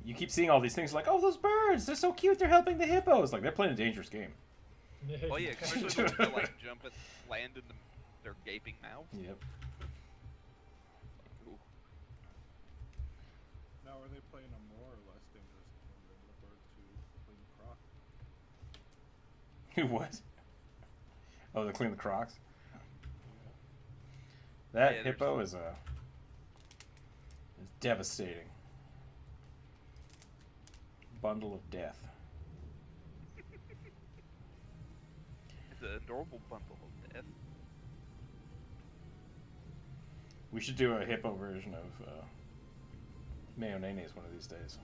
A: You keep seeing all these things like, oh, those birds, they're so cute, they're helping the hippos. Like, they're playing a dangerous game.
C: oh yeah, especially the ones that like jump and land in their gaping mouths.
A: Yep.
C: Ooh.
D: Now, are they playing a more or less dangerous game than the birds who clean croc?
A: Who what? Oh, they clean the crocs? That
C: Yeah,
A: hippo is devastating. Bundle of death.
C: It's an adorable bundle of death.
A: We should do a hippo version of Mayonnaise one of these days.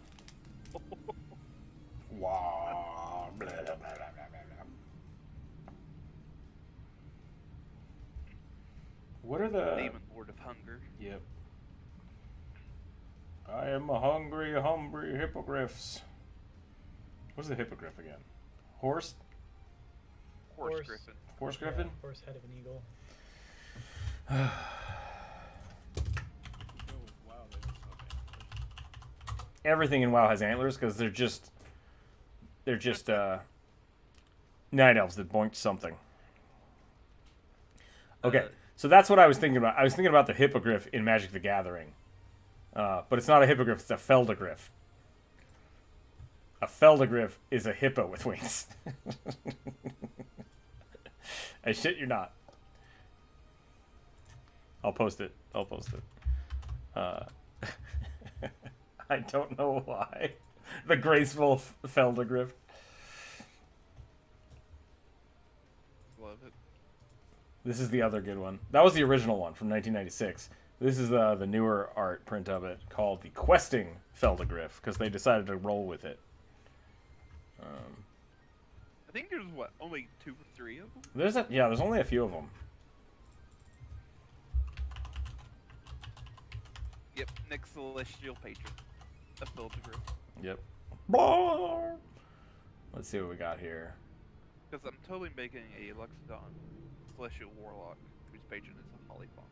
A: Wow. Blah, blah, blah, blah, blah, blah. What are the...
C: Demon Lord of Hunger.
A: Yep. I am a hungry hippogriffs. What's the hippogriff again? Horse?
C: Horse Griffin.
A: Horse griffin?
B: Yeah, horse head of an eagle.
D: Go with WoW, they also have antlers.
A: Everything in WoW has antlers because they're just night elves that boinked something. Okay, so that's what I was thinking about. I was thinking about the hippogriff in Magic the Gathering. But it's not a hippogriff, it's a feldegriff. A feldegriff is a hippo with wings. I shit you not. I'll post it. I don't know why. The graceful feldegriff.
C: Love it.
A: This is the other good one. That was the original one from 1996. This is the newer art print of it called the Questing Feldegriff because they decided to roll with it.
C: I think there's only 2 or 3 of them.
A: There's only a few of them.
C: Yep, next Celestial Patron. A Feldegriff.
A: Yep. Blah! Let's see what we got here.
C: Because I'm totally making a Luxodon Celestial Warlock whose patron is a Hollypomp.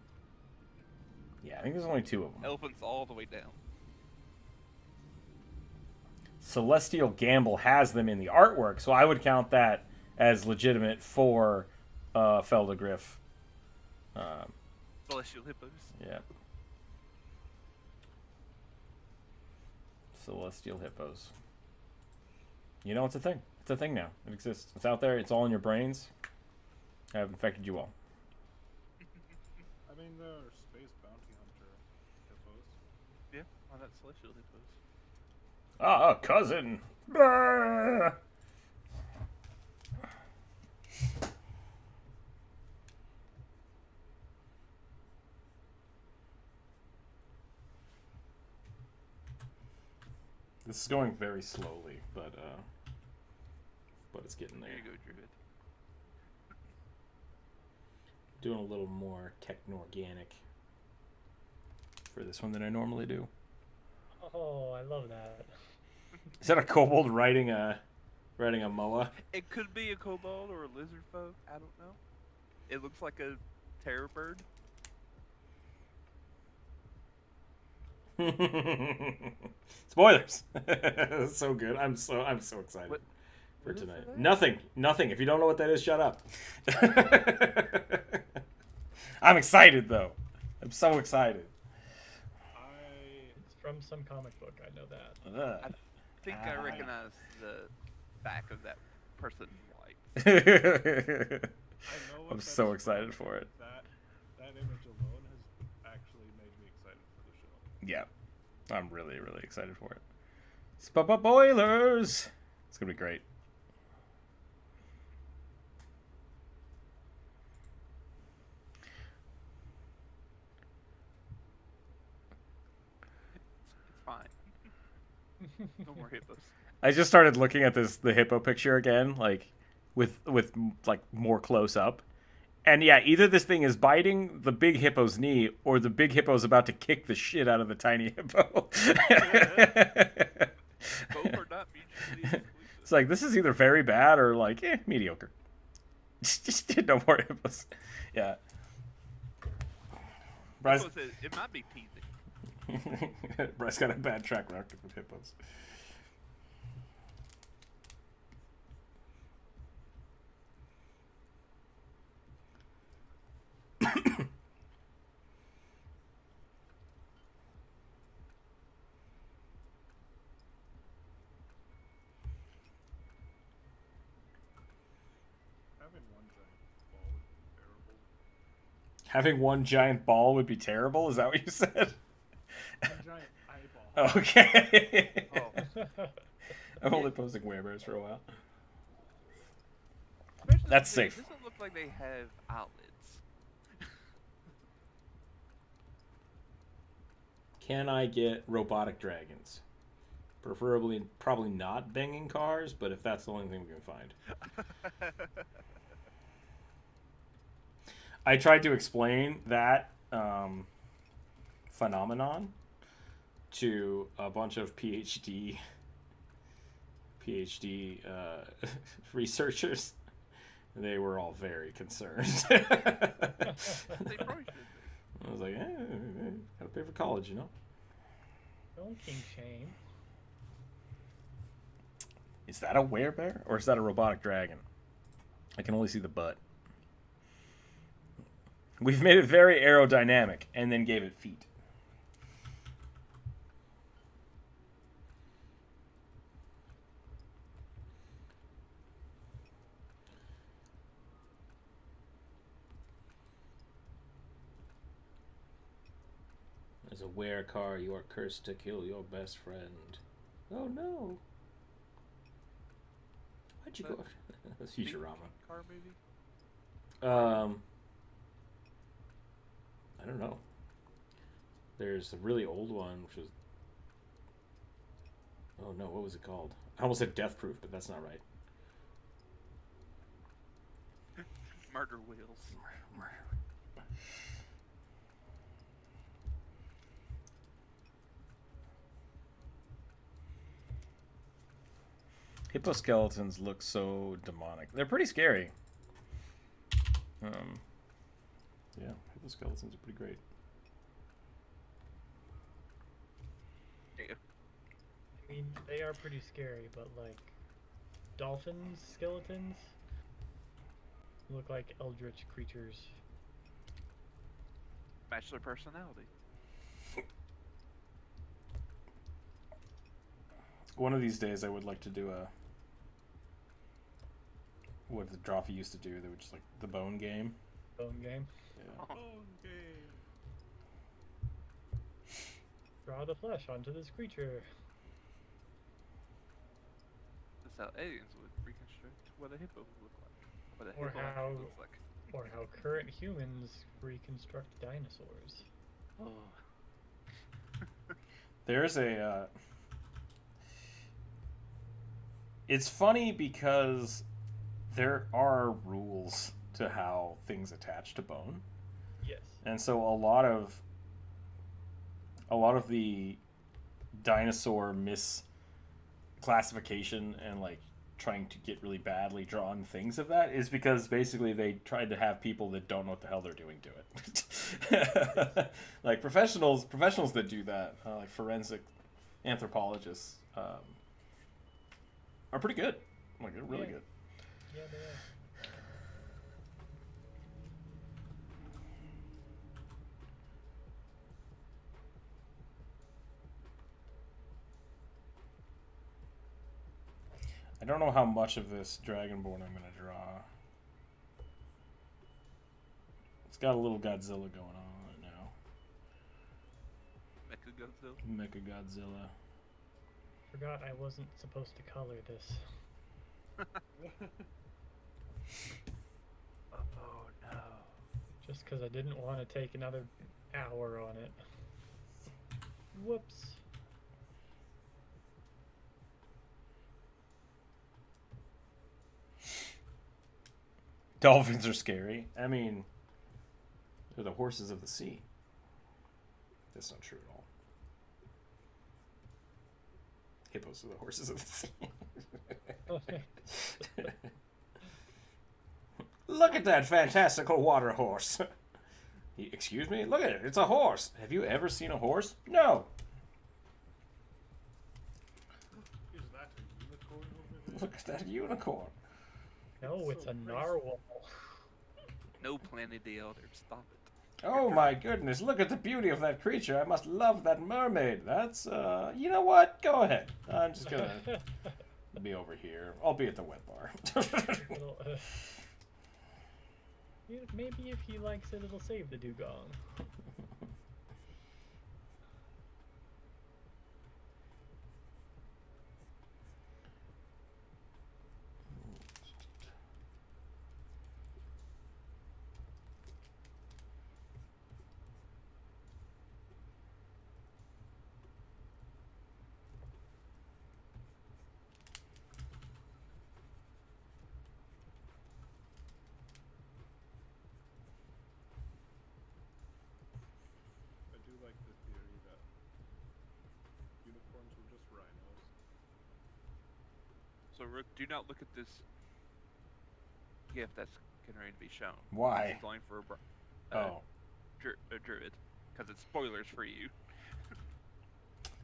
A: Yeah, I think there's only 2 of them.
C: Elephants all the way down.
A: Celestial Gamble has them in the artwork, so I would count that as legitimate for Feldegriff.
C: Celestial Hippos.
A: Yeah. Celestial Hippos. You know, it's a thing. It's a thing now. It exists. It's out there. It's all in your brains. I have infected you all.
D: I mean, there are space bounty hunter hippos.
C: Yeah, why not Celestial Hippos?
A: Ah, cousin. Brr. This is going very slowly, but it's getting there.
C: There you go, Druid.
A: Doing a little more techno-organic for this one than I normally do.
B: Oh, I love that.
A: Is that a kobold riding a moa?
C: It could be a kobold or a lizard folk. I don't know. It looks like a terror bird.
A: Spoilers. So good. I'm so excited
C: What-
A: for
C: what is
A: tonight.
C: that?
A: Nothing. If you don't know what that is, shut up. I'm excited though. I'm so excited.
D: I
B: from some comic book. I know that.
C: I think I recognize the back of that person in white.
D: I know what
A: I'm
D: that's
A: so
D: from,
A: excited for it.
D: That image alone has actually made me excited for the show.
A: Yeah, I'm really, really excited for it. Spapa Boilers! It's gonna be great.
C: It's fine. No more hippos.
A: I just started looking at the hippo picture again, like with like more close up. And yeah, either this thing is biting the big hippo's knee or the big hippo is about to kick the shit out of the tiny hippo.
C: Both are not mutually exclusive.
A: It's like, this is either very bad or like, mediocre. Just no more hippos. Yeah. Bryce,
C: Hippo says it might be teasing.
A: Bryce got a bad track record with hippos.
D: Having one giant ball would be terrible.
A: Having one giant ball would be terrible? Is that what you said?
D: One giant eyeball.
A: Okay.
C: Oh,
A: I'm only posting werebears for a while.
C: especially
A: That's
C: because
A: safe.
C: It doesn't look like they have outlets.
A: Can I get robotic dragons? Preferably, probably not banging cars, but if that's the only thing we can find. I tried to explain that phenomenon to a bunch of PhD researchers. They were all very concerned.
C: They probably should be.
A: I was like, gotta pay for college, you know?
B: Don't king shame.
A: Is that a werebear or is that a robotic dragon? I can only see the butt. We've made it very aerodynamic and then gave it feet. As a werecar, you are cursed to kill your best friend. Oh no! Why'd you go? That's Futurama.
C: Car movie?
A: I don't know. There's a really old one, which was... Oh no, what was it called? I almost said Death Proof, but that's not right.
C: Murder Wheels.
A: Hippo skeletons look so demonic. They're pretty scary. Yeah, hippo skeletons are pretty great.
C: Yeah.
B: I mean, they are pretty scary, but like dolphins, skeletons look like eldritch creatures.
C: Match their personality.
A: One of these days I would like to do what the Drawfee used to do. They were just like the bone game.
B: Bone game.
A: Yeah.
D: Okay.
B: Draw the flesh onto this creature.
C: That's how aliens would reconstruct what a hippo would look like. What a
B: Or
C: hippo
B: how-
C: actually looks like.
B: Or how current humans reconstruct dinosaurs.
C: Oh.
A: There's a... It's funny because there are rules to how things attach to bone.
B: Yes.
A: And so a lot of the dinosaur misclassification and like trying to get really badly drawn things of that is because basically they tried to have people that don't know what the hell they're doing do it. Like professionals that do that, like forensic anthropologists, are pretty good. Like they're really
B: Yeah.
A: good.
B: Yeah, they are.
A: I don't know how much of this Dragonborn I'm going to draw. It's got a little Godzilla going on right now. Mecha Godzilla.
B: Forgot I wasn't supposed to color this.
C: Oh no.
B: Just because I didn't want to take another hour on it. Whoops.
A: Dolphins are scary. I mean, they're the horses of the sea. That's not true at all. Hippos are the horses of the sea. Look at that fantastical water horse. Excuse me? Look at it. It's a horse. Have you ever seen a horse? No.
D: Is that a unicorn over there?
A: Look at that unicorn.
B: No, it's
D: so
B: a
D: crazy.
B: narwhal.
C: No, Planet the Elder. Stop it.
A: Oh my goodness, look at the beauty of that creature. I must love that mermaid. That's, you know what? Go ahead. I'm just gonna be over here. I'll be at the wet bar.
B: Well, yeah, maybe if he likes it, it'll save the dugong.
D: I do like the theory that unicorns were just rhinos.
C: So, Rook, do not look at this gift that's getting ready to be shown.
A: Why?
C: This is only for
A: Oh.
C: a druid, because it's spoilers for you.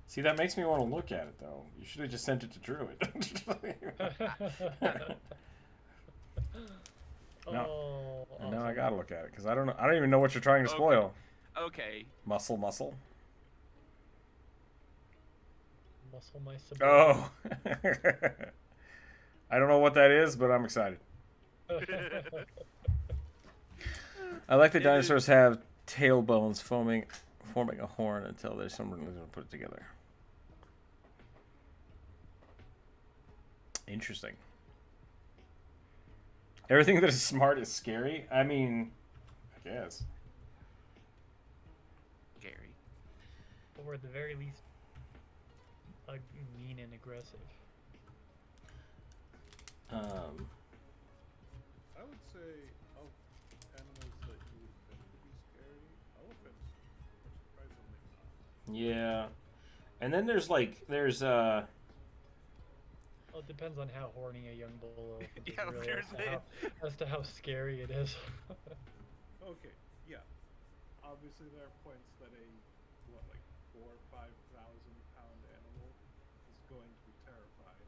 A: See, that makes me want to look at it, though. You should have just sent it to Druid. No.
B: Oh,
A: And now I
B: awesome.
A: gotta look at it, because I don't know. I don't even know what you're trying to
C: Okay.
A: spoil.
C: Okay.
A: Muscle.
B: Muscle my subordinate.
A: Oh. I don't know what that is, but I'm excited. I like the dinosaurs have tailbones forming a horn until there's someone who's going to put it together. Interesting. Everything that is smart is scary? I mean, I guess.
C: Gary.
B: Or at the very least, mean and aggressive.
D: I would say of animals that you would think would be scary, elephants are surprisingly not.
A: Yeah. And then there's
B: Well, it depends on how horny a young bull elephant is,
C: Yeah, I was
B: really,
C: gonna
B: as to how scary it is.
D: Okay, yeah. Obviously, there are points that a 4,000 or 5,000 pound animal is going to be terrified.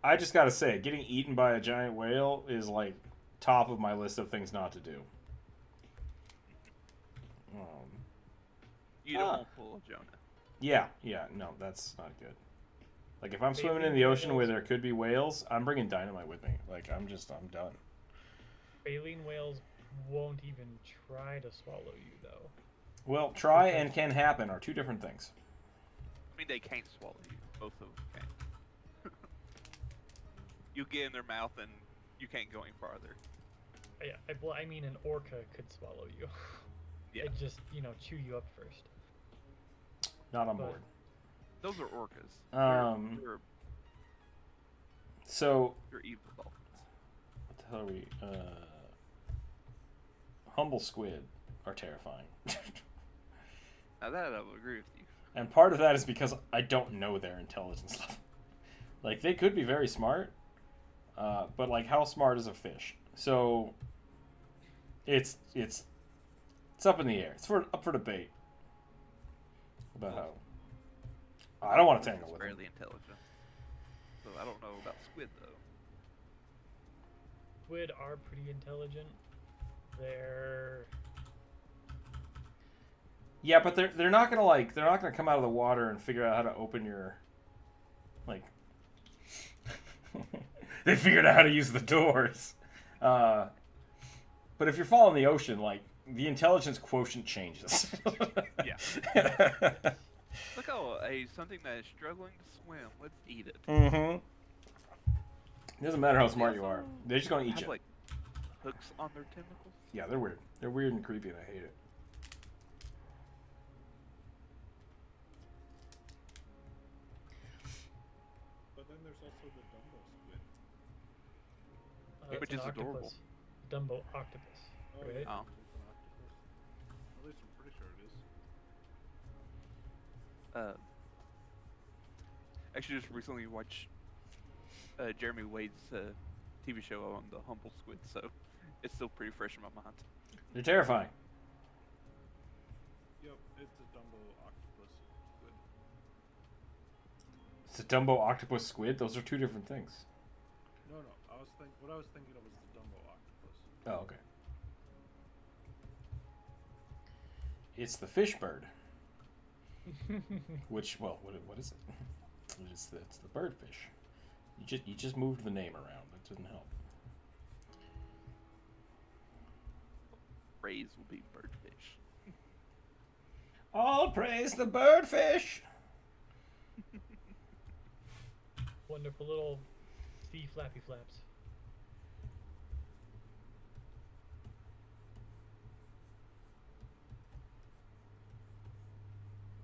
A: I just gotta say, getting eaten by a giant whale is like top of my list of things not to do.
C: You don't want to pull a Jonah.
A: Yeah, no, that's not good. Like, if I'm swimming in
B: Baleen
A: the ocean where
B: whales.
A: there could be whales, I'm bringing dynamite with me. Like, I'm done.
B: Baleen whales won't even try to swallow you, though.
A: Well, try and can happen are two different things.
C: I mean, they can't swallow you. Both of them can. You get in their mouth and you can't go any farther.
B: Yeah, I mean, an orca could swallow you.
C: Yeah.
B: It'd just, chew you up first.
A: Not on
B: But-
A: board.
C: Those are orcas.
A: So,
C: They're evil dolphins.
A: what the hell are we? Humble squid are terrifying.
C: Now that I will agree with you.
A: And part of that is because I don't know their intelligence level. Like, they could be very smart, but like, how smart is a fish? So, it's up in the air. It's up for debate about how. I don't want to tangle
C: It's
A: with them.
C: fairly intelligent. So I don't know about squid though.
B: Squid are pretty intelligent. They're
A: Yeah, but they're not gonna come out of the water and figure out how to open your, like, They figured out how to use the doors. But if you're falling in the ocean, like, the intelligence quotient changes.
C: Yeah. Look, something that is struggling to swim. Let's eat it.
A: Mm-hmm. It doesn't matter how smart you are. They're just gonna eat
C: Have,
A: you.
C: like, hooks on their tentacles.
A: Yeah, they're weird. They're weird and creepy, and I hate it.
D: But then there's also the Dumbo squid.
B: It's
C: Which
B: an
C: is adorable.
B: octopus. Dumbo octopus.
D: Oh,
B: Right?
D: yeah,
C: Oh.
D: it's an octopus. At least I'm pretty sure it is.
C: Actually, just recently watched Jeremy Wade's TV show on the Humble Squid, so it's still pretty fresh in my mind.
A: They're terrifying.
D: Yep, it's a Dumbo octopus squid.
A: It's a Dumbo octopus squid. Those are two different things.
D: No, what I was thinking of was the Dumbo octopus.
A: Oh, okay. It's the fish bird. Which, well, what is it? It's the bird fish. You just moved the name around. That didn't help.
C: Rays will be birdfish.
A: All praise the birdfish.
B: Wonderful little sea flappy flaps.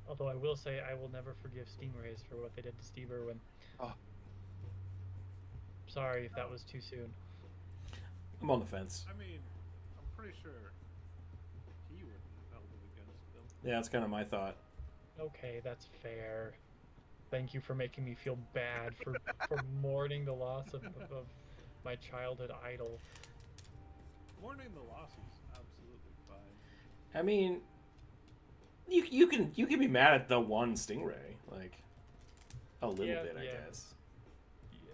B: Although I will say I will never forgive Stingrays for what they did to Steve Irwin.
C: Oh.
B: Sorry if that was too soon.
A: I'm on the fence.
D: I mean, I'm pretty sure he wouldn't have held it against them.
A: Yeah, that's kind of my thought.
B: Okay, that's fair. Thank you for making me feel bad for mourning the loss of my childhood idol.
D: Mourning the loss is absolutely fine.
A: I mean, you can be mad at the one Stingray, like a little bit, I guess.
B: Yeah.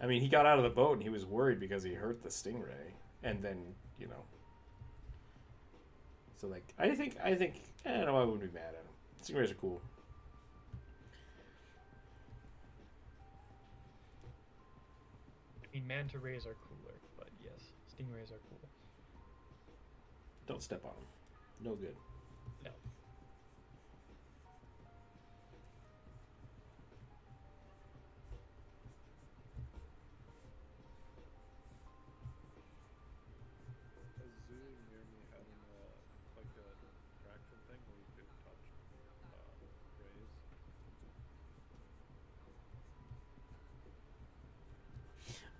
A: I mean, he got out of the boat and he was worried because he hurt the Stingray, and then So like, I think I don't know, I wouldn't be mad at him. Stingrays are cool.
B: I mean, manta rays are cooler, but yes, stingrays are cool.
A: Don't step on them. No good.
B: No.
D: A zoo near me had like a attraction thing where you could touch rays.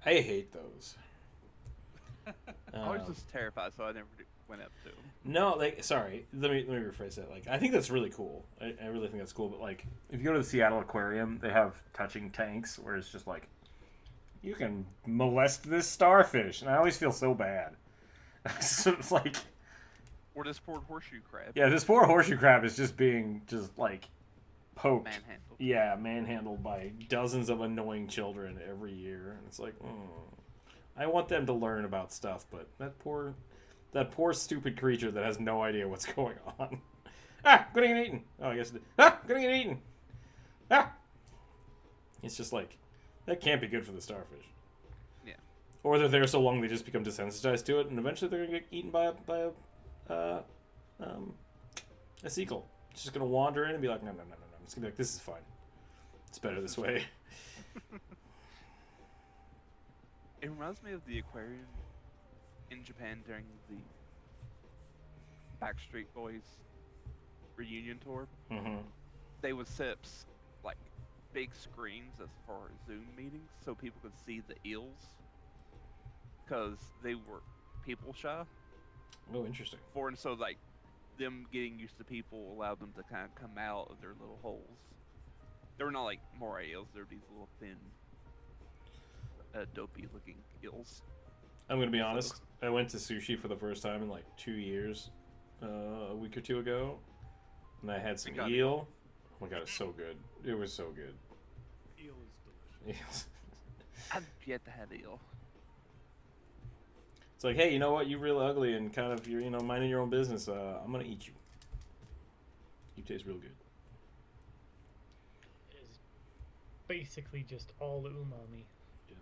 A: I hate those.
C: I was just terrified, so I never went up to him.
A: No, like, sorry. Let me rephrase that. Like, I think that's really cool. I really think that's cool. But like, if you go to the Seattle Aquarium, they have touching tanks where it's just like, you can molest this starfish, and I always feel so bad. So it's like,
C: Or this poor horseshoe crab.
A: yeah, this poor horseshoe crab is just being like poked.
C: Manhandled.
A: Yeah, manhandled by dozens of annoying children every year, and it's like, I want them to learn about stuff, but that poor stupid creature that has no idea what's going on. Gonna get eaten. Oh, I guess it did. Gonna get eaten. It's just like, that can't be good for the starfish.
C: Yeah.
A: Or they're there so long they just become desensitized to it, and eventually they're gonna get eaten by a seagull. It's just gonna wander in and be like, no. It's gonna be like, this is fine. It's better this way.
C: It reminds me of the aquarium in Japan during the Backstreet Boys reunion tour.
A: Mm-hmm.
C: They would set up like big screens as far as Zoom meetings so people could see the eels because they were people shy.
A: Oh, interesting.
C: And so like them getting used to people allowed them to kind of come out of their little holes. They were not like moray eels; they're these little thin, dopey looking eels.
A: I'm gonna be honest. I went to sushi for the first time in like 2 years, a week or two ago, and I had some eel. Oh my god, it's so good. It was so good.
D: Eel is delicious.
C: I've yet to have eel.
A: It's like, hey, you know what? You're real ugly and kind of you're minding your own business. I'm gonna eat you. You taste real good.
B: It is basically just all umami.
A: Yeah.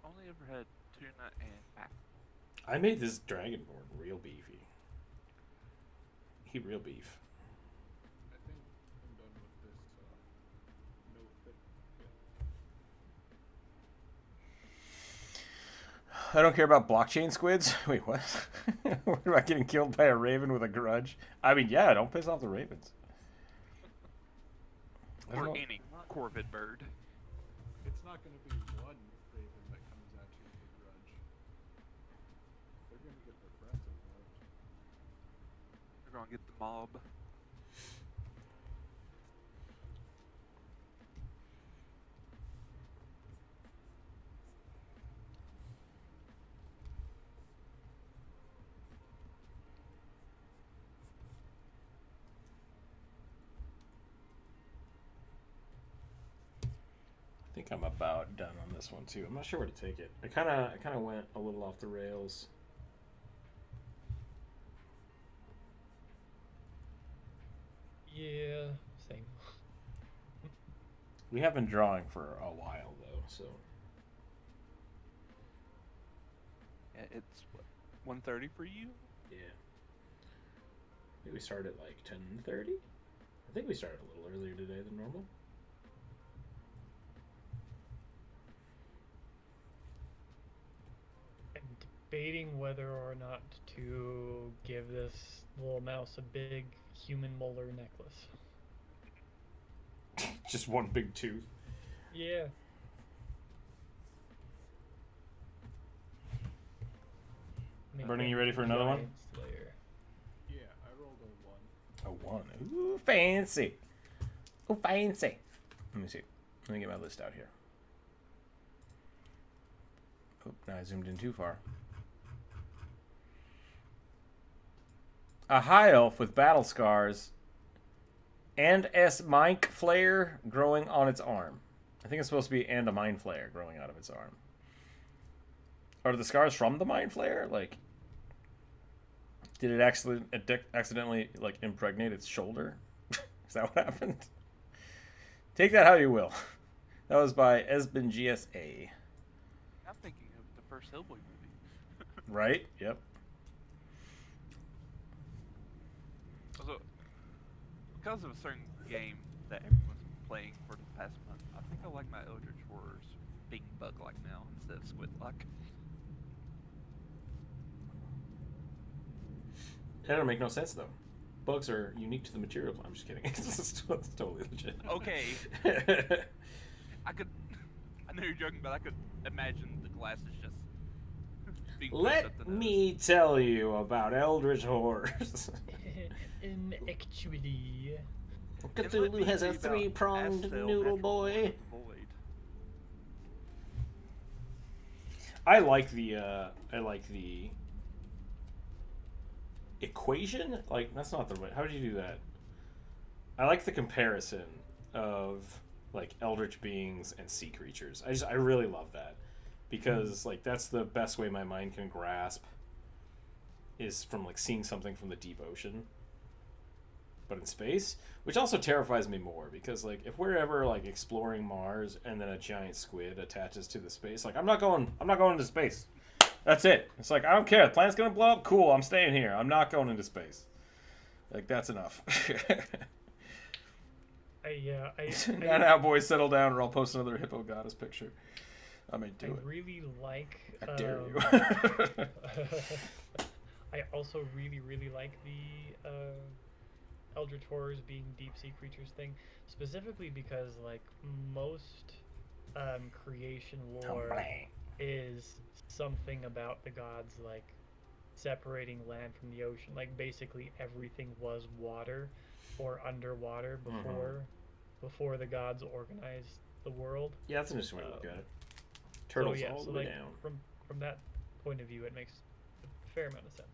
C: only ever had tuna and mackerel.
A: I made this dragonborn real beefy. He real beef.
D: I think I'm done with this no fit kit.
A: I don't care about blockchain squids. Wait, what? What about getting killed by a raven with a grudge? I mean, yeah, don't piss off the ravens. I don't
C: Or
A: know.
C: any corvid bird.
D: It's not going to be one raven that comes at you with a grudge. They're going to get their friends involved.
C: They're gonna get the mob.
A: I think I'm about done on this one too. I'm not sure where to take it. I kind of went a little off the rails.
B: Yeah, same.
A: We have been drawing for a while though, so
C: Yeah, it's what, 1:30 for you?
A: yeah. I think we started at like 10:30. I think we started a little earlier today than normal.
B: I'm debating whether or not to give this little mouse a big human molar necklace.
A: Just one big tooth.
B: Yeah. Make
A: Burning,
B: him
A: you ready for another one?
B: Giant Slayer.
D: Yeah, I rolled a 1.
A: A 1. Ooh, fancy. Oh, fancy. Let me see. Let me get my list out here. Oh, now I zoomed in too far. A high elf with battle scars and S Mike flare growing on its arm. I think it's supposed to be and a mind flare growing out of its arm. Are the scars from the mind flare? Like, did it actually accidentally like impregnate its shoulder? Is that what happened? Take that how you will. That was by Esben GSA.
C: I'm thinking of the first Hellboy movie.
A: Right? Yep.
C: So, because of a certain game that everyone's been playing for the past month, I think I like my Eldritch Horrors being bug-like now instead of squid-like.
A: That don't make no sense though. Bugs are unique to the material. I'm just kidding. It's totally legit.
C: Okay. I know you're joking, but I could imagine the glasses just being
A: Let
C: something
A: me tell you about Eldritch Horrors.
B: Actually,
C: else.
A: Cthulhu has a three-pronged noodle boy. I like the equation. Like, that's not the way. How did you do that? I like the comparison of like eldritch beings and sea creatures. I really love that because like that's the best way my mind can grasp is from like seeing something from the deep ocean but in space, which also terrifies me more because like if we're ever like exploring Mars and then a giant squid attaches to the space, like I'm not going into space. That's it. It's like I don't care. The planet's gonna blow up. Cool. I'm staying here. I'm not going into space. Like that's enough. Now, boys, settle down, or I'll post another hippo goddess picture. I may do it.
B: Really like.
A: I dare you.
B: I also really like the Eldritch Horrors being deep sea creatures thing, specifically because like most creation lore is something about the gods like separating land from the ocean. Like basically everything was water or underwater before the gods organized the world.
A: Yeah, that's an interesting way to look at it. Turtles all the way down.
B: From that point of view, it makes a fair amount of sense.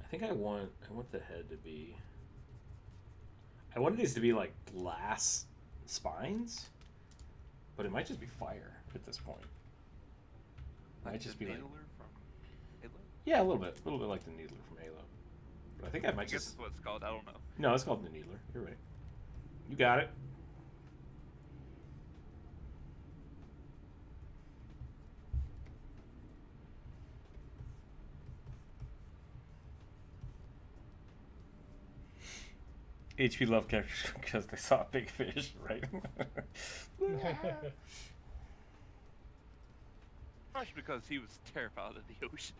A: I think I want the head to be. I wanted these to be like glass spines, but it might just be fire at this point. It might just be like.
C: From Halo?
A: Yeah, a little bit like the Needler from Halo. But I think I might
C: I guess
A: just.
C: that's what it's called. I don't know.
A: No, it's called the Needler. You're right. You got it. H.P. Lovecraft because they saw a big fish, right?
C: Partially because he was terrified of the ocean.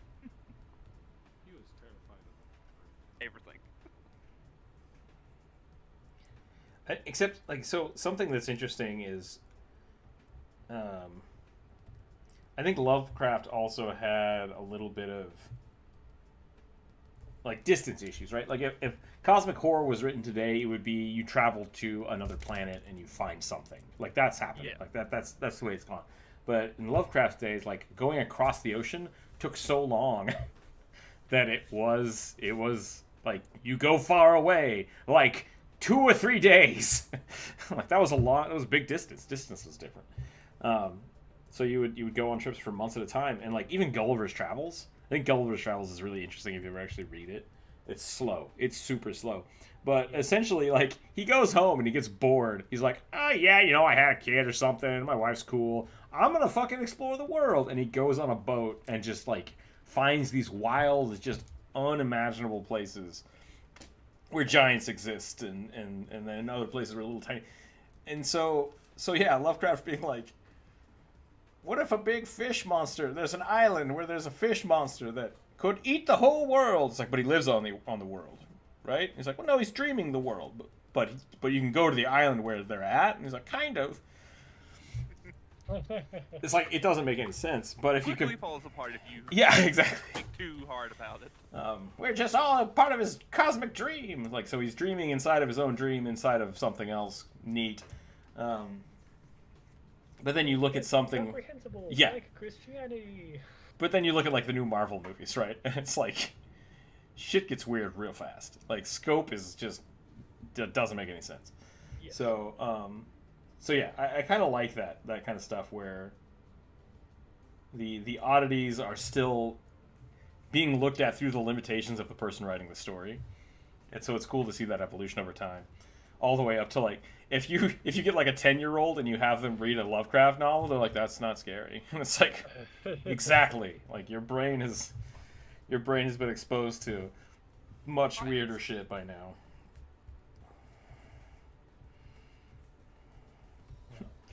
D: He was terrified of
C: Everything.
A: Except, like, so something that's interesting is, I think Lovecraft also had a little bit of, like, distance issues, right? Like, if Cosmic Horror was written today, it would be you travel to another planet and you find something. Like, that's happening.
C: Yeah.
A: Like, that's the way it's gone. But in Lovecraft's days, like, going across the ocean took so long that it was like, you go far away, like 2 or 3 days. Like, that was a big distance. Distance was different. So you would go on trips for months at a time, and, like, even Gulliver's Travels. I think Gulliver's Travels is really interesting if you ever actually read it. It's slow. It's super slow. But essentially, like, he goes home and he gets bored. He's like, oh, yeah, you know, I had a kid or something. My wife's cool. I'm going to fucking explore the world. And he goes on a boat and just, like, finds these wild, just unimaginable places where giants exist and then other places where little tiny. And so yeah, Lovecraft being like, what if a big fish monster, there's an island where there's a fish monster that could eat the whole world. It's like, but he lives on the world, right? He's like, well, no, he's dreaming the world, but you can go to the island where they're at. And he's like, kind of. It's like, it doesn't make any sense. But if you
C: Quickly
A: could,
C: falls apart if you
A: yeah, exactly.
C: think too hard about it.
A: We're just all a part of his cosmic dream. Like, so he's dreaming inside of his own dream, inside of something else neat. But then you look at something,
B: comprehensible,
A: yeah.
B: like Christianity.
A: But then you look at, like, the new Marvel movies, right? And it's like, shit gets weird real fast. Like, scope is just, doesn't make any sense.
B: Yeah.
A: So yeah, I kind of like that kind of stuff where the oddities are still being looked at through the limitations of the person writing the story. And so it's cool to see that evolution over time. All the way up to, like, if you get, like, a 10-year-old and you have them read a Lovecraft novel, they're like, that's not scary. And it's like, exactly. Like, your brain has been exposed to much weirder shit by now.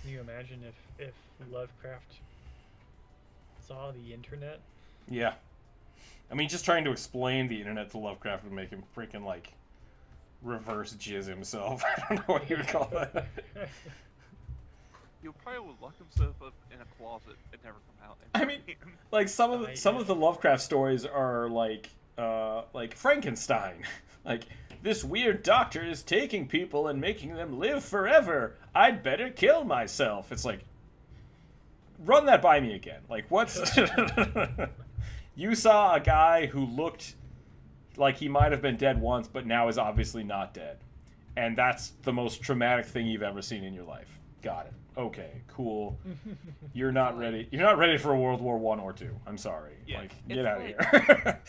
B: Can you imagine if Lovecraft saw the internet?
A: Yeah. I mean, just trying to explain the internet to Lovecraft would make him freaking, like, reverse jizz himself. I don't know what you would call that.
C: He'll probably would lock himself up in a closet and never come out.
A: I mean, like, some of the Lovecraft stories are like Frankenstein. Like, this weird doctor is taking people and making them live forever. I'd better kill myself. It's like, run that by me again. Like, what's... You saw a guy who looked like he might have been dead once, but now is obviously not dead. And that's the most traumatic thing you've ever seen in your life. Got it. Okay, cool. You're not ready. You're not ready for a World War I or II. I'm sorry.
C: Yeah,
A: like, get
C: it's
A: out
C: like
A: of here.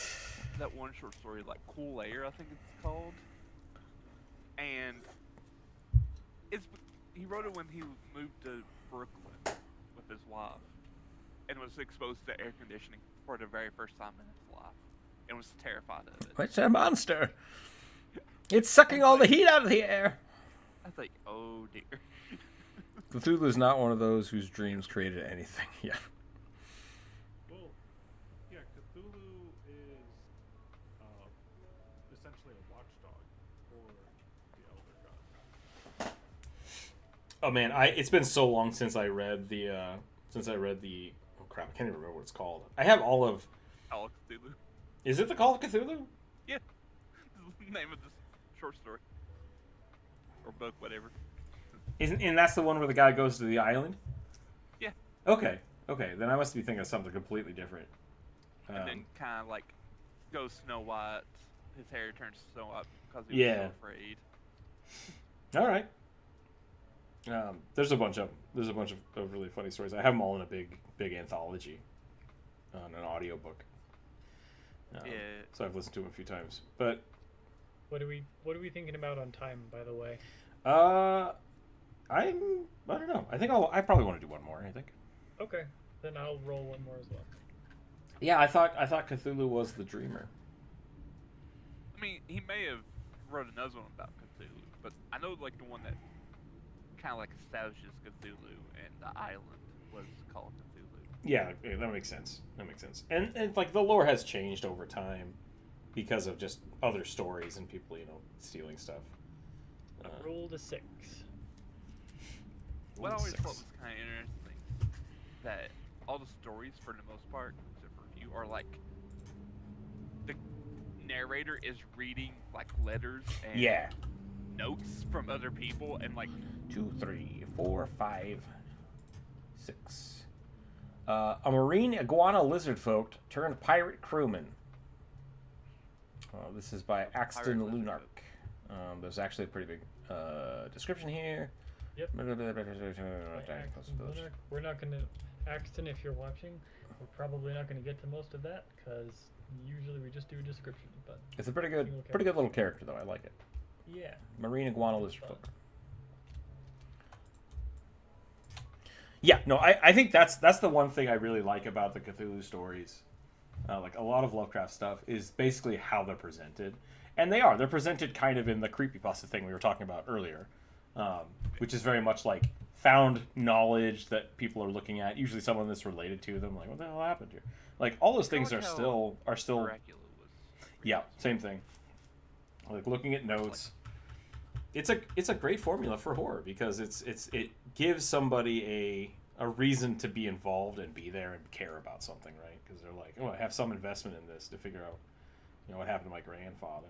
C: that one short story, like Cool Air, I think it's called. And he wrote it when he moved to Brooklyn with his wife and was exposed to air conditioning for the very first time in his life and was terrified of it.
A: What's a monster? It's sucking all the heat out of the air.
C: I was like, oh dear.
A: Cthulhu's not one of those whose dreams created anything. Yeah.
D: Well, yeah, Cthulhu is essentially a watchdog for the Elder Gods.
A: Oh man, it's been so long since I read the oh crap, I can't even remember what it's called. I have all of.
C: Call of Cthulhu.
A: Is it the Call of Cthulhu?
C: Yeah. This is the name of this short story. Or book, whatever.
A: And that's the one where the guy goes to the island?
C: Yeah.
A: Okay, then I must be thinking of something completely different.
C: And then kind of like goes Snow White. His hair turns Snow White because he was so afraid.
A: All right. There's a bunch of really funny stories. I have them all in a big anthology on an audiobook.
C: Yeah.
A: So I've listened to them a few times. But
B: what are we thinking about on time, by the way?
A: I don't know. I think I probably want to do one more. I think.
B: Okay, then I'll roll one more as well.
A: Yeah, I thought Cthulhu was the dreamer.
C: I mean, he may have wrote another one about Cthulhu. but I know like the one that kind of like establishes Cthulhu and the island was called Cthulhu.
A: Yeah, that makes sense. That makes sense. And like the lore has changed over time because of just other stories and people, stealing stuff.
B: Roll to 6.
C: What I always thought was kind of interesting, that all the stories, for the most part, except for a few, are like the narrator is reading like letters and notes from other people, and like
A: 2, 3, 4, 5, 6. A marine iguana lizard folk turned pirate crewman. This is by Axton Lunark. There's actually a pretty big description here.
B: Yep. We're not going to... Axton, if you're watching, we're probably not going to get to most of that, because usually we just do a description, but...
A: It's a pretty good little character, though. I like it.
B: Yeah.
A: Marine iguana lizard folk. Yeah, no, I think that's the one thing I really like about the Cthulhu stories. Like a lot of Lovecraft stuff is basically how they're presented. And they're presented kind of in the creepypasta thing we were talking about earlier, which is very much like found knowledge that people are looking at, usually someone that's related to them, like, what the hell happened here? Like, all those things are still
C: Dracula was
A: yeah, same thing. Like looking at notes. It's a great formula for horror because it gives somebody a reason to be involved and be there and care about something, right? Because they're like, oh, I have some investment in this to figure out, what happened to my grandfather.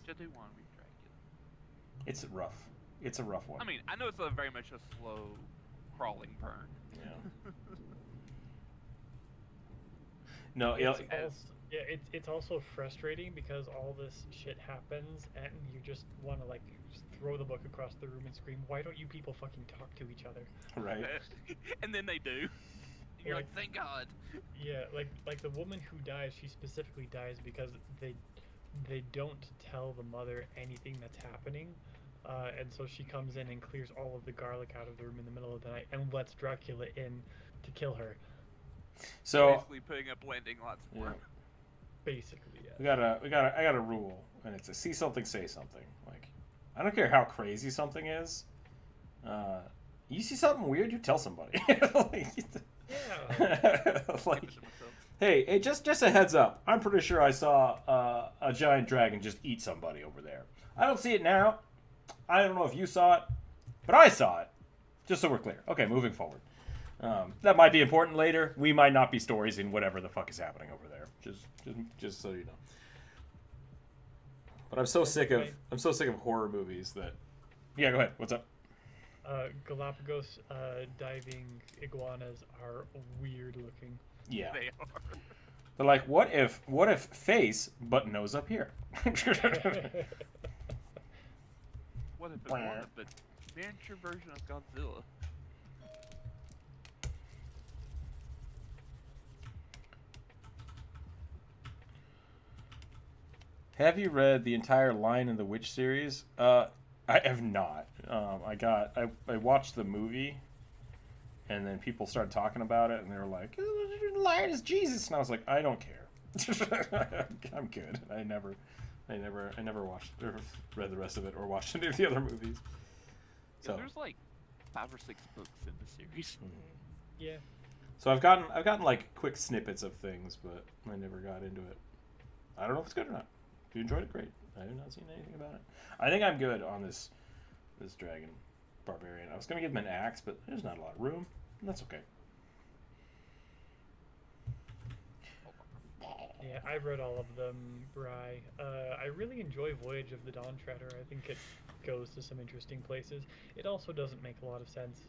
C: I do want to read Dracula.
A: It's rough. It's a rough one.
C: I mean, I know it's very much a slow crawling burn.
A: Yeah. No,
B: it's also frustrating because all this shit happens and you just want to like just throw the book across the room and scream, "Why don't you people fucking talk to each other?"
A: Right.
C: And then they do. And you're like, thank God.
B: Yeah, like the woman who dies, she specifically dies because they don't tell the mother anything that's happening, and so she comes in and clears all of the garlic out of the room in the middle of the night and lets Dracula in to kill her.
A: So
C: basically putting up landing lots more.
A: Yeah.
B: Basically, yeah.
A: I got a rule, and it's a see something, say something. Like, I don't care how crazy something is. You see something weird, you tell somebody. Like, hey, just a heads up. I'm pretty sure I saw a giant dragon just eat somebody over there. I don't see it now. I don't know if you saw it, but I saw it. Just so we're clear. Okay, moving forward. That might be important later. We might not be stories in whatever the fuck is happening over there. Just so you know. But I'm so sick of horror movies that. Yeah, go ahead. What's up?
B: Galapagos diving iguanas are weird looking.
A: Yeah.
C: They are.
A: They're like, what if face but nose up here?
C: What if it wanted the miniature version of Godzilla?
A: Have you read the entire Lion and the Witch series? I have not. I watched the movie, and then people started talking about it, and they were like, "Lion is Jesus," and I was like, "I don't care. I'm good." I never watched or read the rest of it or watched any of the other movies. So
C: Yeah, there's like 5 or 6 books in the series.
B: Yeah.
A: So I've gotten like quick snippets of things, but I never got into it. I don't know if it's good or not. If you enjoyed it, great. I have not seen anything about it. I think I'm good on this dragon barbarian. I was gonna give him an axe, but there's not a lot of room. And that's okay.
B: Yeah, I've read all of them, Bri. I really enjoy Voyage of the Dawn Treader. I think it goes to some interesting places. It also doesn't make a lot of sense.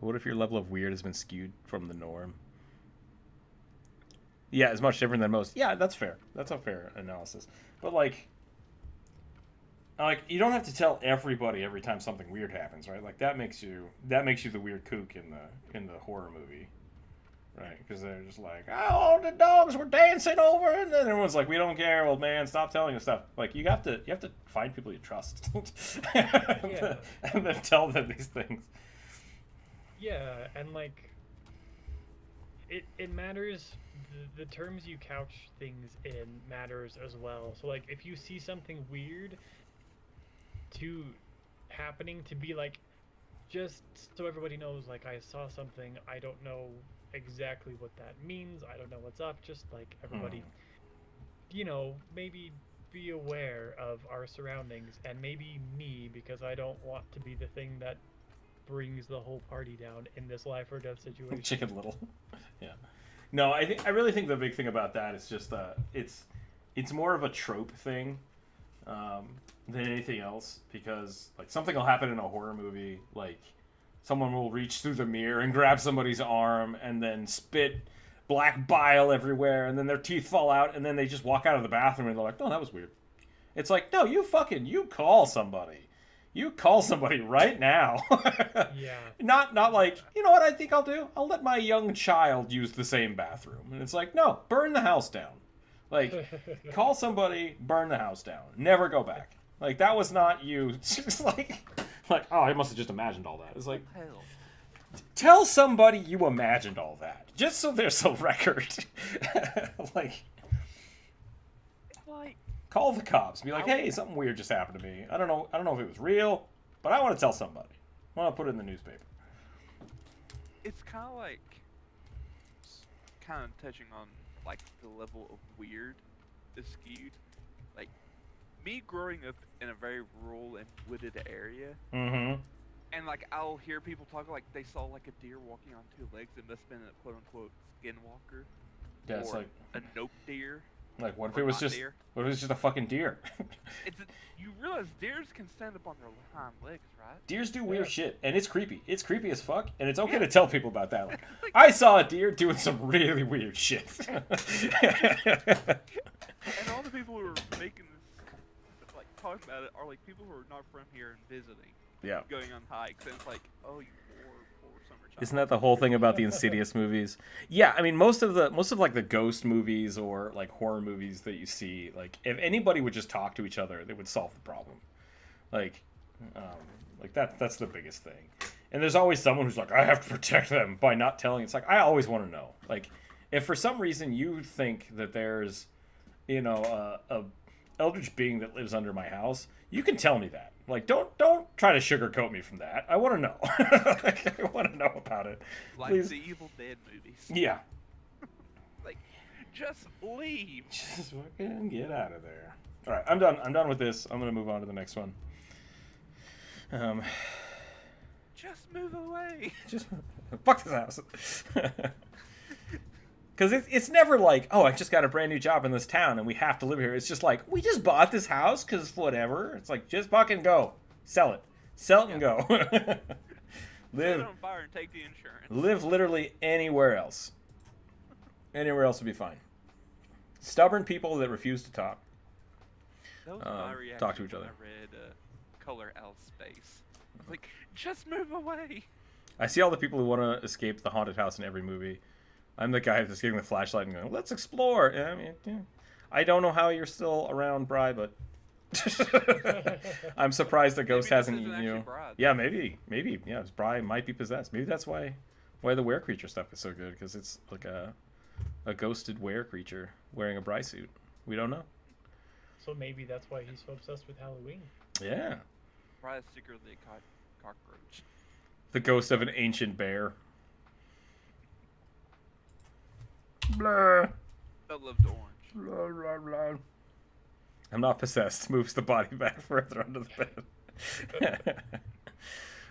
A: What if your level of weird has been skewed from the norm? Yeah, it's much different than most. Yeah, that's fair. That's a fair analysis. But like you don't have to tell everybody every time something weird happens, right? Like that makes you the weird kook in the horror movie, right? Because they're just like, oh, the dogs were dancing over, and then everyone's like, we don't care, old man, stop telling us stuff. Like you have to find people you trust,
B: Yeah.
A: and then tell them these things.
B: Yeah, and like it matters. The terms you couch things in matters as well. So like if you see something weird to happening, to be like, just so everybody knows, like, I saw something, I don't know exactly what that means, I don't know what's up, just like everybody, you know, maybe be aware of our surroundings, and maybe me, because I don't want to be the thing that brings the whole party down in this life or death situation.
A: Chicken Little. Yeah. No, I really think the big thing about that is just it's more of a trope thing than anything else, because like something will happen in a horror movie, like someone will reach through the mirror and grab somebody's arm and then spit black bile everywhere, and then their teeth fall out, and then they just walk out of the bathroom and they're like, "Oh, that was weird." It's like, no, you call somebody. You call somebody right now.
B: Yeah.
A: Not like, you know what I think I'll do? I'll let my young child use the same bathroom. And it's like, no, burn the house down. Like, call somebody, burn the house down. Never go back. Like, that was not you. It's like, oh, I must have just imagined all that. It's like,
C: Hell.
A: tell somebody you imagined all that. Just so there's a record. Like, call the cops. Be like, hey, something weird just happened to me. I don't know if it was real, but I want to tell somebody. I want to put it in the newspaper.
C: It's kind of like, touching on like the level of weird is skewed. Like me growing up in a very rural and wooded area, and like I'll hear people talk like they saw like a deer walking on two legs. It must have been a quote unquote skinwalker.
A: Yeah, it's
C: or
A: like
C: a nope deer.
A: Like, what if it was just a fucking deer?
C: You realize deers can stand up on their hind legs, right?
A: Deers do weird shit, and it's creepy. It's creepy as fuck, and it's okay to tell people about that. Like, I saw a deer doing some really weird shit.
C: And all the people who are making this, like, talking about it are like people who are not from here and visiting.
A: Yeah.
C: Going on hikes, and it's like, oh, you poor summer child.
A: Isn't that the whole thing about the Insidious movies? Yeah, I mean, most of like the ghost movies or like horror movies that you see, like if anybody would just talk to each other, they would solve the problem. Like that's the biggest thing. And there's always someone who's like, I have to protect them by not telling. It's like, I always want to know. Like, if for some reason you think that there's, you know, a eldritch being that lives under my house, you can tell me that. Like, don't try to sugarcoat me from that. I want to know. Like, I want to know about it.
C: Like
A: Please.
C: the Evil Dead movies.
A: Yeah.
C: Like, just leave.
A: Just fucking get out of there. All right, I'm done. I'm done with this. I'm gonna move on to the next one.
C: Just move away.
A: Just fuck this house. Because it's never like, oh, I just got a brand new job in this town and we have to live here. It's just like, we just bought this house because whatever. It's like, just fucking go. Sell it and go.
C: Set
A: Live
C: it on fire and take the insurance.
A: Live literally anywhere else. Anywhere else would be fine. Stubborn people that refuse to talk.
C: That was my reaction
A: talk to each other.
C: when I read Color Out Space. I was like, just move away.
A: I see all the people who want to escape the haunted house in every movie. I'm the guy that's getting the flashlight and going, let's explore. And I mean, yeah. I don't know how you're still around, Bri, but I'm surprised the ghost hasn't eaten you. Yeah, maybe. Yeah, Bri might be possessed. Maybe that's why the were creature stuff is so good, because it's like a ghosted were creature wearing a Bri suit. We don't know.
B: So maybe that's why he's so obsessed with Halloween.
C: Yeah. Bri is secretly a cockroach.
A: The ghost of an ancient bear. Blah.
C: That lived orange.
A: Blah, blah, blah. I'm not possessed. Moves the body back further under the bed.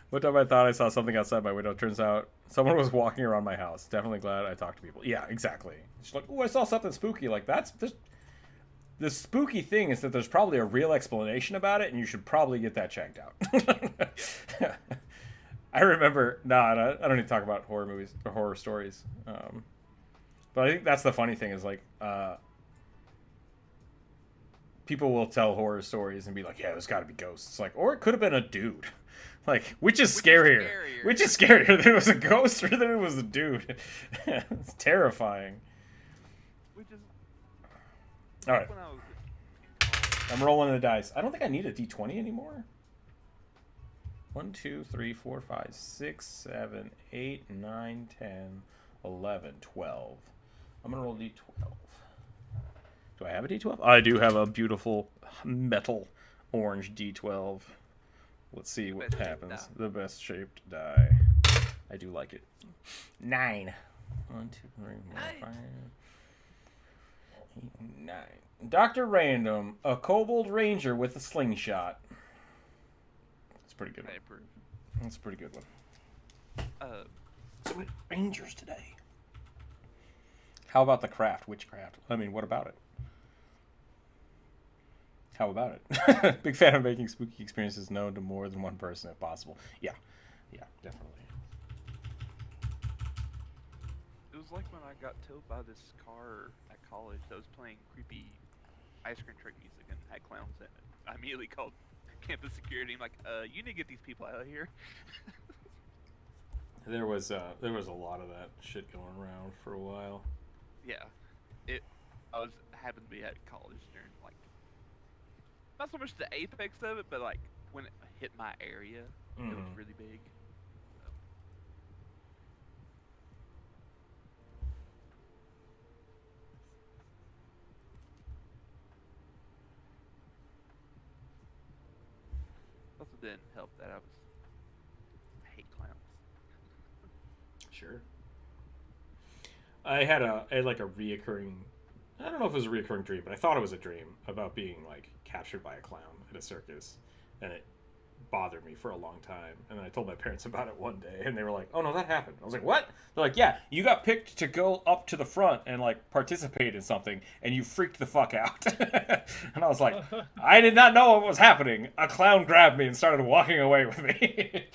A: One time I thought I saw something outside my window. Turns out someone was walking around my house. Definitely glad I talked to people. Yeah, exactly. She's like, oh, I saw something spooky. Like, the spooky thing is that there's probably a real explanation about it, and you should probably get that checked out. I remember... I don't need to talk about horror movies or horror stories. But I think that's the funny thing is, like, people will tell horror stories and be like, yeah, there's got to be ghosts. It's like, or it could have been a dude. Like, which is scarier? Which is scarier, that it was a ghost or that it was a dude? It's terrifying.
C: Which is...
A: All right. I'm rolling the dice. I don't think I need a D20 anymore. 1, 2, 3, 4, 5, 6, 7, 8, 9, 10, 11, 12. I'm going to roll D12. Do I have a D12? I do have a beautiful metal orange D12. Let's see what happens. The best shaped die. I do like it. 9. 1, 2, 3, 4, 5, 8, 9. Dr. Random, a kobold ranger with a slingshot. That's a pretty good one. That's a pretty good one. So many rangers today. How about the craft? Witchcraft? I mean, what about it? How about it? Big fan of making spooky experiences known to more than one person if possible. Yeah, definitely.
C: It was like when I got towed by this car at college that was playing creepy ice cream truck music and had clowns in it. I immediately called campus security. I'm like, you need to get these people out of here.
A: There was a lot of that shit going around for a while.
C: Yeah, I happened to be at college during like not so much the apex of it, but like when it hit my area, it was really big. Also didn't help that I hate clowns.
A: Sure. I had like a reoccurring, I don't know if it was a reoccurring dream, but I thought it was a dream about being like captured by a clown at a circus, and it bothered me for a long time. And then I told my parents about it one day, and they were like, "Oh no, that happened." I was like, "What?" They're like, "Yeah, you got picked to go up to the front and like participate in something, and you freaked the fuck out." And I was like, "I did not know what was happening. A clown grabbed me and started walking away with me."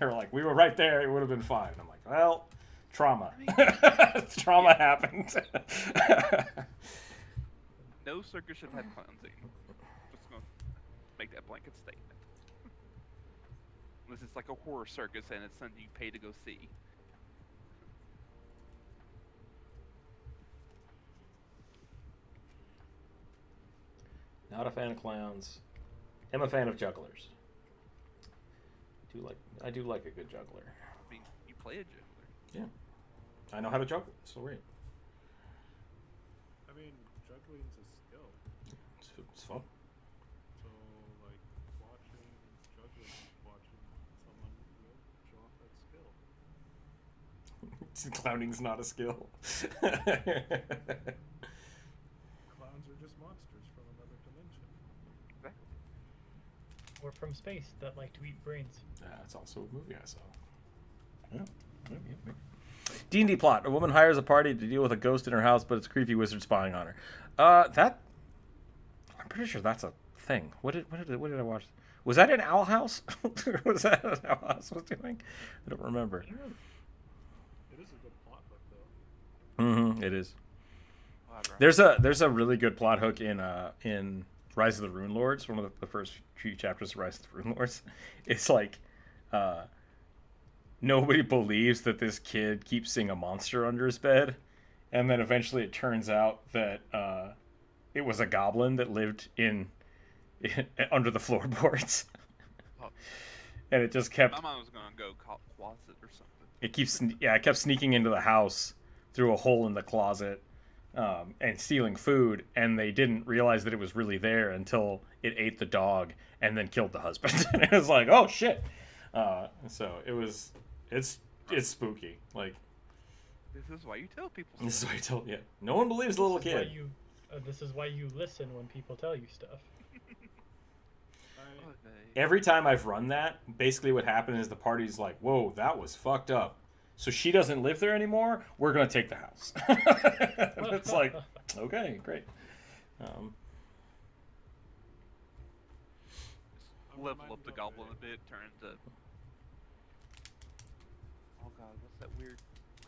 A: They were like, "We were right there. It would have been fine." I'm like, "Well, trauma. Trauma happened."
C: No circus should have clowns in. Just gonna make that blanket statement. Unless it's like a horror circus and it's something you pay to go see.
A: Not a fan of clowns. I'm a fan of jugglers. I do like a good juggler.
C: I mean, you play a juggler.
A: Yeah. I know how to juggle. It's so great.
D: I mean, juggling's a skill.
A: It's fun.
D: So, like, watching juggling, watching someone show off that skill.
A: Clowning's not a skill.
D: Clowns are just monsters from another dimension.
B: Or from space that like to eat brains.
A: That's also a movie I saw. Yeah. D&D plot. A woman hires a party to deal with a ghost in her house, but it's a creepy wizard spying on her. I'm pretty sure that's a thing. What did I watch? Was that in Owl House? Was that what Owl House was doing? I don't remember.
D: It is a good plot hook, though.
A: Mm-hmm. It is. There's a really good plot hook in Rise of the Rune Lords. One of the first few chapters of Rise of the Rune Lords. It's like nobody believes that this kid keeps seeing a monster under his bed, and then eventually it turns out that it was a goblin that lived in under the floorboards.
C: Oh.
A: And it just kept.
C: My mom was gonna go closet or something.
A: It kept sneaking into the house through a hole in the closet. And stealing food, and they didn't realize that it was really there until it ate the dog and then killed the husband. And it was like, oh shit! So it's spooky. Like,
C: this is why you tell people.
A: This is why I told you. No one believes the little kid.
B: This is why you listen when people tell you stuff.
A: Every time I've run that, basically what happened is the party's like, whoa, that was fucked up. So she doesn't live there anymore. We're going to take the house. It's like, okay, great.
C: Level up the goblin a bit, turn into... Oh god, what's that weird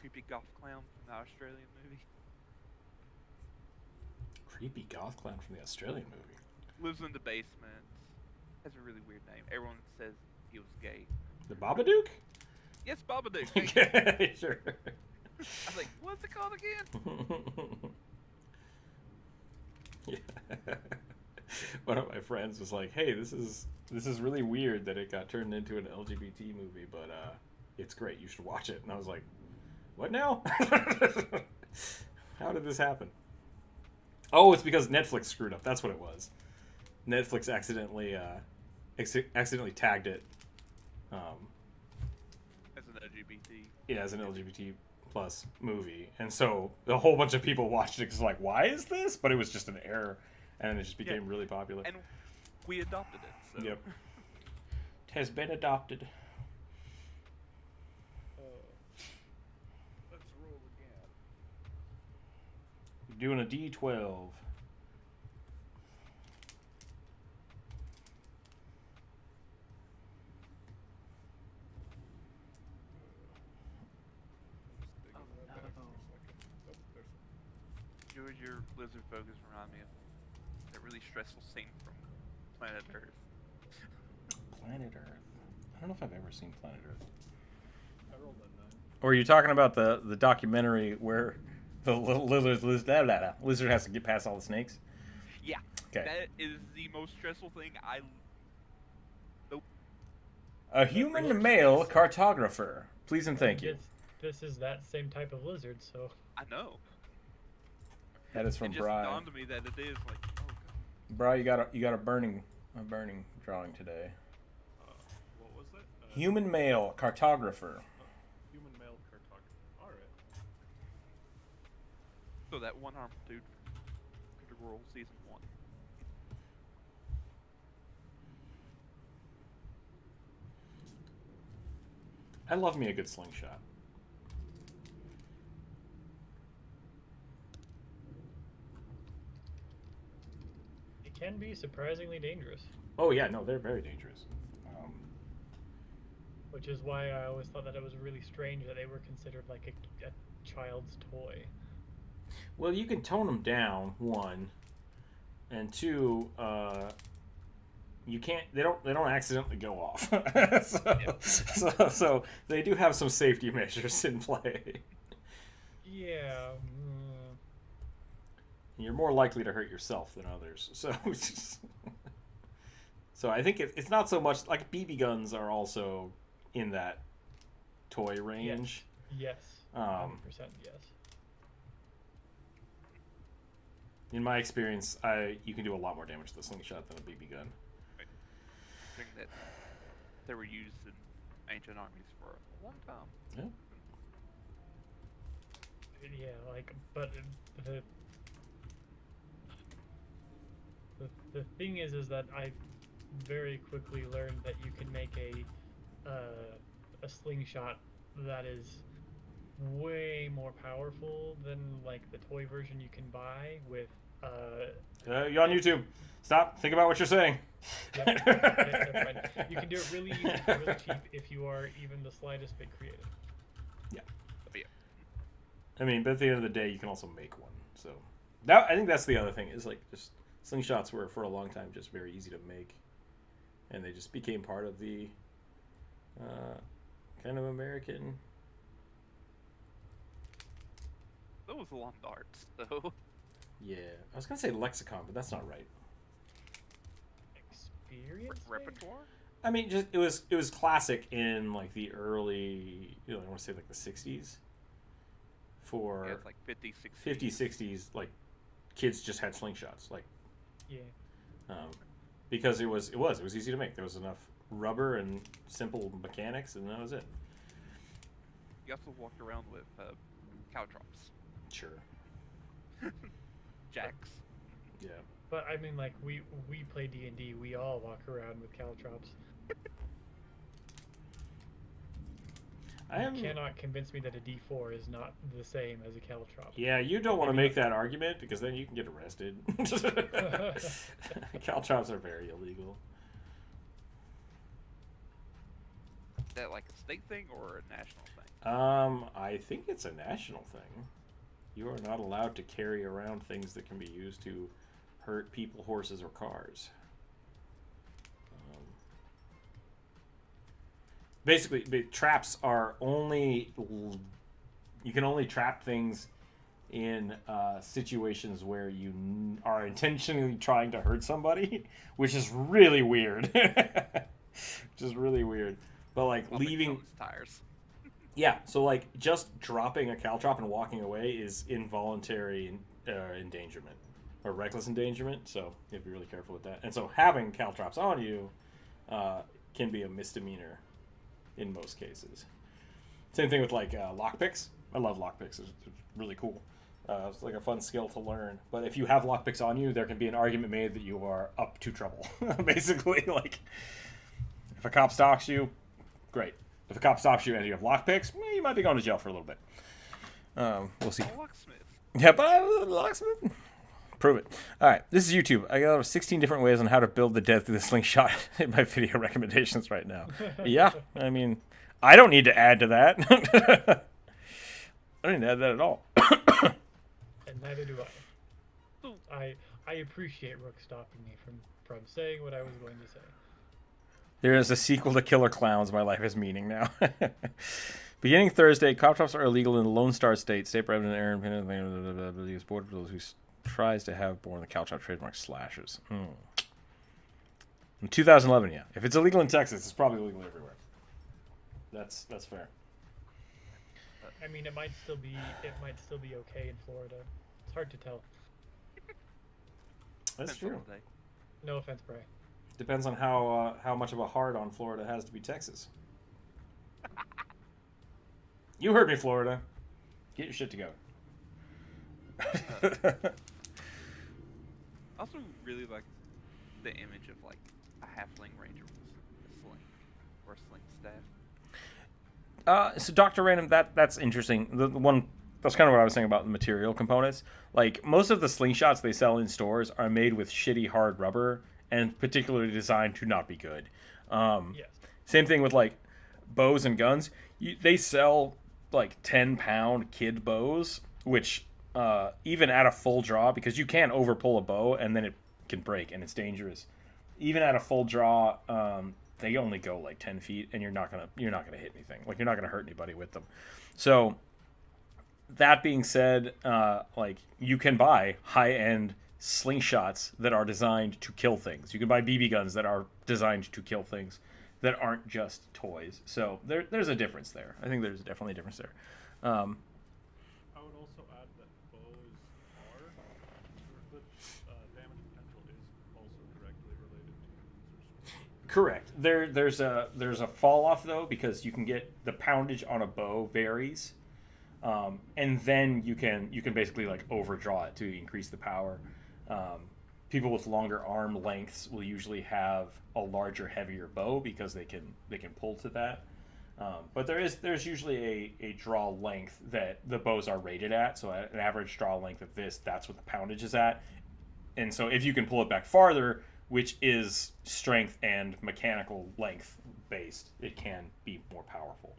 C: creepy goth clown from the Australian movie?
A: Creepy goth clown from the Australian movie?
C: Lives in the basement. Has a really weird name. Everyone says he was gay.
A: The Babadook?
C: Yes, Babadook.
A: Okay, sure.
C: I was like, what's it called again?
A: Yeah. One of my friends was like, "Hey, this is really weird that it got turned into an LGBT movie, but it's great. You should watch it." And I was like, what now? How did this happen? Oh, it's because Netflix screwed up. That's what it was. Netflix accidentally tagged it.
C: As an LGBT.
A: Yeah, as an LGBT plus movie, and so a whole bunch of people watched it because like, why is this? But it was just an error, and it just became really popular.
C: And we adopted it. So.
A: Yep. It has been adopted.
D: Let's roll again.
A: You're doing a D12.
C: Your lizard focus remind me of that really stressful scene from Planet Earth.
A: Planet Earth. I don't know if I've ever seen Planet Earth.
D: I rolled a 9.
A: Or are you talking about the documentary where the little lizard has to get past all the snakes?
C: Yeah.
A: Okay.
C: That is the most stressful thing. Nope.
A: A human male cartographer. Please and thank you.
B: This is that same type of lizard, so.
C: I know.
A: That is from
C: It just
A: Bri.
C: dawned on me that it is like, oh god.
A: Bri, you got a burning drawing today.
D: What was that?
A: Human male cartographer.
D: Human male cartographer. Alright.
C: So that one-armed dude from Critical Role Season 1.
A: I love me a good slingshot.
B: It can be surprisingly dangerous.
A: Oh yeah, no, they're very dangerous.
B: Which is why I always thought that it was really strange that they were considered like a child's toy.
A: Well, you can tone them down, one, and two. You can't. They don't accidentally go off. So they do have some safety measures in play.
B: Yeah.
A: You're more likely to hurt yourself than others. So I think it's not so much like BB guns are also in that toy range.
B: Yes. 100% yes.
A: In my experience, you can do a lot more damage with a slingshot than a BB gun.
C: Thing that they were used in ancient armies for a long time.
A: Yeah.
B: Yeah, like, but the thing is that I very quickly learned that you can make a slingshot that is way more powerful than like the toy version you can buy with
A: You're on YouTube. Stop. Think about what you're saying.
B: Yep. That's fine. You can do it really easy, really cheap if you are even the slightest bit creative.
A: Yeah.
C: Yeah.
A: I mean, but at the end of the day, you can also make one. So I think that's the other thing is like just slingshots were for a long time just very easy to make, and they just became part of the kind of American.
C: That was a long darts, though.
A: Yeah, I was gonna say lexicon, but that's not right.
B: Experience?
C: Repertoire?
A: I mean, just it was classic in like the early, I want to say like the 60s. For
C: Yeah, it's like 50, 60.
A: 50s, 60s, like kids just had slingshots, like
B: Yeah.
A: because it was easy to make. There was enough rubber and simple mechanics, and that was it.
C: You also walked around with caltrops.
A: Sure.
C: Jacks.
A: Yeah.
B: But I mean, like we play D&D, we all walk around with caltrops. You cannot convince me that a D4 is not the same as a caltrop.
A: Yeah, you don't want to make that argument because then you can get arrested. Caltrops are very illegal.
C: Is that like a state thing or a national thing?
A: I think it's a national thing. You are not allowed to carry around things that can be used to hurt people, horses, or cars. Basically, traps are only... You can only trap things in situations where you are intentionally trying to hurt somebody, which is really weird. Which is really weird. But like
C: I'll
A: leaving...
C: tires.
A: Yeah, so like just dropping a caltrop and walking away is involuntary endangerment or reckless endangerment. So you have to be really careful with that. And so having caltrops on you can be a misdemeanor in most cases. Same thing with like lockpicks. I love lockpicks. It's really cool. It's like a fun skill to learn. But if you have lockpicks on you, there can be an argument made that you are up to trouble. Basically, like if a cop stalks you, great. If a cop stops you and you have lockpicks, you might be going to jail for a little bit. We'll see.
C: Locksmith.
A: Yeah, but I'm a locksmith. Prove it. All right, this is YouTube. I got 16 different ways on how to build the death through the slingshot in my video recommendations right now. Yeah, I mean, I don't need to add to that. I don't need to add that at all.
B: And neither do I. I appreciate Rook stopping me from saying what I was going to say.
A: There is a sequel to Killer Clowns. My life has meaning now. Beginning Thursday, cop traps are illegal in the Lone Star State. State Representative Aaron Border who tries to have born the caltrop trademark slashes. In 2011, yeah. If it's illegal in Texas, it's probably illegal everywhere. That's fair.
B: I mean, it might still be okay in Florida. It's hard to tell.
A: That's true.
B: No offense, Bray.
A: Depends on how much of a hard-on Florida has to be Texas. You heard me, Florida. Get your shit together.
C: I also really like the image of like a halfling ranger with a sling or a sling staff.
A: So Dr. Random, that's interesting. The one that's kind of what I was saying about the material components. Like most of the slingshots they sell in stores are made with shitty hard rubber and particularly designed to not be good.
B: Yes.
A: Same thing with like bows and guns. They sell like 10-pound kid bows, which even at a full draw, because you can over pull a bow and then it can break and it's dangerous. Even at a full draw, they only go like 10 feet and you're not gonna hit anything. Like you're not gonna hurt anybody with them. So that being said, like you can buy high-end slingshots that are designed to kill things. You can buy BB guns that are designed to kill things that aren't just toys. So there's a difference there. I think there's definitely a difference there.
D: I would also add that bows are the damage potential is also directly related to user
A: Correct. There's a fall off though, because you can get the poundage on a bow varies, and then you can basically like overdraw it to increase the power. People with longer arm lengths will usually have a larger, heavier bow because they can pull to that. But there's usually a draw length that the bows are rated at. So at an average draw length of this, that's what the poundage is at. And so if you can pull it back farther, which is strength and mechanical length based, it can be more powerful.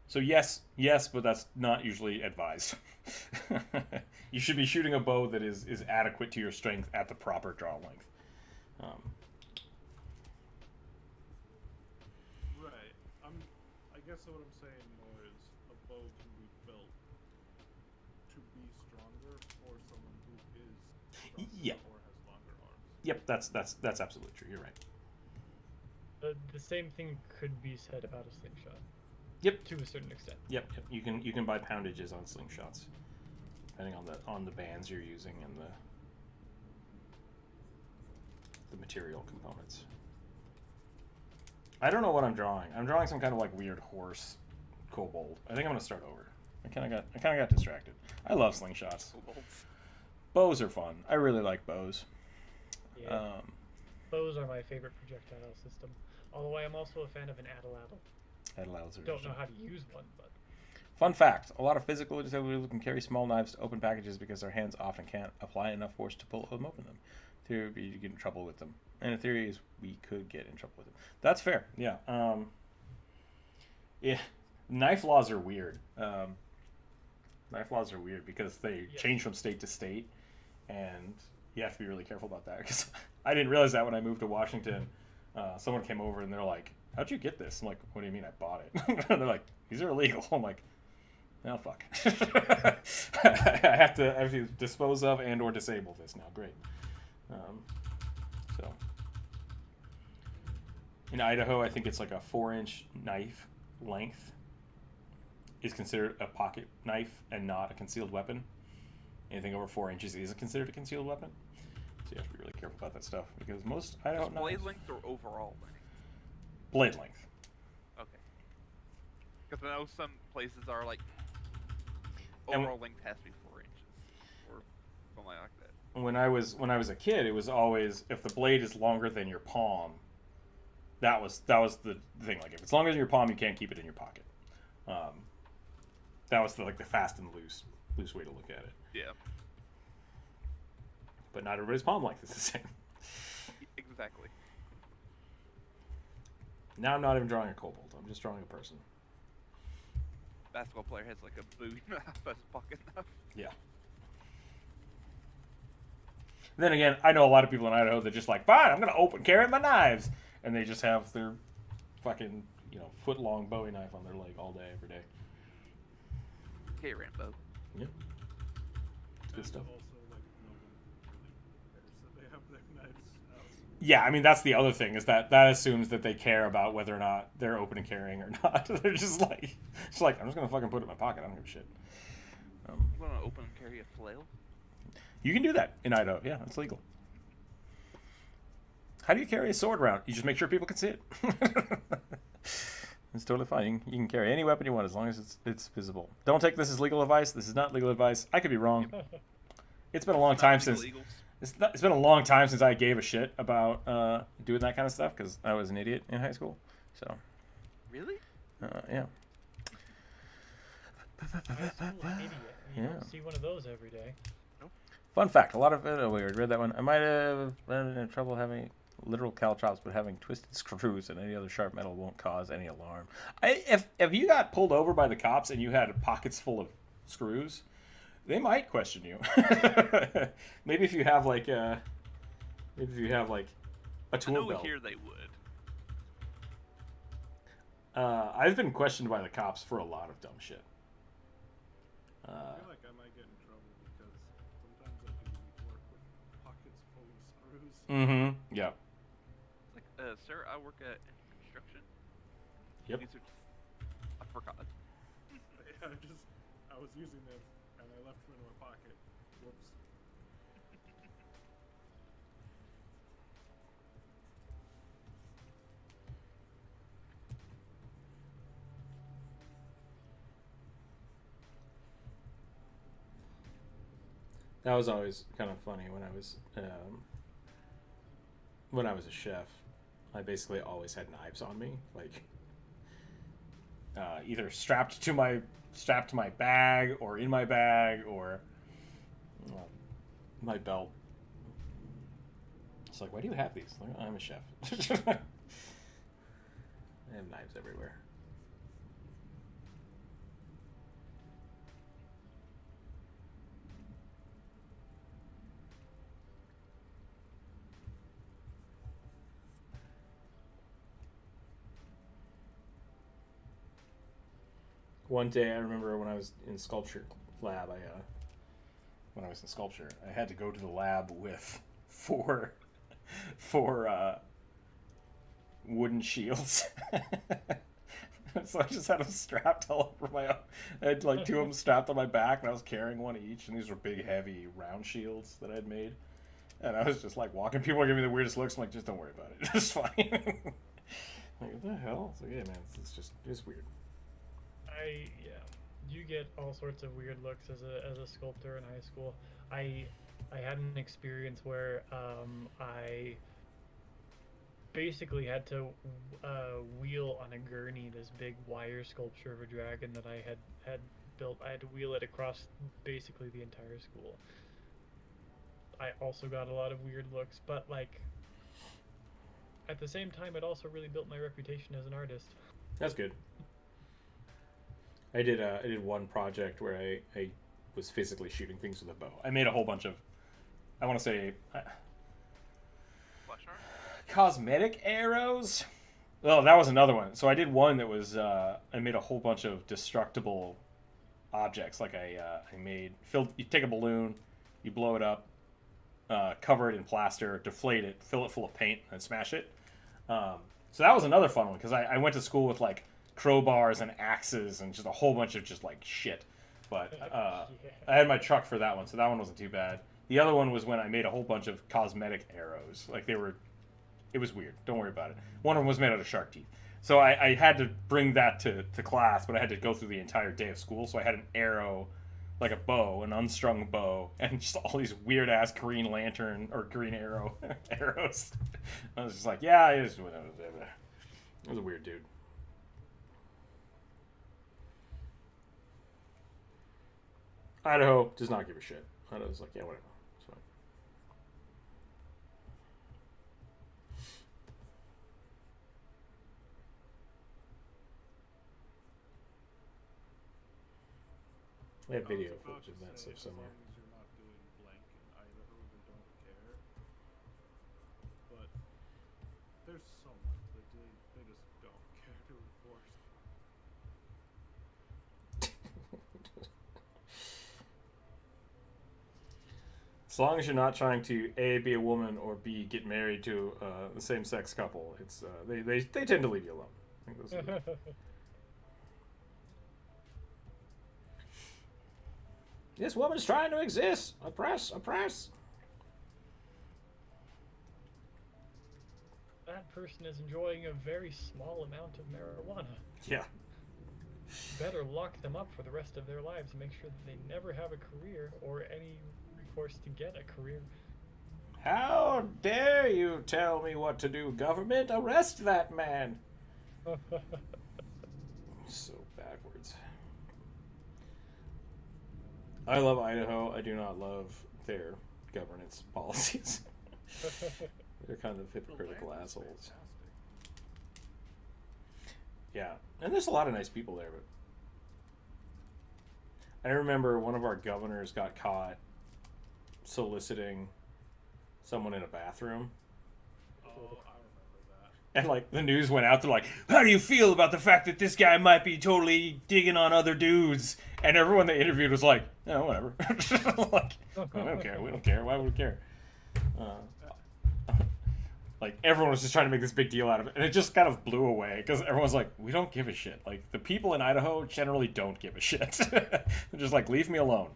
A: So yes, but that's not usually advised. You should be shooting a bow that is adequate to your strength at the proper draw length.
D: Right. I guess what I'm saying more is a bow can be built to be stronger for someone who is stronger or has longer arms.
A: Yep, that's absolutely true. You're right.
B: The same thing could be said about a slingshot.
A: Yep.
B: To a certain extent.
A: Yep. You can buy poundages on slingshots, depending on the bands you're using and the material components. I don't know what I'm drawing. I'm drawing some kind of like weird horse kobold. I think I'm gonna start over. I kind of got distracted. I love slingshots. Bows are fun. I really like bows.
B: Yeah. Bows are my favorite projectile system. Although I am also a fan of an Atlatl. Don't know how to use one, but...
A: Fun fact, a lot of physical disabled people can carry small knives to open packages because their hands often can't apply enough force to pull them open them. In theory, you get in trouble with them. And the theory is we could get in trouble with them. That's fair, yeah. Yeah, knife laws are weird. Knife laws are weird because they change from state to state, and you have to be really careful about that. Because I didn't realize that when I moved to Washington. Someone came over and they're like, "How'd you get this?" I'm like, "What do you mean I bought it?" They're like, "These are illegal." I'm like, "Oh fuck." I have to dispose of and or disable this now. Great. So,
D: Right. I guess what I'm saying more is a bow can be built to be stronger for someone who is stronger or has longer arms.
A: yeah.
B: Yeah.
A: So In Idaho, I think it's like a 4-inch knife length is considered a pocket knife and not a concealed weapon. Anything over 4 inches is considered a concealed weapon. So you have to be really careful about that stuff because most Idaho knives...
C: Blade length or overall length?
A: Blade length.
C: Okay. Because I know some places are like overall length has to be 4 inches or something like that.
A: When I was a kid, it was always if the blade is longer than your palm. That was the thing. Like if it's longer than your palm, you can't keep it in your pocket. That was the fast and loose way to look at it.
C: Yeah.
A: But not everybody's palm length is the same.
C: Exactly.
A: Now I'm not even drawing a kobold. I'm just drawing a person.
C: Basketball player has like a boot as a pocket knife.
A: Yeah. Then again, I know a lot of people in Idaho that just like, fine, I'm gonna open carry my knives, and they just have their fucking foot-long Bowie knife on their leg all day, every day.
C: Okay, Rambo.
A: Yep. It's good stuff.
D: Also, like, no one really cares that they have their knives out.
A: Yeah, I mean that's the other thing is that assumes that they care about whether or not they're open and carrying or not. They're just like I'm just gonna fucking put it in my pocket. I don't give a shit.
C: I'm gonna open and carry a flail.
A: You can do that in Idaho. Yeah, it's legal. How do you carry a sword around? You just make sure people can see it. It's totally fine. You can carry any weapon you want as long as it's visible. Don't take this as legal advice. This is not legal advice. I could be wrong. It's been a long time since it's been a long time since I gave a shit about doing that kind of stuff because I was an idiot in high school. So.
C: Really?
A: Yeah.
B: You don't see one of those every day.
A: Fun fact: a lot of we already read that one. I might have been in trouble having literal caltrops, but having twisted screws and any other sharp metal won't cause any alarm. If you got pulled over by the cops and you had pockets full of screws, they might question you. Maybe if you have like a tool
C: I know
A: belt.
C: here they would.
A: I've been questioned by the cops for a lot of dumb shit.
D: I feel like I might get in trouble because sometimes I do work with pockets full of screws.
A: Mm-hmm. Yeah.
C: It's like, sir, I work at construction.
A: Yep.
C: These are just, I forgot.
D: Yeah, I was using them and I left them in my pocket. Whoops.
A: That was always kind of funny when I was a chef. I basically always had knives on me, like either strapped to my bag or in my bag or my belt. It's like, why do you have these? Like, I'm a chef. I have knives everywhere. One day, I remember when I was in sculpture lab, when I was in sculpture, I had to go to the lab with four wooden shields. So I just had them strapped all over my. I had like 2 of them strapped on my back, and I was carrying one each. And these were big, heavy, round shields that I'd made. And I was just like walking. People were giving me the weirdest looks. I'm like, just don't worry about it. It's fine. Like, what the hell? It's like, yeah, man, it's weird.
B: You get all sorts of weird looks as a sculptor in high school. I had an experience where I basically had to wheel on a gurney this big wire sculpture of a dragon that I had built. I had to wheel it across basically the entire school. I also got a lot of weird looks, but like at the same time, it also really built my reputation as an artist.
A: That's good. I did one project where I was physically shooting things with a bow. I made a whole bunch of, I want to say, cosmetic arrows. Oh, that was another one. So I did one that was I made a whole bunch of destructible objects. Like you take a balloon, you blow it up, cover it in plaster, deflate it, fill it full of paint, and smash it. So that was another fun one because I went to school with like crowbars and axes and just a whole bunch of just like shit. But I had my truck for that one, so that one wasn't too bad. The other one was when I made a whole bunch of cosmetic arrows. Like it was weird. Don't worry about it. One of them was made out of shark teeth. So I had to bring that to class, but I had to go through the entire day of school. So I had an arrow, like a bow, an unstrung bow, and just all these weird ass Green Lantern or Green Arrow arrows. I was just like, yeah, it was a weird dude. Idaho does not give a shit. Idaho's like, yeah, whatever. It's fine. We have video footage of that stuff somewhere.
D: As long as you're not doing blank in Idaho, they don't care. But there's so much that they just don't care to enforce.
A: As long as you're not trying to A, be a woman, or B, get married to the same-sex couple, it's they tend to leave you alone. I think those are the... This woman's trying to exist. Oppress.
B: That person is enjoying a very small amount of marijuana.
A: Yeah.
B: Better lock them up for the rest of their lives and make sure that they never have a career or any recourse to get a career.
A: How dare you tell me what to do, government? Arrest that man. So backwards. I love Idaho. I do not love their governance policies. They're kind of hypocritical assholes. Yeah, and there's a lot of nice people there, but I remember one of our governors got caught soliciting someone in a bathroom.
D: Oh, I remember that.
A: And like the news went out, they're like, how do you feel about the fact that this guy might be totally digging on other dudes? And everyone they interviewed was like, no, whatever. Like, we don't care. Why would we care? Like everyone was just trying to make this big deal out of it, and it just kind of blew away because everyone's like, we don't give a shit. Like the people in Idaho generally don't give a shit. They're just like, leave me alone,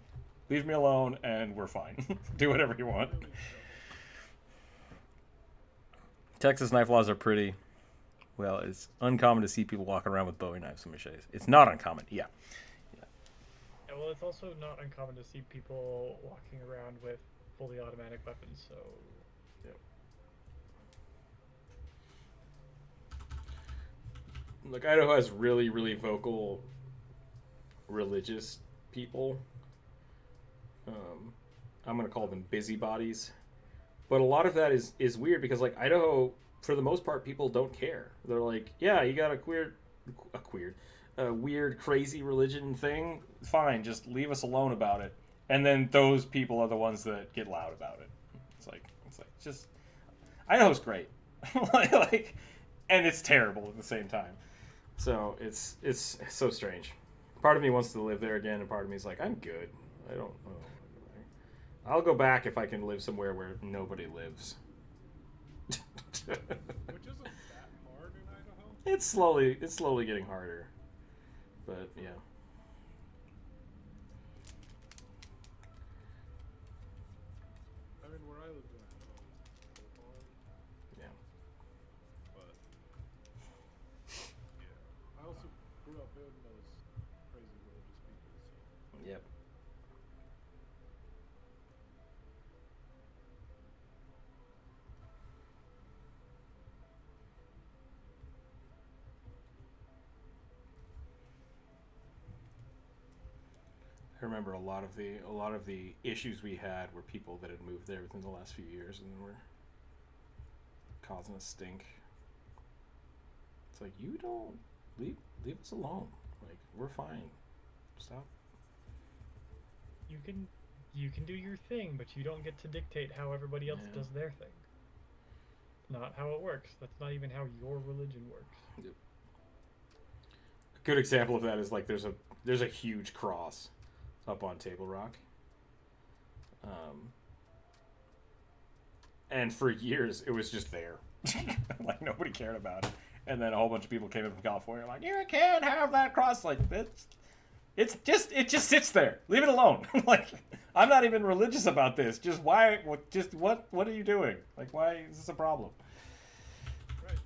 A: and we're fine. Do whatever you want. Texas knife laws are pretty. Well, it's uncommon to see people walking around with Bowie knives and machetes. It's not uncommon, yeah.
B: Yeah, well, it's also not uncommon to see people walking around with fully automatic weapons, so...
A: Yep. Look, Idaho has really, really vocal religious people. I'm going to call them busybodies. But a lot of that is weird because, like, Idaho, for the most part, people don't care. They're like, yeah, you got a weird, crazy religion thing. Fine, just leave us alone about it. And then those people are the ones that get loud about it. It's like just Idaho's great, like, and it's terrible at the same time. So it's so strange. Part of me wants to live there again, and part of me is like, I'm good. I don't know. I'll go back if I can live somewhere where nobody lives.
D: Which isn't that hard in Idaho.
A: It's slowly getting harder. But yeah.
D: I mean, where I lived in Idaho was so hard.
A: Yeah.
D: But yeah, I also grew up in those crazy religious people. So.
A: Yep. I remember a lot of the issues we had were people that had moved there within the last few years and then were causing a stink. It's like, you don't leave us alone. Like, we're fine. Stop.
B: You can do your thing, but you don't get to dictate how everybody else does their thing. Not how it works. That's not even how your religion works.
A: Yep. A good example of that is like there's a huge cross up on Table Rock. And for years it was just there. Like nobody cared about it. And then a whole bunch of people came in from California like, you can't have that cross. Like, it just sits there. Leave it alone. Like, I'm not even religious about this. Just why? What are you doing? Like, why is this a problem?
D: Right.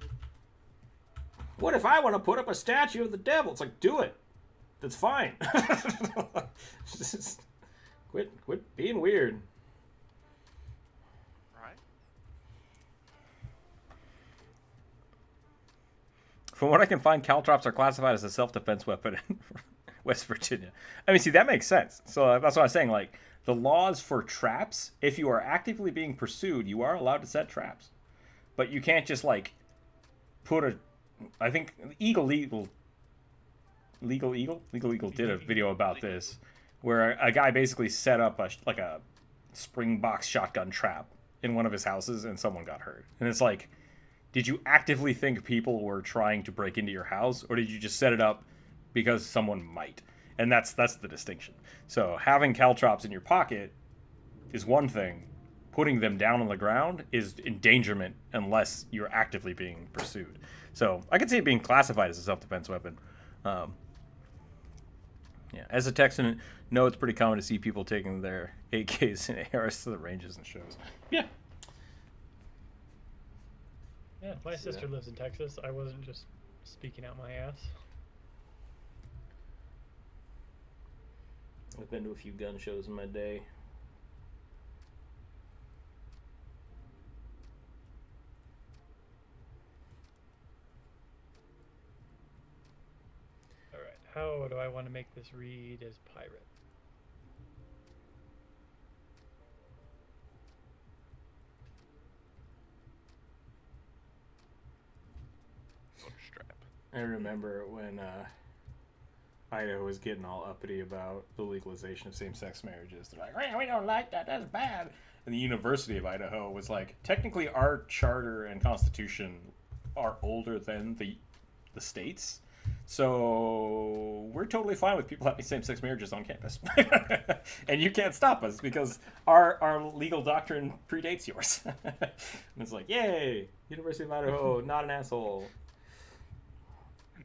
A: What if I want to put up a statue of the devil? It's like, do it. That's fine. Just quit being weird.
C: Right.
A: From what I can find, caltrops are classified as a self-defense weapon in West Virginia. I mean, see, that makes sense. So that's what I was saying. Like, the laws for traps, if you are actively being pursued, you are allowed to set traps. But you can't just, like, put a... I think Legal Eagle did a video about this, where a guy basically set up a spring box shotgun trap in one of his houses, and someone got hurt. And it's like, did you actively think people were trying to break into your house, or did you just set it up because someone might? And that's the distinction. So having caltrops in your pocket is one thing. Putting them down on the ground is endangerment unless you're actively being pursued. So I could see it being classified as a self-defense weapon. Yeah, as a Texan, no, it's pretty common to see people taking their AKs and ARs to the ranges and shows. Yeah.
B: Yeah, my sister lives in Texas. I wasn't just speaking out my ass.
A: I've been to a few gun shows in my day.
B: Alright, how do I want to make this read as pirate?
C: Strap.
A: I remember when Idaho was getting all uppity about the legalization of same-sex marriages. They're like, we don't like that, that's bad. And the University of Idaho was like, technically our charter and constitution are older than the states. So we're totally fine with people having same-sex marriages on campus. And you can't stop us because our legal doctrine predates yours. And it's like, yay, University of Idaho, not an asshole.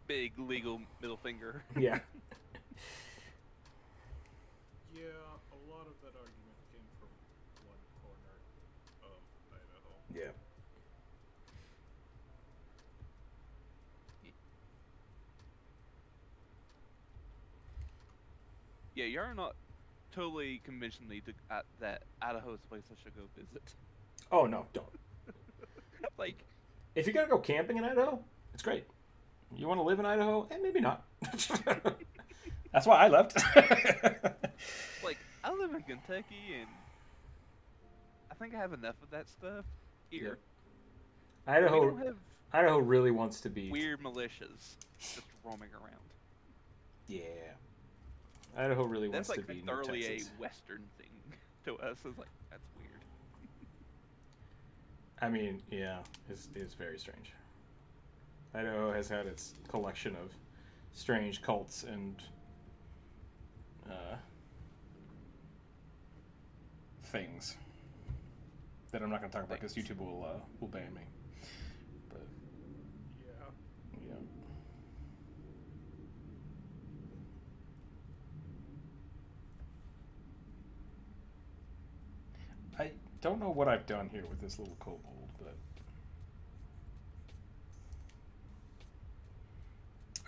C: Big legal middle finger.
A: Yeah.
D: Yeah, a lot of that argument came from one corner of Idaho.
A: Yeah.
C: Yeah, you're not totally convincing me that Idaho is a place I should go visit.
A: Oh, no, don't.
C: Like,
A: If you're going to go camping in Idaho, it's great. You want to live in Idaho? Maybe not. That's why I left.
C: like I live in Kentucky, and I think I have enough of that stuff here.
A: Yep.
C: We don't have
A: Idaho really wants to be
C: weird militias just roaming around.
A: Yeah. Idaho really
C: That's
A: wants
C: like
A: to be
C: thoroughly
A: New
C: a
A: Texas.
C: Western thing to us. It's like, that's weird.
A: I mean, yeah, it's very strange. Idaho has had its collection of strange cults and things that I'm not going to talk about because YouTube will ban me. But
D: Yeah.
A: yeah. I don't know what I've done here with this little kobold, but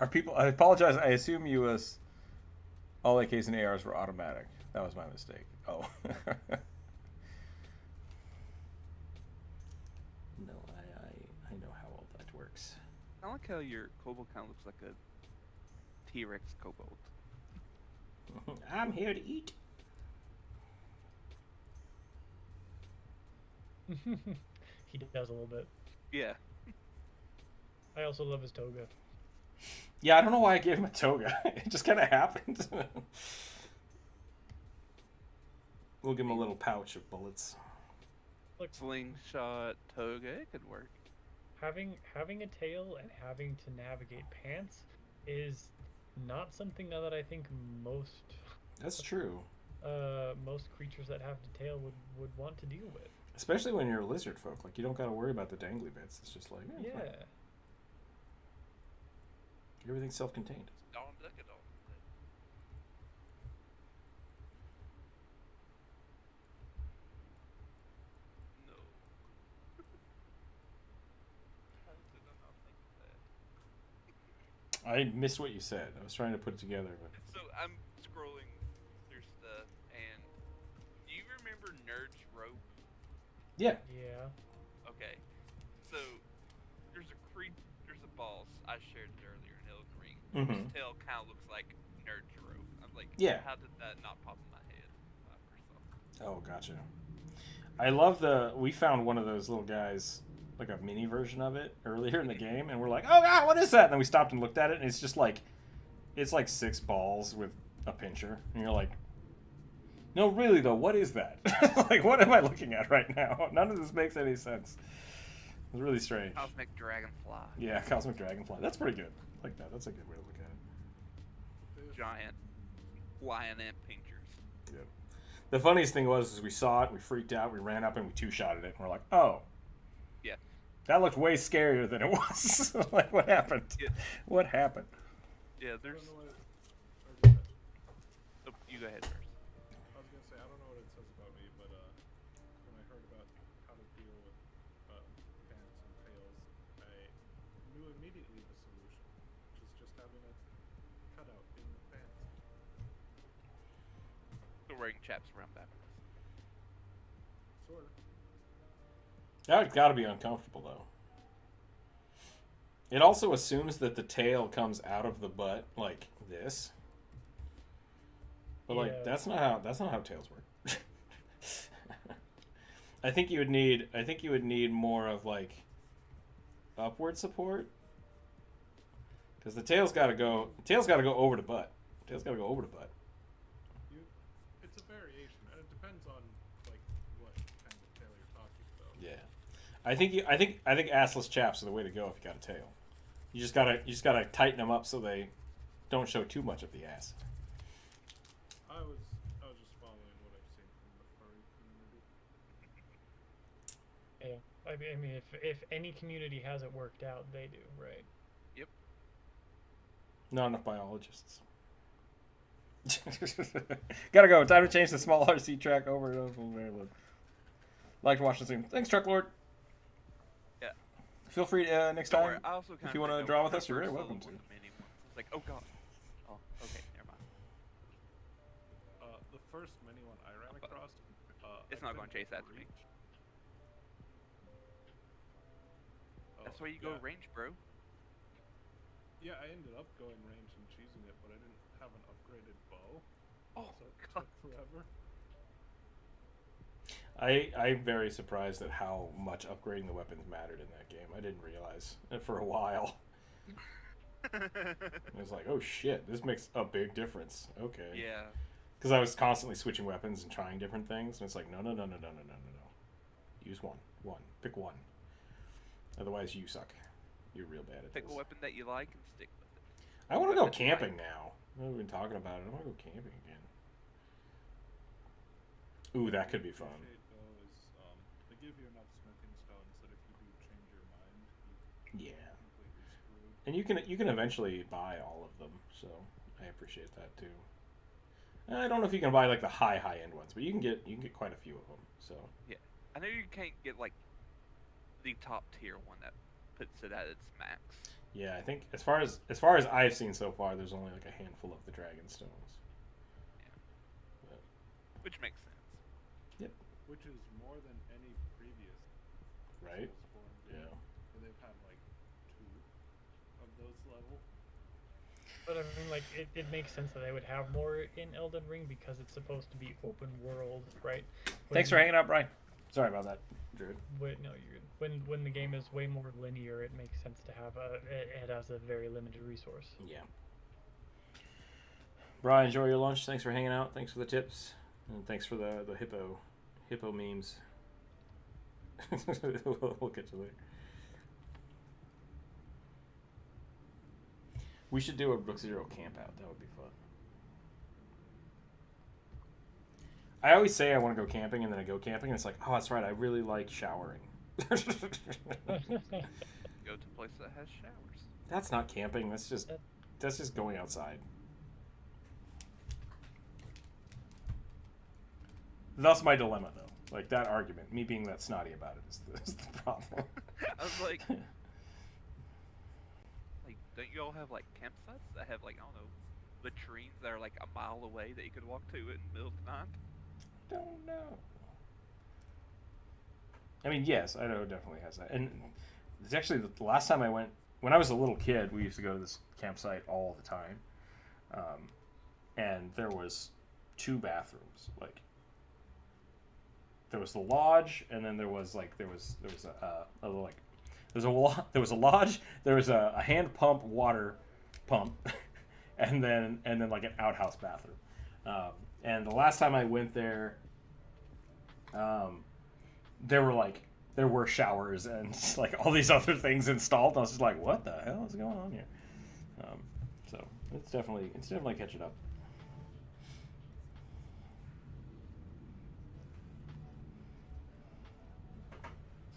A: are people? I apologize. I assume US all AKs and ARs were automatic. That was my mistake. Oh. No, I know how all that works.
C: I like how your kobold kind of looks like a T-Rex kobold.
A: I'm here to eat.
B: He does a little bit.
C: Yeah.
B: I also love his toga.
A: Yeah, I don't know why I gave him a toga. It just kind of happened. We'll give him a little pouch of bullets.
B: Look,
C: Slingshot, toga, it could work.
B: having a tail and having to navigate pants is not something that I think
A: That's true.
B: most creatures that have the tail would want to deal with.
A: Especially when you're a lizard folk. Like, you don't got to worry about the dangly bits. It's just like,
B: Yeah.
A: fine. Everything's self-contained.
C: Donald Duck it all. No. How did I not think of that?
A: I missed what you said. I was trying to put it together, but
C: So I'm scrolling through stuff, and do you remember Nerd's Rope?
A: yeah.
B: Yeah.
C: Okay, so there's a boss I shared it earlier in Elden Ring.
A: Mhm.
C: His tail kind of looks like Nerd's Rope. I'm like,
A: Yeah.
C: how did that not pop in my head when I first saw it?
A: Oh, gotcha. I love we found one of those little guys, like a mini version of it earlier in the game, and we're like, oh god, what is that? And then we stopped and looked at it, and it's just like, it's like 6 balls with a pincher, and you're like, no, really though, what is that? Like, what am I looking at right now? None of this makes any sense. It's really strange.
C: Cosmic Dragonfly.
A: Yeah, Cosmic Dragonfly. That's pretty good. I like that. That's a good way to look at it.
C: Giant lion ant pinchers.
A: Yeah. The funniest thing was we saw it, we freaked out, we ran up and we 2-shotted it, and we're like, oh.
C: Yeah.
A: That looked way scarier than it was. Like, what happened?
C: Yeah.
A: What happened?
C: Yeah,
D: I
C: there's.
D: don't know what it,
C: Oh, you go ahead first.
D: I was gonna say I don't know what it says about me, but when I heard about how to deal with pants and tails, I knew immediately the solution, which is just having a cutout in the pants.
C: So wearing chaps around backwards.
D: Sort of.
A: That's got to be uncomfortable, though. It also assumes that the tail comes out of the butt like this. But like
B: Yeah.
A: that's not how tails work. I think you would need more of like upward support. Cuz the tail's got to go over the butt. Tail's got to go over the butt.
D: It's a variation, and it depends on like what kind of tail you're talking about.
A: Yeah. I think assless chaps are the way to go if you got a tail. You just gotta tighten them up so they don't show too much of the ass.
D: I was just following what I've seen from the furry community.
B: Yeah. I mean, if any community has it worked out, they do, right?
C: Yep.
A: Not enough biologists. Gotta go. Time to change the small RC track over to like to watch the stream. Thanks, Truck Lord.
C: Yeah.
A: Feel free next
C: Don't
A: time.
C: worry, I also
A: if you want to draw with us, you're very welcome to.
C: It's like, oh god. Oh, okay, never mind.
D: The first mini one I ran across.
C: It's
D: I
C: not going to
D: couldn't
C: chase after me.
D: reach.
C: That's why you go
D: yeah.
C: range, bro.
D: Yeah, I ended up going range and choosing it, but I didn't have an upgraded bow,
C: Oh
D: so it
C: god.
D: took forever.
A: I'm very surprised at how much upgrading the weapons mattered in that game. I didn't realize it for a while. I was like, oh shit, this makes a big difference. Okay.
C: Yeah.
A: Because I was constantly switching weapons and trying different things, and it's like, no. Use one. Pick one. Otherwise, you suck. You're real bad at
C: Pick
A: this.
C: a weapon that you like and stick with it.
A: I want to go
C: Weapons
A: camping
C: like-
A: now. We've been talking about it. I want to go camping again. Ooh, that could be fun.
D: Appreciate though is they give you enough smithing stones that if you do change your mind,
A: Yeah.
D: you're completely screwed.
A: And you can eventually buy all of them, so I appreciate that too. I don't know if you can buy like the high end ones, but you can get quite a few of them. So
C: I know you can't get like the top tier one that puts it at its max.
A: yeah, I think as far as I've seen so far, there's only like a handful of the dragon stones.
C: Which makes sense.
D: Which is more than any previous
A: Right?
D: Soulsborne
A: Yeah.
D: game, where they've had like 2 of those level.
B: But I mean, like, it makes sense that they would have more in Elden Ring because it's supposed to be open world, right?
A: Thanks for hanging out, Brian. Sorry about that, Druid.
B: No, you're good. When the game is way more linear, it makes sense to have it as a very limited resource.
A: Yeah. Brian, enjoy your lunch. Thanks for hanging out. Thanks for the tips, and thanks for the hippo memes. We'll catch you later. We should do a Rookzer0 camp out. That would be fun. I always say I want to go camping, and then I go camping, and it's like, oh, that's right. I really like showering.
C: Go to a place that has showers.
A: That's not camping. That's just that's just going outside. That's my dilemma, though. Like, that argument, me being that snotty about it, is the problem.
C: I was like, don't you all have like campsites that have like, I don't know, latrines that are like a mile away that you could walk to in the middle of the night?
A: Don't know. I mean, yes, Idaho definitely has that. And it's actually the last time I went, when I was a little kid, we used to go to this campsite all the time. And there was 2 bathrooms. Like, there was the lodge, and then there was a lodge, there was a hand pump water pump, and then like an outhouse bathroom. And the last time I went there, there were showers and like all these other things installed. And I was just like, what the hell is going on here? So it's definitely catching up.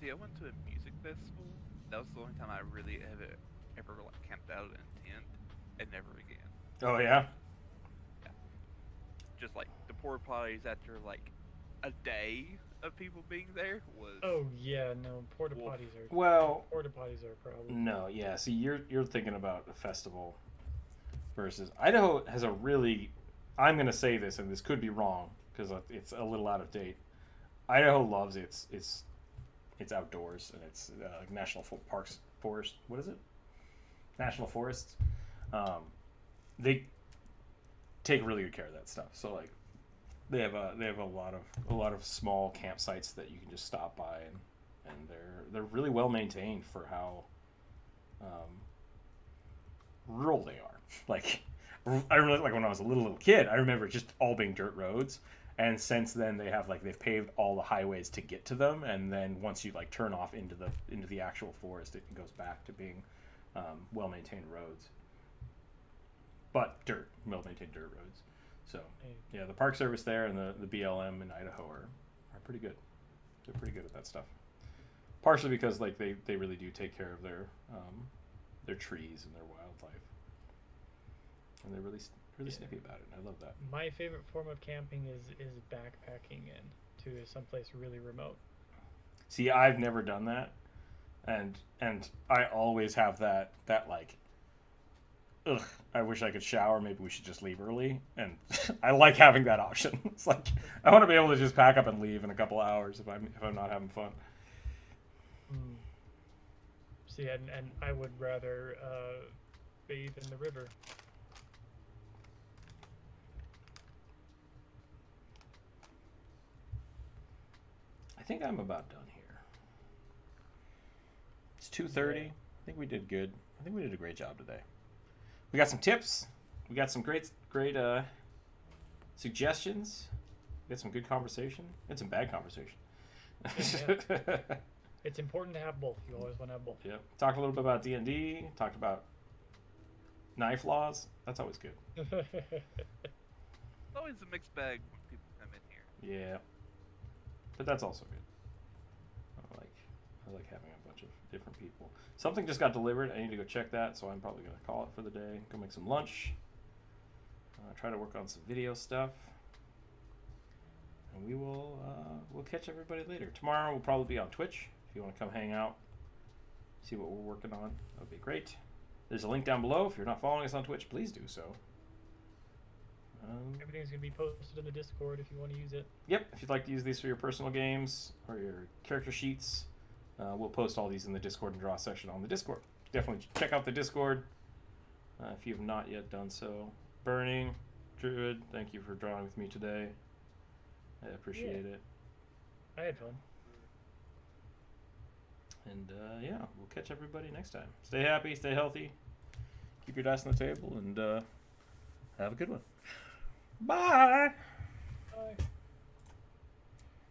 C: See, I went to a music festival. That was the only time I really ever like camped out in a tent, and never again.
A: Oh yeah.
C: Yeah. Just like the porta potties after like a day of people being there was.
B: Oh yeah, no, porta potties are.
A: Well,
B: porta potties are a problem.
A: no, yeah. See, you're thinking about a festival versus Idaho has a really. I'm gonna say this, and this could be wrong because it's a little out of date. Idaho loves its outdoors, and it's national parks, forest. What is it? National forests. They take really good care of that stuff. So like, they have a lot of small campsites that you can just stop by, and they're really well maintained for how rural they are. Like, I really like when I was a little kid. I remember just all being dirt roads. And since then, they've paved all the highways to get to them, and then once you like turn off into the actual forest, it goes back to being well maintained roads. But well maintained dirt roads. So yeah, the Park Service there and the BLM in Idaho are pretty good. They're pretty good at that stuff. Partially because like they really do take care of their trees and their wildlife, and they're really snippy about it, and I love that.
B: My favorite form of camping is backpacking to someplace really remote.
A: See, I've never done that, and I always have that like, ugh, I wish I could shower. Maybe we should just leave early. And I like having that option. It's like I want to be able to just pack up and leave in a couple of hours if I'm not having fun.
B: See, and I would rather bathe in the river.
A: I think I'm about done here. It's 2:30. I think we did good. I think we did a great job today. We got some tips. We got some great suggestions. We got some good conversation and some bad conversation.
B: Yeah. It's important to have both. You always want to have both.
A: Yeah. Talked a little bit about D&D. Talked about knife laws. That's always good.
C: It's always a mixed bag when people come in here.
A: Yeah. But that's also good. I like having a bunch of different people. Something just got delivered. I need to go check that, so I'm probably going to call it for the day. Go make some lunch. Try to work on some video stuff. And we'll catch everybody later. Tomorrow we'll probably be on Twitch. If you want to come hang out, see what we're working on, that would be great. There's a link down below. If you're not following us on Twitch, please do so.
B: Everything's going to be posted in the Discord if you want to use it.
A: Yep, if you'd like to use these for your personal games or your character sheets, we'll post all these in the Discord and draw section on the Discord. Definitely check out the Discord if you have not yet done so. Burning, Druid, thank you for drawing with me today. I appreciate it.
B: I had fun.
A: And yeah, we'll catch everybody next time. Stay happy, stay healthy, keep your dice on the table, and have a good one. Bye!
B: Bye.